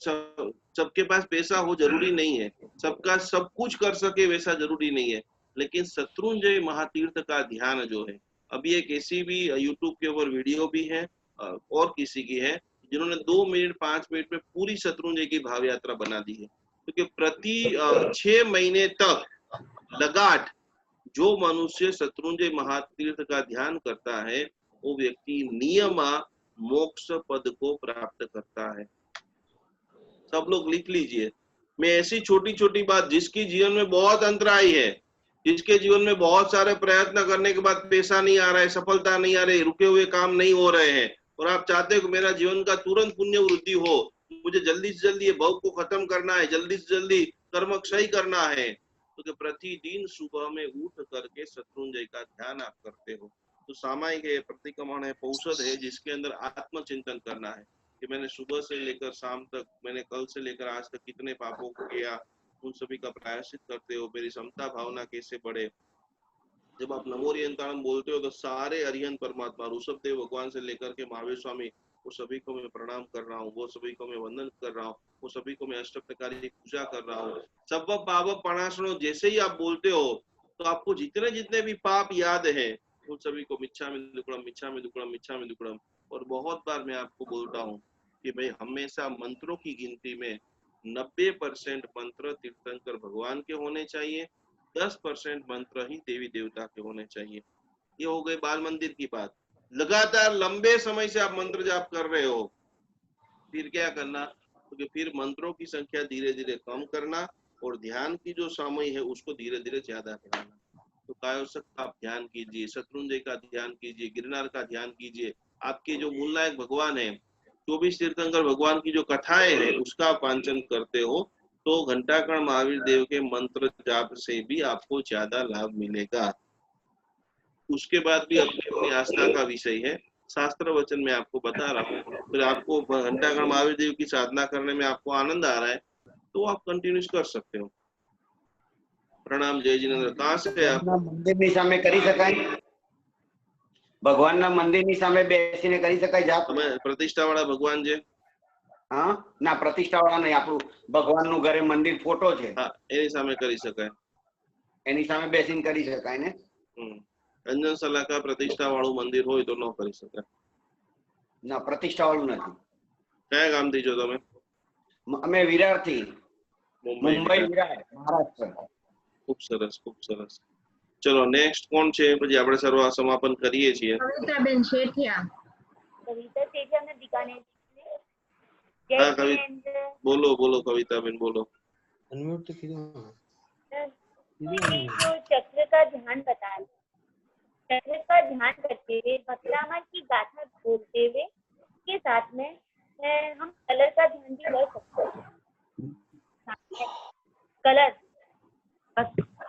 Speaker 3: सबके पास पैसा हो जरूरी नहीं है, सबका सब कुछ कर सके वैसा जरूरी नहीं है, लेकिन शत्रुंजय महातीर्थ का ध्यान जो है, अभी एक ऐसी भी यूट्यूब के ऊपर वीडियो भी है और किसी की है जिन्होंने 2 मिनट 5 मिनट में पूरी शत्रुंजय की भाव यात्रा बना दी है. क्योंकि प्रति 6 महीने तक लगाट जो मनुष्य शत्रुंजय महातीर्थ का ध्यान करता है वो व्यक्ति नियमा मोक्ष पद को प्राप्त करता है. सब लोग लिख लीजिए. मैं ऐसी छोटी छोटी बात, जिसकी जीवन में बहुत अंतराय है, जिसके जीवन में बहुत सारे प्रयत्न करने के बाद पैसा नहीं आ रहा है, सफलता नहीं आ रही, रुके हुए काम नहीं हो रहे हैं, और आप चाहते हो कि मेरा जीवन का तुरंत पुण्य वृद्धि हो, मुझे जल्दी से जल्दी ये भव को खत्म करना है, जल्दी से जल्दी कर्म क्षय करना है, तो प्रतिदिन सुबह में उठ करके शत्रुंजय का ध्यान आप करते हो। तो सामायिक है, प्रतिक्रमण है, पौषध है, जिसके अंदर आत्मचिंतन करना है कि मैंने सुबह से लेकर शाम तक, मैंने कल से लेकर आज तक कितने पापों को किया, उन सभी का प्रायश्चित करते हो। मेरी समता भावना कैसे बढ़े। जब आप नमो अरिहंताणम बोलते हो तो सारे अरिहंत परमात्मा, ऋषभ देव भगवान से लेकर के महावीर स्वामी, वो सभी को मैं प्रणाम कर रहा हूँ, वो सभी को मैं वंदन कर रहा हूँ, वो सभी को मैं अष्ट प्रकार पूजा कर रहा हूँ। सब पाप प्रणाशनो जैसे ही आप बोलते हो तो आपको जितने जितने भी पाप याद है उन सभी को मिच्छामि दुक्कडम, मिच्छामि दुक्कडम, मिच्छामि दुक्कडम। और बहुत बार मैं आपको बोलता हूँ कि भाई हमेशा मंत्रों की गिनती में 90% मंत्र तीर्थंकर भगवान के होने चाहिए, 10% मंत्र ही देवी देवता के होने चाहिए। ये हो गए बाल मंदिर की बात। लगातार लंबे समय से आप मंत्र जाप कर रहे हो, फिर क्या करना, क्योंकि फिर मंत्रों की संख्या धीरे धीरे कम करना और ध्यान की जो समय है उसको धीरे धीरे ज्यादा करना। तो कायोसक का आप ध्यान कीजिए, शत्रुंजय का ध्यान कीजिए, गिरनार का ध्यान कीजिए। आपके जो मूलनायक भगवान है, 24 तीर्थंकर भगवान की जो कथाएं है उसका आप वांचन करते हो तो घंटाकर्ण महावीर देव के मंत्र जाप से भी आपको ज्यादा लाभ मिलेगा। उसके बाद भी अपनी अपनी आस्था का विषय है, शास्त्र वचन में आपको बता रहा हूँ। फिर आपको घंटाकर्ण महावीर देव की साधना करने में आपको आनंद आ रहा है तो आप कंटिन्यूस कर सकते हो। प्रणाम जय जिनेन्द्र। कहाँ से आप?
Speaker 11: મંદિરની સામે કરી શકાય, ભગવાનના મંદિરની સામે બેસીને કરી શકાય જાપ?
Speaker 3: તમે પ્રતિષ્ઠા વાળા ભગવાન છે?
Speaker 11: હા ના, પ્રતિષ્ઠા વાળા નહીં, આપણું ભગવાનનું ઘરે મંદિર ફોટો છે,
Speaker 3: હા એની સામે કરી શકાય,
Speaker 11: એની સામે બેસીને કરી શકાય ને?
Speaker 3: અંજન સલાકા પ્રતિષ્ઠા વાળું મંદિર હોય તો ન કરી શકાય.
Speaker 11: ના, પ્રતિષ્ઠા વાળું નથી.
Speaker 3: કયા ગામથી છો તમે?
Speaker 11: અમે વિરારથી, મુંબઈ વિરાર, મહારાષ્ટ્ર.
Speaker 3: ખૂબ સરસ, ખૂબ સરસ. ચલો નેક્સ્ટ કોણ છે, પછી આપણે સર્વ સમાપન કરીએ છીએ.
Speaker 4: કવિતાબેન શેઠિયા.
Speaker 12: कविता सेठिया ने बीकानेर से।
Speaker 3: हाँ बोलो बोलो कविताबेन बोलो।
Speaker 13: अनम्यूट तो कीजिए।
Speaker 12: ये जो चक्र का ध्यान बता रहे, चक्र का ध्यान करते हुए भक्तामर की गाथा बोलते हुए के साथ में हम कलर का ध्यान भी कर सकते हैं। कलर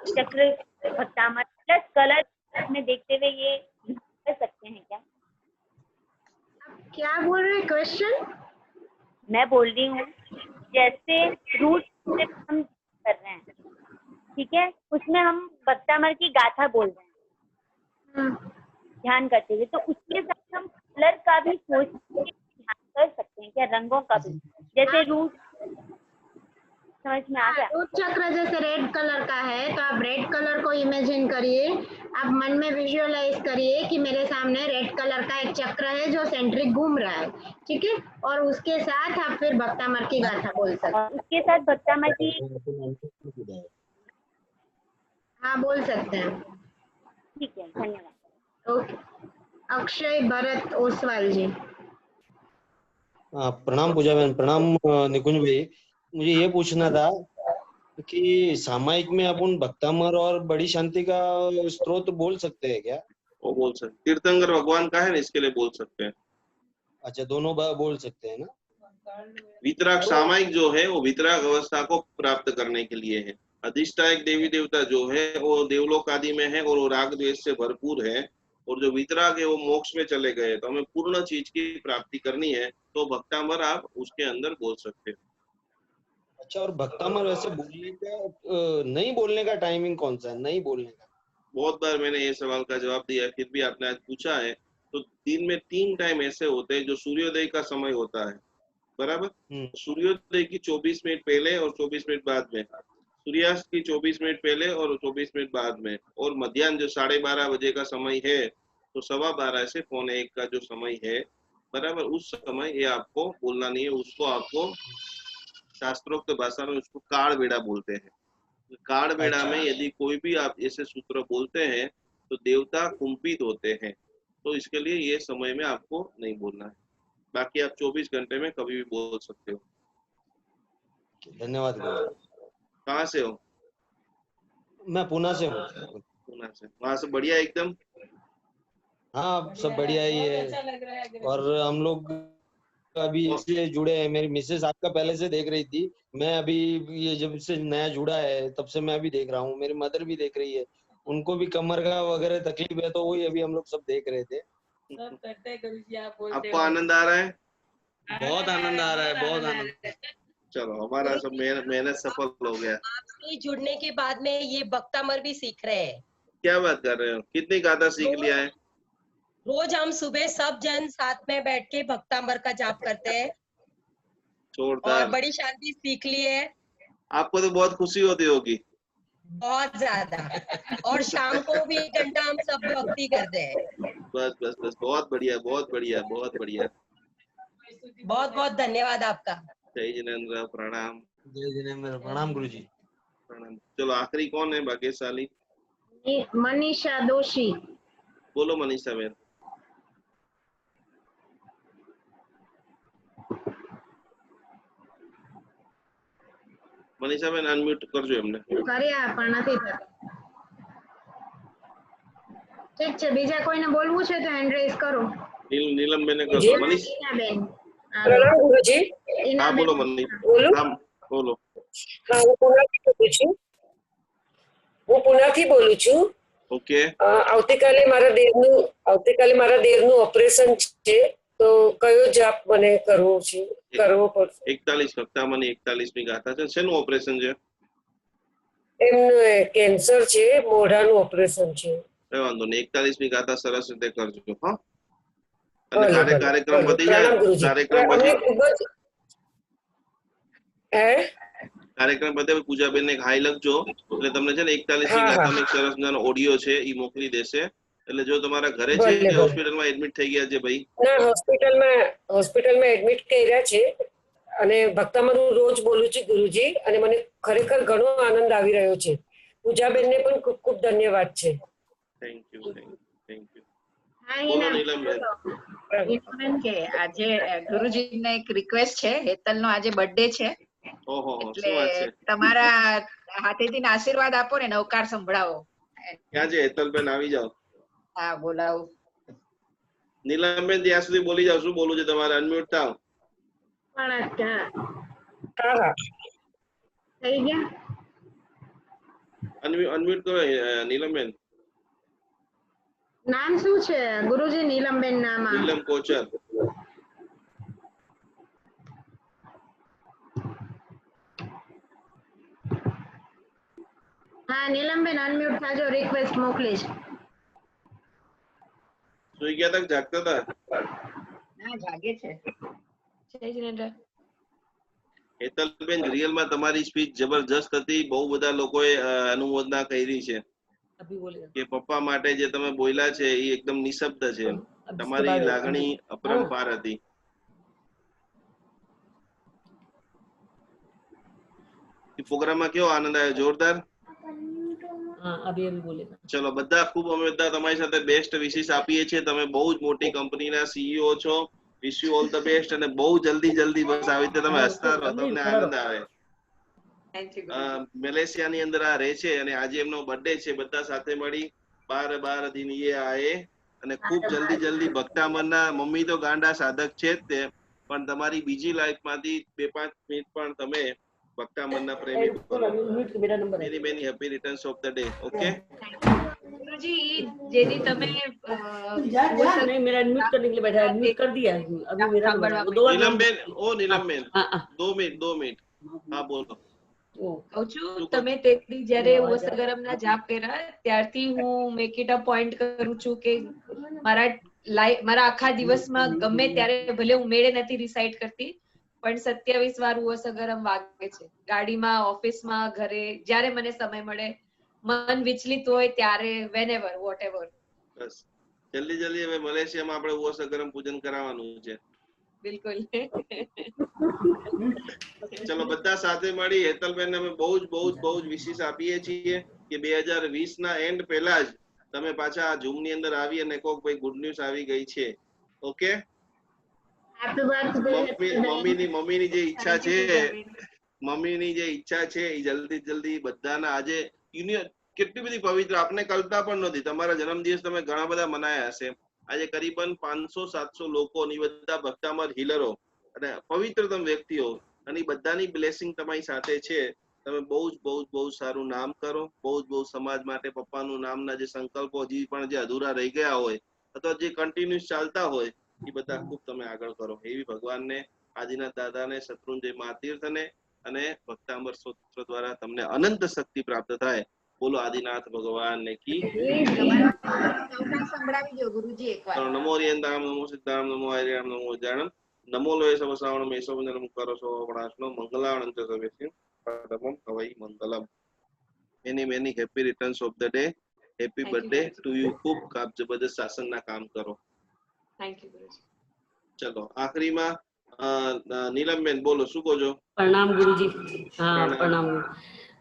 Speaker 12: चक्र भक्तामर प्लस कलर में देखते हुए ये कर सकते हैं क्या?
Speaker 4: क्या बोल रहे हैं? क्वेश्चन
Speaker 12: मैं बोल रही हूँ जैसे रूट हम कर रहे हैं, ठीक है, उसमें हम भक्तामर की गाथा बोल रहे हैं ध्यान करते हुए, तो उसके साथ हम कलर का भी सोच ध्यान कर सकते हैं क्या? रंगों का भी, जैसे रूट समझ में आ गया?
Speaker 4: रूट चक्र जैसे रेड कलर का है तो आप रेड कलर को इमेजिन करिए, आप मन में विजुअलाइज करिए कि मेरे सामने रेड कलर का एक चक्र है जो सेंट्रिक घूम रहा है, ठीक है, और उसके साथ आप फिर भक्तामर की गाथा बोल सकते हैं।
Speaker 12: उसके साथ भक्तामर की
Speaker 4: हाँ बोल सकते हैं।
Speaker 12: ठीक है, धन्यवाद।
Speaker 4: ओके, अक्षय भरत ओसवाल जी।
Speaker 13: प्रणाम पूजा बहन, प्रणाम निकुंज भाई। मुझे ये पूछना था कि सामायिक में अपन भक्तामर और बड़ी शांति का स्त्रोत बोल सकते हैं क्या?
Speaker 3: वो बोल सकते, तीर्थंकर भगवान का है ना, इसके लिए बोल सकते हैं।
Speaker 13: अच्छा, दोनों बोल सकते हैं ना?
Speaker 3: वितराग सामायिक जो है वो वितराग अवस्था को प्राप्त करने के लिए है। अधिष्ठायक देवी देवता जो है वो देवलोक आदि में है और वो राग द्वेष से भरपूर है, और जो वितराग है वो मोक्ष में चले गए। तो हमें पूर्ण चीज की प्राप्ति करनी है तो भक्तामर आप उसके अंदर बोल सकते हैं।
Speaker 13: अच्छा, और भक्तामर वैसे बोलने का नहीं बोलने का टाइमिंग कौन सा है? नहीं बोलने का
Speaker 3: बहुत बार मैंने ये सवाल का जवाब दिया, फिर भी आपने आज पूछा है। तो दिन में 3 टाइम ऐसे होते हैं जो सूर्योदय का समय होता है, बराबर। सूर्योदय की 24 मिनट पहले और 24 मिनट बाद में, सूर्यास्त की 24 मिनट पहले और 24 मिनट बाद में, और मध्याह्न जो 12:30 बजे का समय है तो 12:15 से 1:45 का जो समय है, बराबर, उस समय ये आपको बोलना नहीं है। उसको आपको शास्त्रोक्त भाषा में उसको काल बेड़ा बोलते हैं। काल बेड़ा में यदि कोई भी आप ऐसे सूत्र बोलते हैं तो देवता कुंपित होते हैं, तो इसके लिए ये समय में आपको नहीं बोलना है। बाकी आप 24 घंटे में कभी भी बोल सकते हो।
Speaker 13: धन्यवाद।
Speaker 3: कहाँ से हो?
Speaker 13: मैं पुणे से हूँ।
Speaker 3: पुणे से, वहां से बढ़िया एकदम।
Speaker 13: हाँ सब बढ़िया ही है। और हम लोग अभी इससे जुड़े हैं, मेरी मिसेस आपका पहले से देख रही थी, मैं अभी ये जब से नया जुड़ा है तब से मैं अभी देख रहा हूँ, मेरी मदर भी देख रही है, उनको भी कमर का वगैरह तकलीफ है, तो वही अभी हम लोग सब देख रहे थे।
Speaker 8: सब करते हैं गुरुजी, आप बोलते
Speaker 3: आपको
Speaker 8: हो।
Speaker 3: आनंद आ रहा है?
Speaker 13: बहुत आनंद आ रहा है, बहुत आनंद।
Speaker 3: चलो हमारा सब मेहनत सफल हो गया।
Speaker 14: आपसे जुड़ने के बाद में ये बख्तामर भी सीख रहे हैं।
Speaker 3: क्या बात कर रहे हो, कितनी गाथा सीख लिया है?
Speaker 14: रोज हम सुबह सब जन साथ में बैठ के भक्तामर का जाप करते हैं और
Speaker 3: जोरदार।
Speaker 14: बड़ी शांति सीख ली है।
Speaker 3: आपको तो बहुत खुशी होती होगी।
Speaker 14: बहुत ज्यादा। और शाम को भी 1 घंटा हम सब भक्ति करते हैं।
Speaker 3: बस बस बस, बहुत बढ़िया, बहुत बढ़िया, बहुत बढ़िया।
Speaker 14: बहुत बहुत धन्यवाद आपका।
Speaker 3: जय जिनेंद्र, प्रणाम।
Speaker 13: जय जिनेंद्र, प्रणाम गुरुजी।
Speaker 3: प्रणाम। चलो आखिरी कौन है भाग्यशाली?
Speaker 4: मनीषा दोषी।
Speaker 3: बोलो मनीषा बेन। मनीषा बेन अनम्यूट करજો એમને।
Speaker 4: કર્યા પણ નથી થતું। ઠીક છે, બીજા કોઈને બોલવું છે તો હેન્ડ રેઝ કરો।
Speaker 3: નીલમ બેને કરજો। મનીષ
Speaker 4: ઈનાબેન।
Speaker 15: પ્રણામ ગુરુજી।
Speaker 3: हाँ बोलो मनीष।
Speaker 15: બોલું?
Speaker 3: हाँ बोलो।
Speaker 15: હા હું પુનાથી બોલું છું।
Speaker 3: ઓકે।
Speaker 15: આવતીકાલે મારા દેરનું ઓપરેશન છે, તો કયો જાપ મને કરવો પડશે?
Speaker 3: 41 ભક્તામની 41મી ગાથા છે। શેનું ઓપરેશન છે?
Speaker 15: એમનું કેન્સર છે, મોઢાનું ઓપરેશન છે।
Speaker 3: કઈ વાંધો નહીં, 41મી ગાથા સરસ રીતે કરજો। હા, અને
Speaker 15: ભલે, ભલે,
Speaker 3: કાર્યક્રમ
Speaker 15: ભલે।
Speaker 3: પતી જાય,
Speaker 15: પ્રણામ ગુરુજી।
Speaker 3: કાર્યક્રમ
Speaker 15: અમને
Speaker 3: પછી
Speaker 15: ખૂબ જ
Speaker 3: કાર્યક્રમ પતે પૂજાબેન ને એક હાઈ લખજો, એટલે તમને છે ને 41મી ગાથાનો એક સરસ મજાનો ઓડિયો છે ઈ મોકલી દેશે। એટલે જો તમારા ઘરે છે
Speaker 15: ભલે,
Speaker 3: કે
Speaker 15: ભલે।
Speaker 3: હોસ્પિટલમાં એડમિટ થઈ ગયા છે ભાઈ?
Speaker 15: ના, હોસ્પિટલમાં એડમિટ કર્યા છે અને ભક્તામરું રોજ બોલું છું ગુરુજી, અને મને ખરેખર ઘણો આનંદ આવી રહ્યો છે। પૂજાબેનને પણ ખૂબ ખૂબ ધન્યવાદ છે।
Speaker 3: Thank you, thank you.
Speaker 4: હા
Speaker 3: બોલો
Speaker 4: ઈનાબેન,
Speaker 3: નીલમબેન।
Speaker 16: ઈનાબેન કે આજે ગુરુજીને એક રિક્વેસ્ટ છે, હેતલનો આજે બર્થડે છે,
Speaker 3: ઓહો,
Speaker 16: એટલે
Speaker 3: શું વાત છે?
Speaker 16: તમારા હાથેથી આશીર્વાદ આપો ને નવકાર સંભળાવો।
Speaker 3: ક્યાં છે હેતલબેન? આવી જાઓ।
Speaker 16: હા બોલાવું।
Speaker 3: નીલમબેન ત્યાં સુધી બોલી જાવ, શું બોલું છે તમારે? અનમ્યુટ થાવ।
Speaker 4: પણ
Speaker 15: હા હા
Speaker 4: થઈ ગયા।
Speaker 3: અનમ્યુટ કરો નીલમબેન।
Speaker 4: નામ શું છે ગુરુજી? નીલમબેન નામ આ।
Speaker 3: નીલમ કોચર।
Speaker 4: હા નીલમબેન અનમ્યુટ થાજો, રિક્વેસ્ટ મોકલીશ।
Speaker 3: સુઈ ગયા તક જાગતા હતા?
Speaker 16: ના જાગે છે। જય જીનેન્દ્ર।
Speaker 3: હેતલબેન રિયલમાં તમારી સ્પીચ જબરજસ્ત હતી, બહુ બધા લોકોએ અનુમોદના કરી છે કે પપ્પા માટે જે તમે બોલ્યા છે એ એકદમ નિશબ્દ છે, તમારી લાગણી અપરંપાર હતી। પ્રોગ્રામમાં કેવો આનંદ આવ્યો? જોરદાર। ચલો બધા ખૂબ અમે બધા તમારી સાથે બેસ્ટ વિશિસ આપીએ છીએ। તમે બહુ જ મોટી કંપનીના સીઈઓ છો, wish you all the best, અને બહુ જલ્દી બસ આવી રીતે તમે હસતા રહો, તમને આનંદ આવે। મલેશિયાની અંદર આ રહે છે અને આજે એમનો બર્થડે છે, બધા સાથે મળી 12 दिन ये आए, અને ખૂબ જલ્દી ભક્તામનના મમ્મી તો ગાંડા સાધક છે જ તે, પણ તમારી બીજી લાઈફમાંથી 2-5 મિનિટ પણ તમે ભક્તામનના પ્રેમી બનો। Many many happy returns of the day. Okay
Speaker 16: Guruji जेदी तमे
Speaker 17: मेरा अनम्यूट करने के लिए बैठा है, अनम्यूट कर दिया अभी मेरा
Speaker 3: नीलमबेन, ओ नीलमबेन 2 मिनट। हाँ बोलो।
Speaker 16: કહું છું તમે તેથી જ્યારે ઓસગરમના જાપ કર્યા ત્યારથી હું મેક ઇટ અ પોઈન્ટ કરું છું કે મારા આખા દિવસમાં ગમે ત્યારે ભલે હું મેળે નથી રિસાઇડ કરતી, પણ 27 વાર ઓસગરમ વાગે છે, ગાડીમાં, ઓફિસમાં, ઘરે, જ્યારે મને સમય મળે, મન વિચલિત હોય ત્યારે, whenever, whatever।
Speaker 3: બસ જલ્દી હવે મલેશિયામાં આપણે ઓસગરમ પૂજન કરાવવાનું છે।
Speaker 16: બિલકુલ।
Speaker 3: ચલો બધા સાથે મળી હેતલબેન અમે બહુ જ વિશેષ આપીએ છીએ કે 2020 ના એન્ડ પહેલા જ તમે પાછા આ ઝૂમ ની અંદર આવી અને કોક ભાઈ ગુડ ન્યૂઝ આવી ગઈ છે। ઓકે, મમ્મીની જે ઈચ્છા છે, મમ્મીની જે ઈચ્છા છે એ જલ્દી બધાના આજે કેટલી બધી પવિત્ર, આપને કલ્પના પણ નથી, તમારા જન્મદિવસ તમે ઘણા બધા મનાયા હશે, આજે કરીબન 500-700 લોકો ની બધા ભક્તામર હીલરો અને પવિત્રતમ વ્યક્તિઓ અને બધાની બ્લેસિંગ તમારી સાથે છે. તમે બહુ જ સારું નામ કરો. બહુ સમાજ માટે પપ્પાનું નામના જે સંકલ્પો હજી પણ જે અધૂરા રહી ગયા હોય અથવા જે કન્ટિન્યુઅસ ચાલતા હોય એ બધા ખૂબ તમે આગળ કરો એવી ભગવાનને, આદિનાથ દાદાને, શત્રુંજય મહાતીર્થને અને ભક્તાંબર સ્તોત્ર દ્વારા તમને અનંત શક્તિ પ્રાપ્ત થાય. બોલો આદિનાથ ભગવાન ને કી.
Speaker 7: સંભળાવી દો ગુરુજી એકવાર.
Speaker 3: નમો રિયંતામ, નમો સિદ્ધામ, નમો હરિયામ, નમો જાણમ, નમો લોય સવ શ્રાવણ મેસો મંદરમ કરો સો વણાસનો મંગલાણંત સવેસિમ પરમમ હવૈ મંગલમ. Many happy returns of the day. Happy birthday to you. ખૂબ કાપ જબરદસ્ત શાસનના કામ કરો.
Speaker 16: Thank you Guruji.
Speaker 3: ચલો આખરીમાં नीलम बेन बोलो शू को जो.
Speaker 17: प्रणाम गुरुजी. हाँ प्रणाम.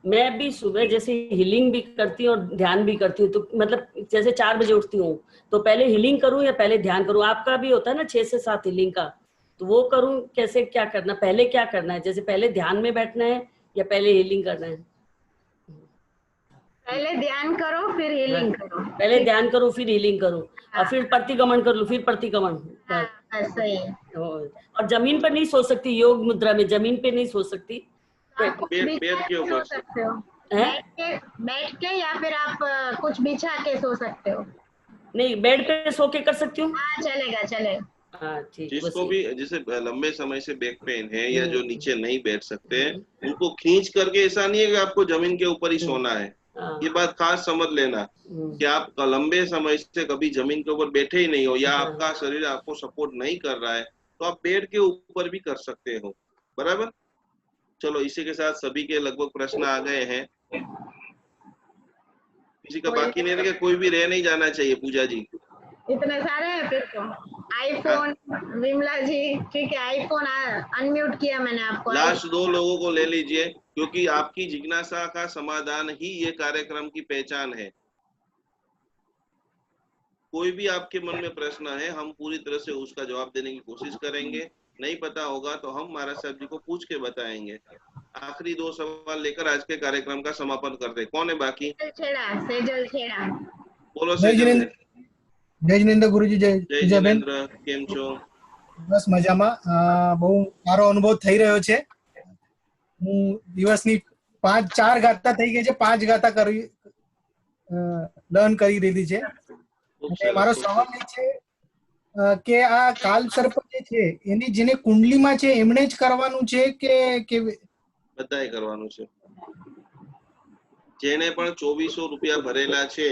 Speaker 17: मैं भी सुबह जैसे हीलिंग भी करती हूँ और ध्यान भी करती हूँ, तो मतलब जैसे 4 बजे उठती हूँ तो पहले हीलिंग करूँ या पहले ध्यान करूँ? आपका भी होता है ना 6 से 7 हीलिंग का, तो वो करूँ कैसे, क्या करना, पहले क्या करना है? जैसे पहले ध्यान में बैठना है या पहले हीलिंग करना है?
Speaker 4: पहले ध्यान करो फिर हीलिंग करो.
Speaker 17: पहले ध्यान करूँ फिर हीलिंग करूँ और फिर प्रतिगमन कर लूँ, फिर प्रतिगमन.
Speaker 4: सही है.
Speaker 17: और जमीन पर नहीं सो सकती, योग मुद्रा में जमीन पे नहीं सो सकती.
Speaker 3: बैठ के ऊपर
Speaker 4: सकते हो, बैठ के या फिर आप कुछ बिछा के सो सकते हो.
Speaker 17: नहीं, बेड पे सो के कर सकती हूँ.
Speaker 4: हाँ चलेगा.
Speaker 17: हाँ ठीक.
Speaker 3: जिसको भी जैसे लंबे समय से बैक पेन है या जो नीचे नहीं बैठ सकते हैं, उनको खींच करके, ऐसा नहीं है कि आपको जमीन के ऊपर ही सोना है. ये बात खास समझ लेना कि आप लंबे समय से कभी जमीन के ऊपर बैठे ही नहीं हो या आपका शरीर आपको सपोर्ट नहीं कर रहा है, तो आप बेड के ऊपर भी कर सकते हो. बराबर. चलो इसी के साथ सभी के लगभग प्रश्न आ गए हैं. किसी का बाकी नहीं रह, कोई भी रह नहीं जाना चाहिए. पूजा जी
Speaker 4: इतने सारे हैं फिर तो. आईफोन विमला जी, ठीक है, आईफोन अनम्यूट किया मैंने आपको.
Speaker 3: लास्ट 2 लोगों को ले लीजिए, क्योंकि आपकी जिज्ञासा का समाधान ही ये कार्यक्रम की पहचान है. कोई भी आपके मन में प्रश्न है, हम पूरी तरह से उसका जवाब देने की कोशिश करेंगे. नहीं पता होगा तो हम महाराज साहब जी को पूछ के बताएंगे. आखिरी 2 सवाल लेकर आज के कार्यक्रम का समापन करते. कौन है बाकी?
Speaker 4: सेजल छेड़ा.
Speaker 3: बोलो सेजल.
Speaker 18: जय जिनेन्द्र गुरुजी. जय
Speaker 3: जिनेन्द्र. કેમ છો?
Speaker 18: બસ મજામાં. બહુ સારો અનુભવ થઈ રહ્યો છે. હું દિવસની 4 ગાથા થઈ ગઈ છે, 5 ગાથા કરી લર્ન કરી લીધી છે. અને મારો સવાલ એ છે કે આ કાલ સર્પ જે છે એની જેને કુંડલીમાં છે એમણે જ કરવાનું છે કે
Speaker 3: બધાએ કરવાનું છે? જેને પણ 2400 રૂપિયા ભરેલા છે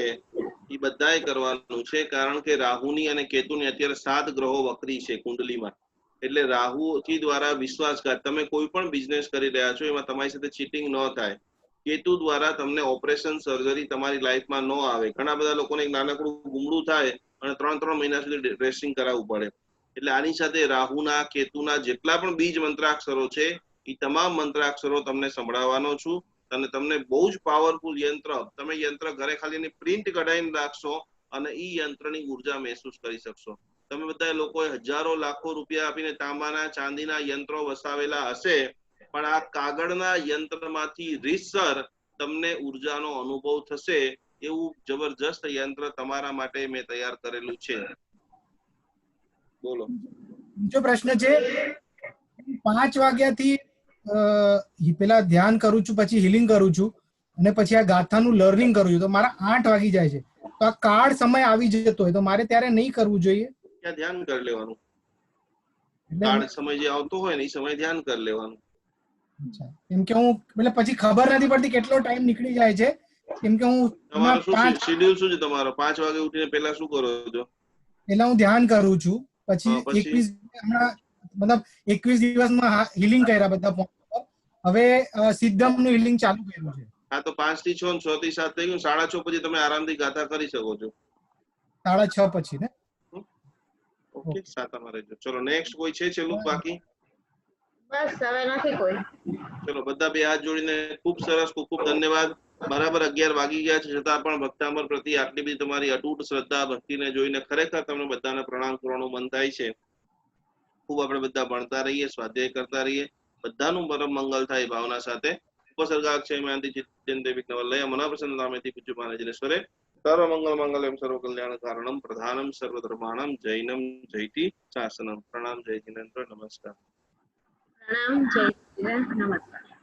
Speaker 3: એ બધાએ કરવાનું છે, કારણ કે રાહુની અને કેતુની અત્યારે 7 ગ્રહો વક્રી છે કુંડલીમાં. એટલે રાહુથી દ્વારા વિશ્વાસઘાત, તમે કોઈ પણ બિઝનેસ કરી રહ્યા છો એમાં તમારી સાથે ચીટિંગ ન થાય. કેતુ દ્વારા તમને ઓપરેશન સર્જરી તમારી લાઈફમાં ન આવે. ઘણા બધા લોકોને એક નાનકડું ગુમડું થાય અને 3 મહિના સુધી ડ્રેસિંગ કરાવવું પડે. એટલે આની સાથે રાહુના, કેતુના જેટલા પણ બીજ મંત્રાક્ષરો છે એ તમામ મંત્રાક્ષરો તમને સંભળાવવાનો છું. અને તમને બહુ જ પાવરફુલ યંત્ર, તમે યંત્ર ઘરે ખાલી એની પ્રિન્ટ કઢાઈને રાખશો અને ઈ યંત્રની ઉર્જા મહેસૂસ કરી શકશો. તમે બધા લોકોએ હજારો લાખો રૂપિયા આપીને તાંબાના, ચાંદીના યંત્રો વસાવેલા હશે, પણ આ કાગળના યંત્રમાંથી રીતસર તમને ઉર્જાનો અનુભવ થશે એવું જબરજસ્ત યંત્ર તમારા માટે મેં તૈયાર કરેલું છે. બોલો.
Speaker 18: બીજો પ્રશ્ન છે, 5 વાગ્યાથી પેલા ધ્યાન કરું છું, પછી હીલિંગ કરું છું અને પછી આ ગાથાનું લર્નિંગ કરું છું, તો મારા 8 વાગી જાય છે. તો આ કાર્ડ સમય આવી જતો હોય તો મારે ત્યારે નહીં કરવું જોઈએ?
Speaker 3: ત્યાં ધ્યાન કરી લેવાનું. કાર્ડ સમય જે આવતો હોય ને એ સમય ધ્યાન કરી લેવાનું.
Speaker 18: કેમ કે હું એટલે પછી ખબર નથી પડતી કેટલો ટાઈમ નીકળી જાય છે. કેમ કે હું
Speaker 3: તમારો શેડ્યુલ શું છે? તમારો 5 વાગે ઉઠીને પહેલા શું કરો છો?
Speaker 18: પહેલા હું ધ્યાન કરું છું, પછી 21 મતલબ 21 દિવસમાં હીલિંગ કર્યા બધા પોઈન્ટ પર. હવે સિદ્ધમનું હીલિંગ ચાલુ કર્યું છે.
Speaker 3: હા, તો 5 થી 6 6 થી 7 થઈ ગયું. 6:30 પછી તમે આરામથી ગાથા કરી શકો છો.
Speaker 18: 6:30 પછી ને?
Speaker 3: ઓકે, 7 માં રહેજો. ચલો નેક્સ્ટ કોઈ છે છેલ્લું બાકી?
Speaker 4: બસ હવે નથી કોઈ.
Speaker 3: ચલો બધા 2 હાથ જોડીને ખૂબ સરસ, ખૂબ ખૂબ ધન્યવાદ. બરાબર 11 વાગી ગયા છે, છતાં પણ ભક્તામર પ્રતિ આટલી બધી તમારી અતૂટ શ્રદ્ધા, ભક્તિને જોઈને ખરેખર તમને બધાને પ્રણામ કરવાનું મન થાય છે. ખૂબ આપણે બધા ભણતા રહીએ, સ્વાધ્યાય કરતા રહીએ, બધાનું પરમ મંગલ થાય ભાવના સાથે. ઉપસર્ગાક્ષય માનતી ચિત્તેન્દ્ર વિઘ્નવલ્લય મનઃ પ્રસન્ન નામેથી પૂજ્ય મહારાજને સ્વરે सर्वमंगल मंगलम सर्व कल्याण कारणम प्रधानम सर्वधर्माणाम जैनम जयति शासनम। प्रणाम जय जिनेन्द्र, नमस्कार।
Speaker 4: प्रणाम जय जिनेन्द्र, नमस्कार।